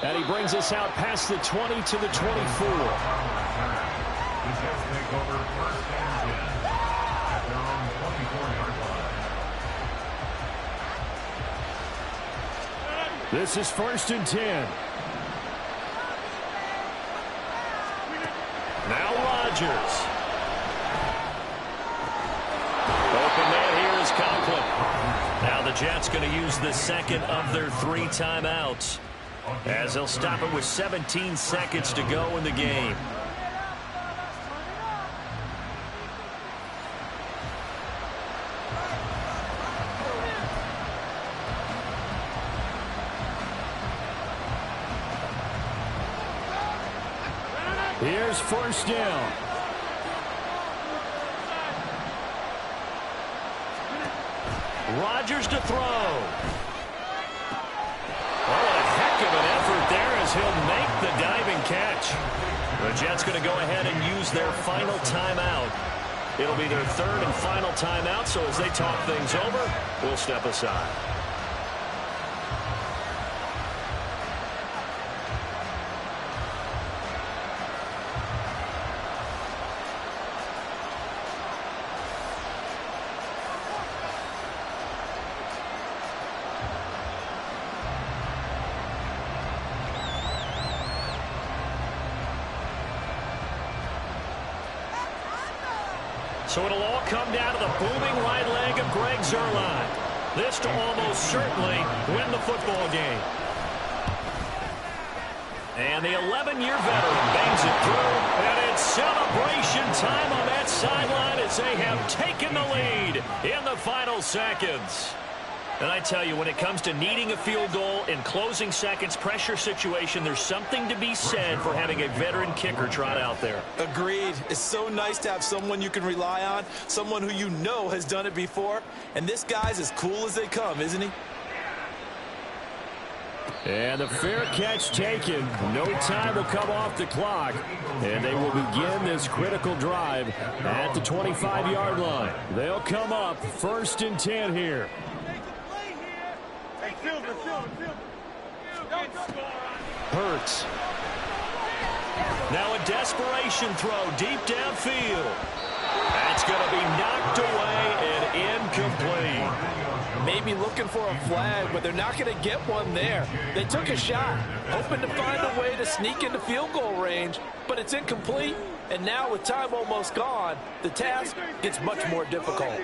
And he brings us out past the 20 to the 24. The Jets take over 1st and 10 at their own 24-yard line. This is 1st and 10. Now Rodgers. Jets going to use the second of their 3 timeouts, as they'll stop it with 17 seconds to go in the game. Here's first down. Rodgers to throw. Oh, a heck of an effort there as he'll make the diving catch. The Jets going to go ahead and use their final timeout. It'll be their 3rd and final timeout, so as they talk things over, we'll step aside. So it'll all come down to the booming right leg of Greg Zuerlein. This to almost certainly win the football game. And the 11-year veteran bangs it through, and it's celebration time on that sideline as they have taken the lead in the final seconds. And I tell you, when it comes to needing a field goal in closing seconds, pressure situation, there's something to be said for having a veteran kicker trot out there. Agreed. It's so nice to have someone you can rely on, someone who you know has done it before. And this guy's as cool as they come, isn't he? And the fair catch taken. No time will come off the clock. And they will begin this critical drive at the 25-yard line. They'll come up 1st and 10 here. Hurts. Now a desperation throw deep downfield. That's going to be knocked away and incomplete. Maybe looking for a flag, but they're not going to get one there. They took a shot, hoping to find a way to sneak into field goal range, but it's incomplete. And now with time almost gone, the task gets much more difficult.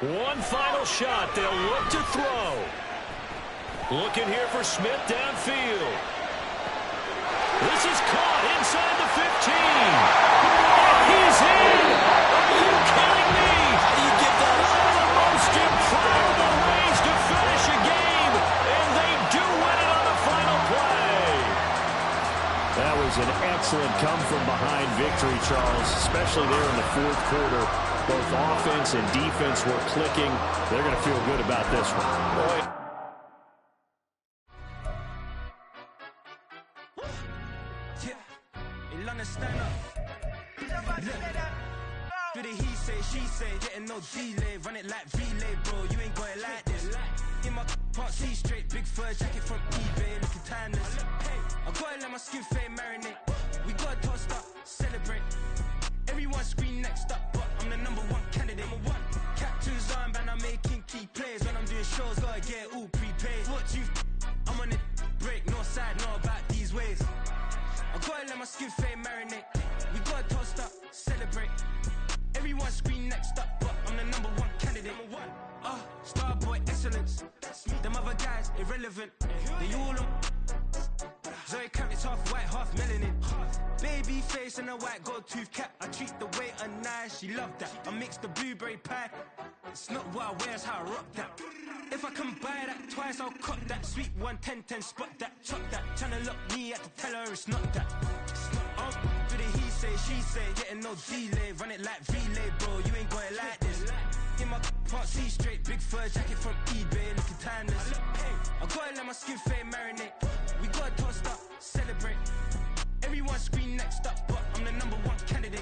One final shot. They'll look to throw. Looking here for Smith downfield. This is caught inside the 15. He's in. Are you kidding me? How do you get that? One of the most improbable ways to finish a game, and they do win it on the final play. That was an excellent come-from-behind victory, Charles, especially there in the 4th quarter. Both offense and defense were clicking. They're going to feel good about this one. Boy. Do the he say, she say, getting no delay, run it like relay, bro, you ain't got it like this. In my can't see straight, big fur jacket from eBay, looking timeless. I gotta let my skin fade marinate. We gotta toast up, celebrate. Everyone scream next up, but I'm the #1 candidate. Captain's armband, I'm making key plays. When I'm doing shows, gotta get all prepaid. What you I'm on it, break, no side, no about these ways. I gotta let my skin fade marinate. We gotta toast up, celebrate. Everyone scream next up, but I'm the #1 candidate. Starboy excellence. Them other guys irrelevant. They all on. Zoe Kravitz half white, half melanin. Baby face and a white gold tooth cap. I treat the waiter nice, she loved that. I mix the blueberry pie. It's not what I wear, it's how I rock that. If I can buy that twice, I'll cut that. Sweet 110, spot that, chop that. Tryna lock me, I have to tell her it's not that. Do the he say, she say, getting no delay. Run it like relay, bro, you ain't got it like this. In my can't see straight, big fur jacket from eBay, looking timeless. I gotta let my skin fade marinate. We gotta toast up, celebrate. Everyone scream next up, but I'm the #1 candidate.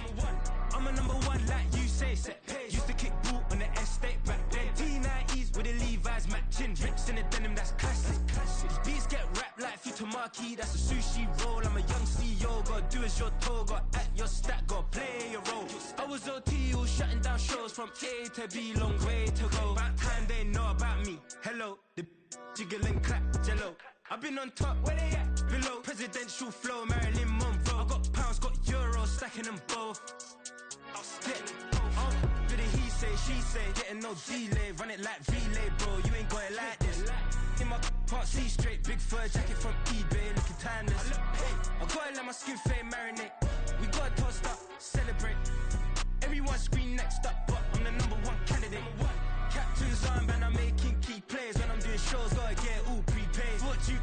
I'm a #1 like you say, set pace. Used to kick boot on the estate back then. T90s with the Levi's matching. Rips in the denim, that's classic. These beats get wrapped like Futamaki, that's a sushi roll. I'm a young CEO, gotta do as you're told. Gotta act your stat, gotta play your role. I was OT, all shutting down shows from A to B, long way to go. About time they know about me. Hello, the jiggle and clap, jello. I've been on top, where they at? Below, presidential flow, Marilyn Monroe. I got pounds, got euros, stacking them both. Bit of he say, she say, getting no delay. Run it like relay, bro, you ain't got it like this. In my part C straight, big fur jacket from eBay, looking timeless. I gotta let my skin fade marinate. We gotta toast up, celebrate. Everyone scream next up, but I'm the number one candidate. Captain's armband, I'm making key plays. When I'm doing shows, gotta get all prepaid. What you,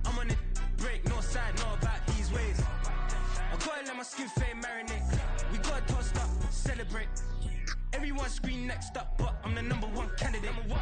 I'm on it, break, no side, no about these ways. I gotta let my skin fade marinate. We gotta toast up, celebrate. Everyone scream next up, but I'm the number one candidate. Number one.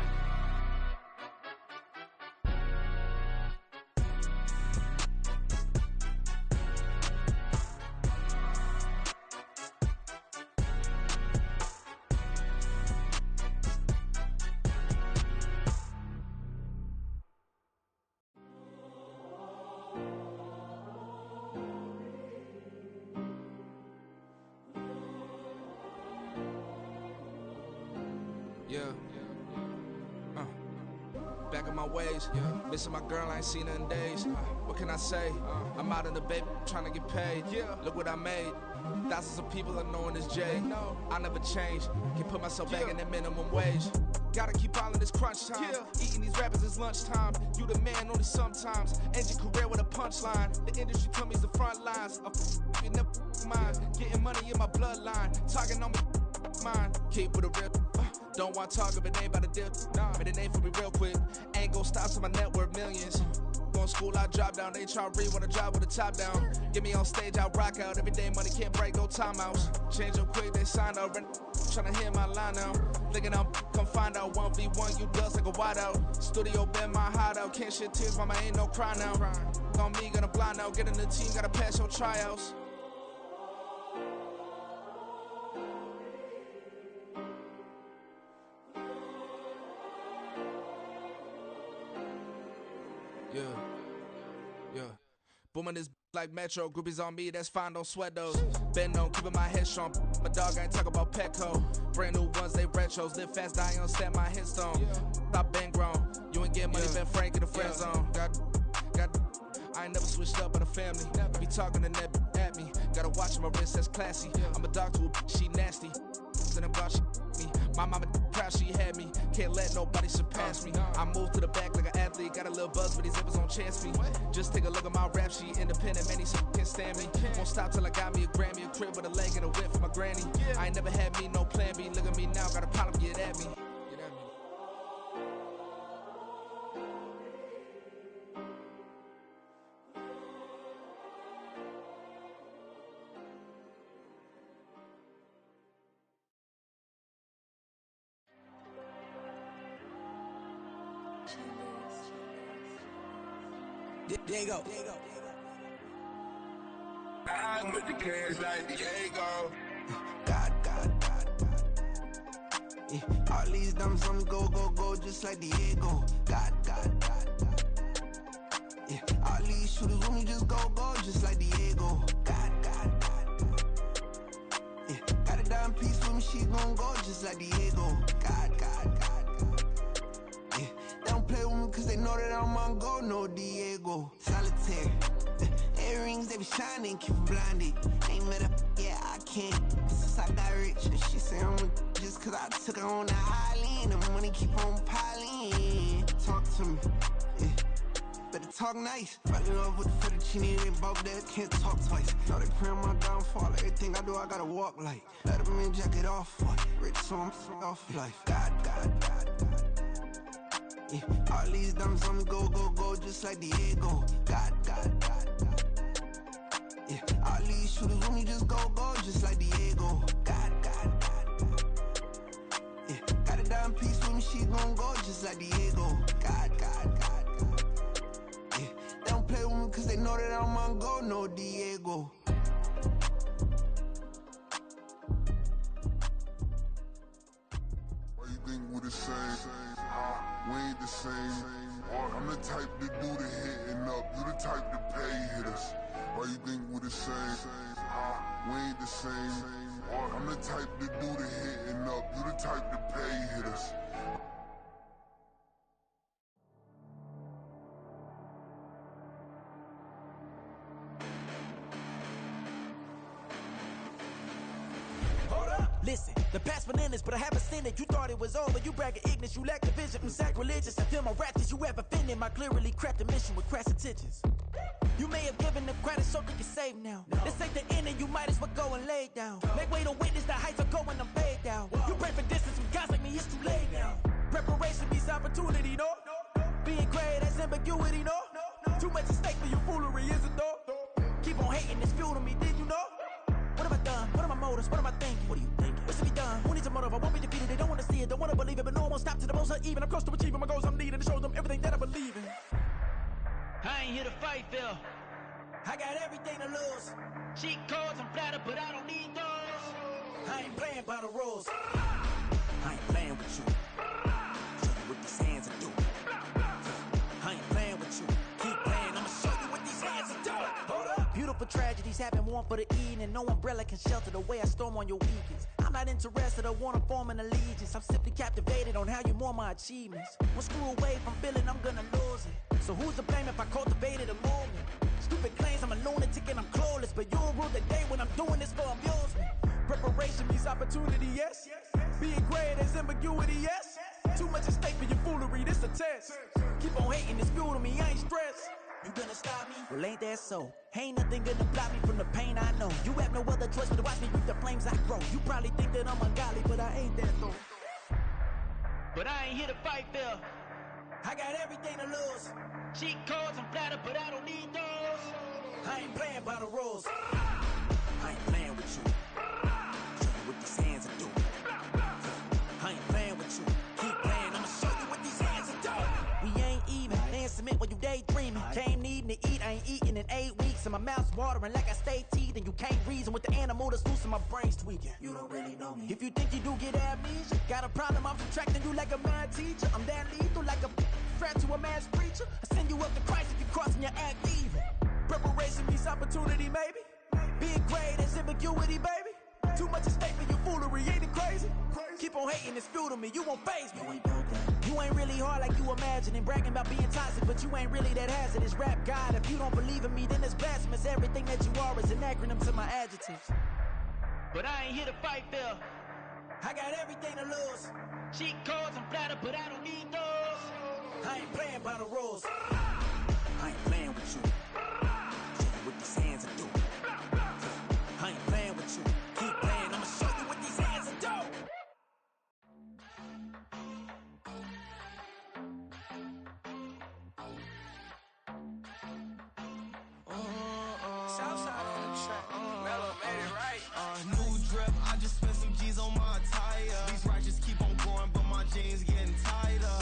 Back in my ways, missing my girl, I ain't seen her in days. What can I say? I'm out in the baby, trying to get paid. Look what I made. Thousands of people are knowing this Jay. I never change. Can put myself back in that minimum wage. Gotta keep all in this crunch time. Eating these rappers is lunchtime. You the man only sometimes. End your career with a punchline. The industry told me it's the front lines. I'm never mine. Getting money in my bloodline. Talking on me, mine. Keep with a real. Don't want to talk if it ain't about a deal. But it ain't for me real quick. Ain't gon' stop so my net worth millions. Going to school, I drop down. They try to read when I drive with the top down. Get me on stage, I rock out. Every day money can't break, no timeouts. Change up quick, they sign up. Tryna hear my line now. Thinking I'm come find out 1v1, you dust like a wideout. Studio been my hideout. Can't shed tears, mama ain't no cry now. On me, gonna blind out. Get in the team, gotta pass your tryouts. Booming this like Metro, groupies on me, that's fine, don't sweat those. Been on, keeping my head strong. My dog ain't talking about Petco. Brand new ones, they retros. Live fast, die on, stand my headstone. Stop been grown. You ain't getting money, been frank in the friend zone. I ain't never switched up on the family. Be talking to that at me. Gotta watch my wrist, that's classy. I'm a dog to a she nasty. Then I'm God, she me. My mama proud she had me. Can't let nobody surpass me. I move to the back like an athlete. Got a little buzz, but these zippers don't chance me. Just take a look at my rap sheet. Independent, man, these can't stand me. Won't stop till I got me a Grammy, a crib with a leg and a whip for my granny. I ain't never had me no plan B. Look at me now, got a problem, get at me. Diego. I'm with the cash like Diego. God. Yeah. All these dumps on me go, just like Diego. God. Yeah. All these shooters on me just go, just like Diego. God. Yeah. Got a dime piece with me, she gon' go just like Diego. God. Yeah. They don't play with me cause they know that I'm on go, no Diego. Solitaire. Earrings, they be shining, keep blinded. Ain't met up, yeah, I can't. Since I got rich, and she say I'm a just cause I took her on the island. The money keep on piling. Talk to me, yeah. Better talk nice. Fucking up with the fettuccine, they both dead, can't talk twice. Know they pray on my downfall, everything I do, I gotta walk like. Let them in, jacket off, rich, so I'm off life. God. Yeah. All these dumps on me go, just like Diego. God. Yeah. All these shooters on me just go, just like Diego. God. Yeah. Got a dime piece with me, she gon' go just like Diego. God. Yeah. They don't play with me cause they know that I'm on go, no Diego. Why you think we the same? We ain't the same. I'm the type to do the hitting up. You the type to pay hitters. Why you think we the same? We ain't the same. I'm the type to do the hitting up. You the type to pay hitters. Hold Listen, the past bananas, but I haven't seen it. You thought it was over, you bragging ignorance, you lack the vision. I'm sacrilegious, I feel my wrath. Did you ever offended my clearly crafted mission with crass intentions? You may have given them credit so they can save now. This ain't the end and you might as well go and lay down. Make way to witness the heights are going, I'm paid down. You pray for distance with guys like me, it's too late now. Preparation beats opportunity, no? Being great, that's ambiguity, no? Too much at stake for your foolery, is it though? Keep on hating, it's fuel to me, did you know? What have I done? What are my motives? What am I thinking? What are you thinking? What's to be done? Who needs a motive? I won't be defeated. They don't want to see it, don't want to believe it, but no one will stop to the most uneven. I'm close to achieving my goals I'm needing to show them everything that I believe in. I ain't here to fight, Phil. I got everything to lose. Cheat codes, I'm flattered, but I don't need those. I ain't playing by the rules. I ain't playing with you. Show you what these hands are doing. I ain't playing with you. Keep playing, I'ma show you what these hands are doing. Hold up. Beautiful tragedies happen, one for the evening. No umbrella can shelter the way I storm on your weekends. I'm not interested, I wanna form an allegiance. I'm simply captivated on how you more my achievements. One screw away from feeling I'm gonna lose it. So who's to blame if I cultivated a movement? Stupid claims I'm a lunatic and I'm clueless, but you'll rule the day when I'm doing this for amusement. Preparation means opportunity, yes. Being great is ambiguity, yes. Too much at stake for your foolery, this a test. Keep on hating, it's fuel to me, I ain't stressed. You gonna stop me? Well, ain't that so? Ain't nothing gonna block me from the pain I know. You have no other choice but to watch me reap the flames I grow. You probably think that I'm ungodly, but I ain't that though. But I ain't here to fight, Phil. I got everything to lose. Cheat codes, I'm flattered, but I don't need those. I ain't playing by the rules. I ain't playing with you. Show you what these hands are doing. I ain't playing with you. Keep playing, I'ma show you what these hands are doing. We ain't even. They ain't cement when you daydreaming. Came needing to eat, I ain't eating in 8 weeks. And my mouth's watering like I stay teeth. And you can't reason with the animal that's loose and my brain's tweaking. You don't really know me. If you think you do get amnesia, got a problem, I'm subtracting you like a mad teacher. I'm that lethal like a threat to a mass preacher. I send you up to Christ if you crossing your act evil. Preparation means opportunity, maybe. Being great is ambiguity, baby. Too much at stake for your foolery, ain't it crazy? Keep on hating, it's fuel to me, you won't faze me. You ain't really hard like you imagining. Bragging about being toxic, but you ain't really that hazardous. Rap God, if you don't believe in me, then it's blasphemous. Everything that you are is an acronym to my adjectives. But I ain't here to fight, Phil. I got everything to lose. Cheat codes, I'm flattered, but I don't need those. I ain't playing by the rules. I ain't playing with you. Show you what these hands are doing. I ain't playing with you. Keep playing, I'ma show you what these hands are doing. Southside on the track. Mellow made it right. New drip, I just spent some G's on my attire. These righteous keep on going, but my jeans getting tighter.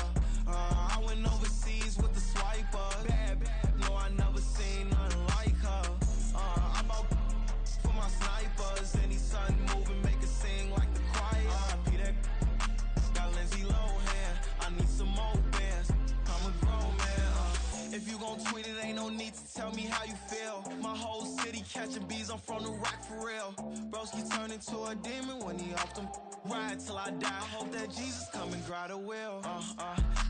I went overseas with the swiper. Bad, no, I never seen nothing like her. I bought for my snipers. Any sun moving, make it sing like the choir. Peter got Lindsay Lohan. I need some more bands. I'm a grown man. If you gon' tweet it, ain't no need to tell me how you feel. My whole city catching bees, I'm from the rock for real. Broski turn into a demon when he off them. Ride till I die. Hope that Jesus come and grab the wheel.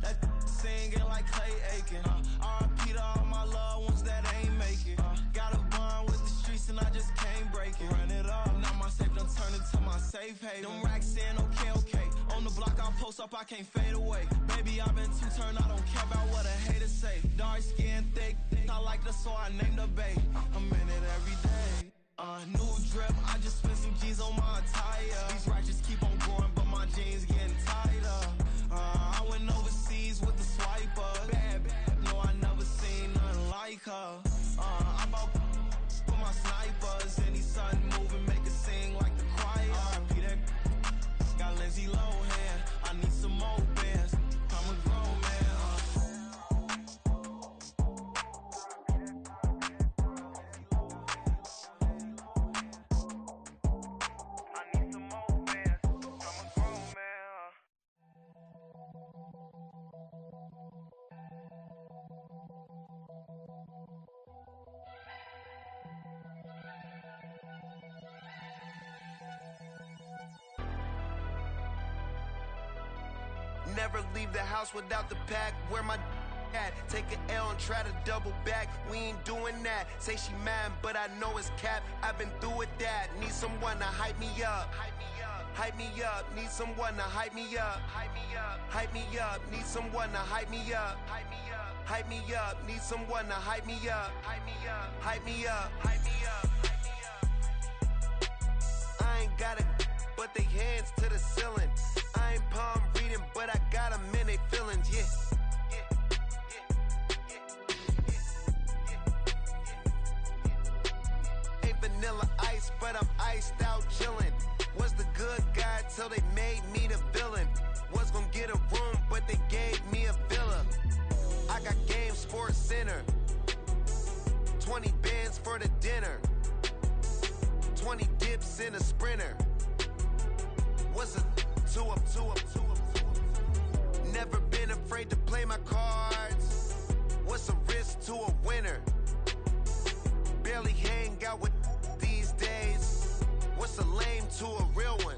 That singing like Clay Aiken. R.I.P. to all my loved ones that ain't make it. Got a bond with the streets and I just can't break it. Run it up, now my safe done turned into my safe haven. Them racks in, okay. On the block I'll post up, I can't fade away. Baby, I've been too turned, I don't care about what a hater say. Dark skin, thick, I like the so I named the babe. I'm in it every day. New drip, I just spent some G's on my attire. These righteous keep on going, but my jeans getting tighter. I went overseas with the swiper. Bad, no, I never seen nothing like her. I bought for my snipers. Any sun moving, make it sing like the choir. Peter got Lindsay Lohan. I need some more bands. I'm a grown man. Never leave the house without the pack. Where my at? Take an L and try to double back. We ain't doing that. Say she mad, but I know it's cap. I've been through with that. Need someone to hype me up. hype me up. Need someone to hype me up. Hype me up. Hype me up. Need someone to hype me up. Hype me up. Hype me up. Need someone to hype me up. Hype me up. Hype me up. Hype me up. I ain't got it, but they hands to the ceiling. I ain't palm reading, but I got them in they feelings. Yeah. Vanilla ice, but I'm iced out chillin'. Was the good guy till they made me the villain. Was gonna get a room, but they gave me a villa. I got game, Sports Center. 20 bands for the dinner. 20 dips in a Sprinter. What's a two up? Never been afraid to play my cards. What's a risk to a winner? Barely hang out with these days. What's a lame to a real one?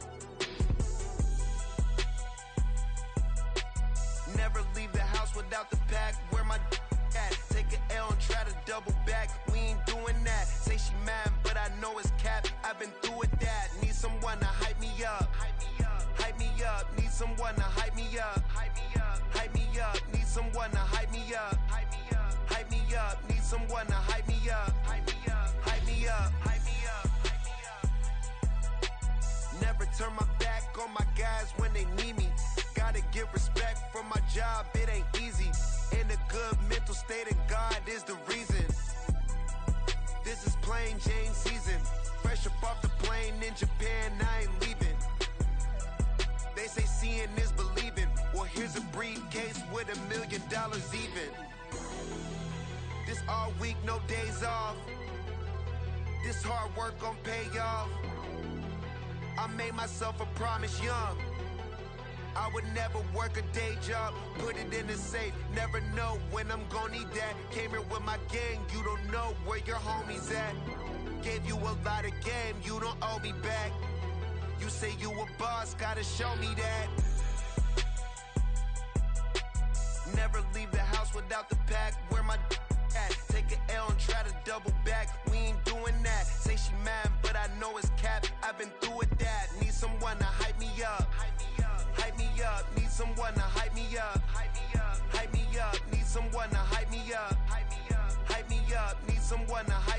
Never leave the house without the pack. Where my at? Take an L and try to double back. We ain't doing that. Say she mad, but I know it's cap. I've been through with that. Need someone to hype me up. Hype me up. Hype me up. Need someone to hype me up. Hype me up. Hype me up. Need someone to hype me up. Hype me up. Hype me up. Need someone to hype me up. Hype me up. Hype me up. Hype me up. Hype me up. Never turn my back on my guys when they need me. Gotta give respect for my job, it ain't easy. In a good mental state of God is the reason. This is plain Jane season. Fresh up off the plane in Japan, I ain't leaving. They say seeing is believing. Well, here's a briefcase with $1 million even. This all week, no days off. This hard work gon' pay off. I made myself a promise young. I would never work a day job, put it in the safe. Never know when I'm gonna need that. Came here with my gang, you don't know where your homies at. Gave you a lot of game, you don't owe me back. You say you a boss, gotta show me that. Never leave the house without the pack. Where my at? Take an L and try to double back. We ain't doing that. Say she mad, but I know it's cap. I've been through with that. Need someone to hype me up. Hype me up. Hype me up. Need someone to hype me up. Hype me up. Hype me up. Need someone to hype me up. Hype me up. Hype me up. Need someone to hype me up.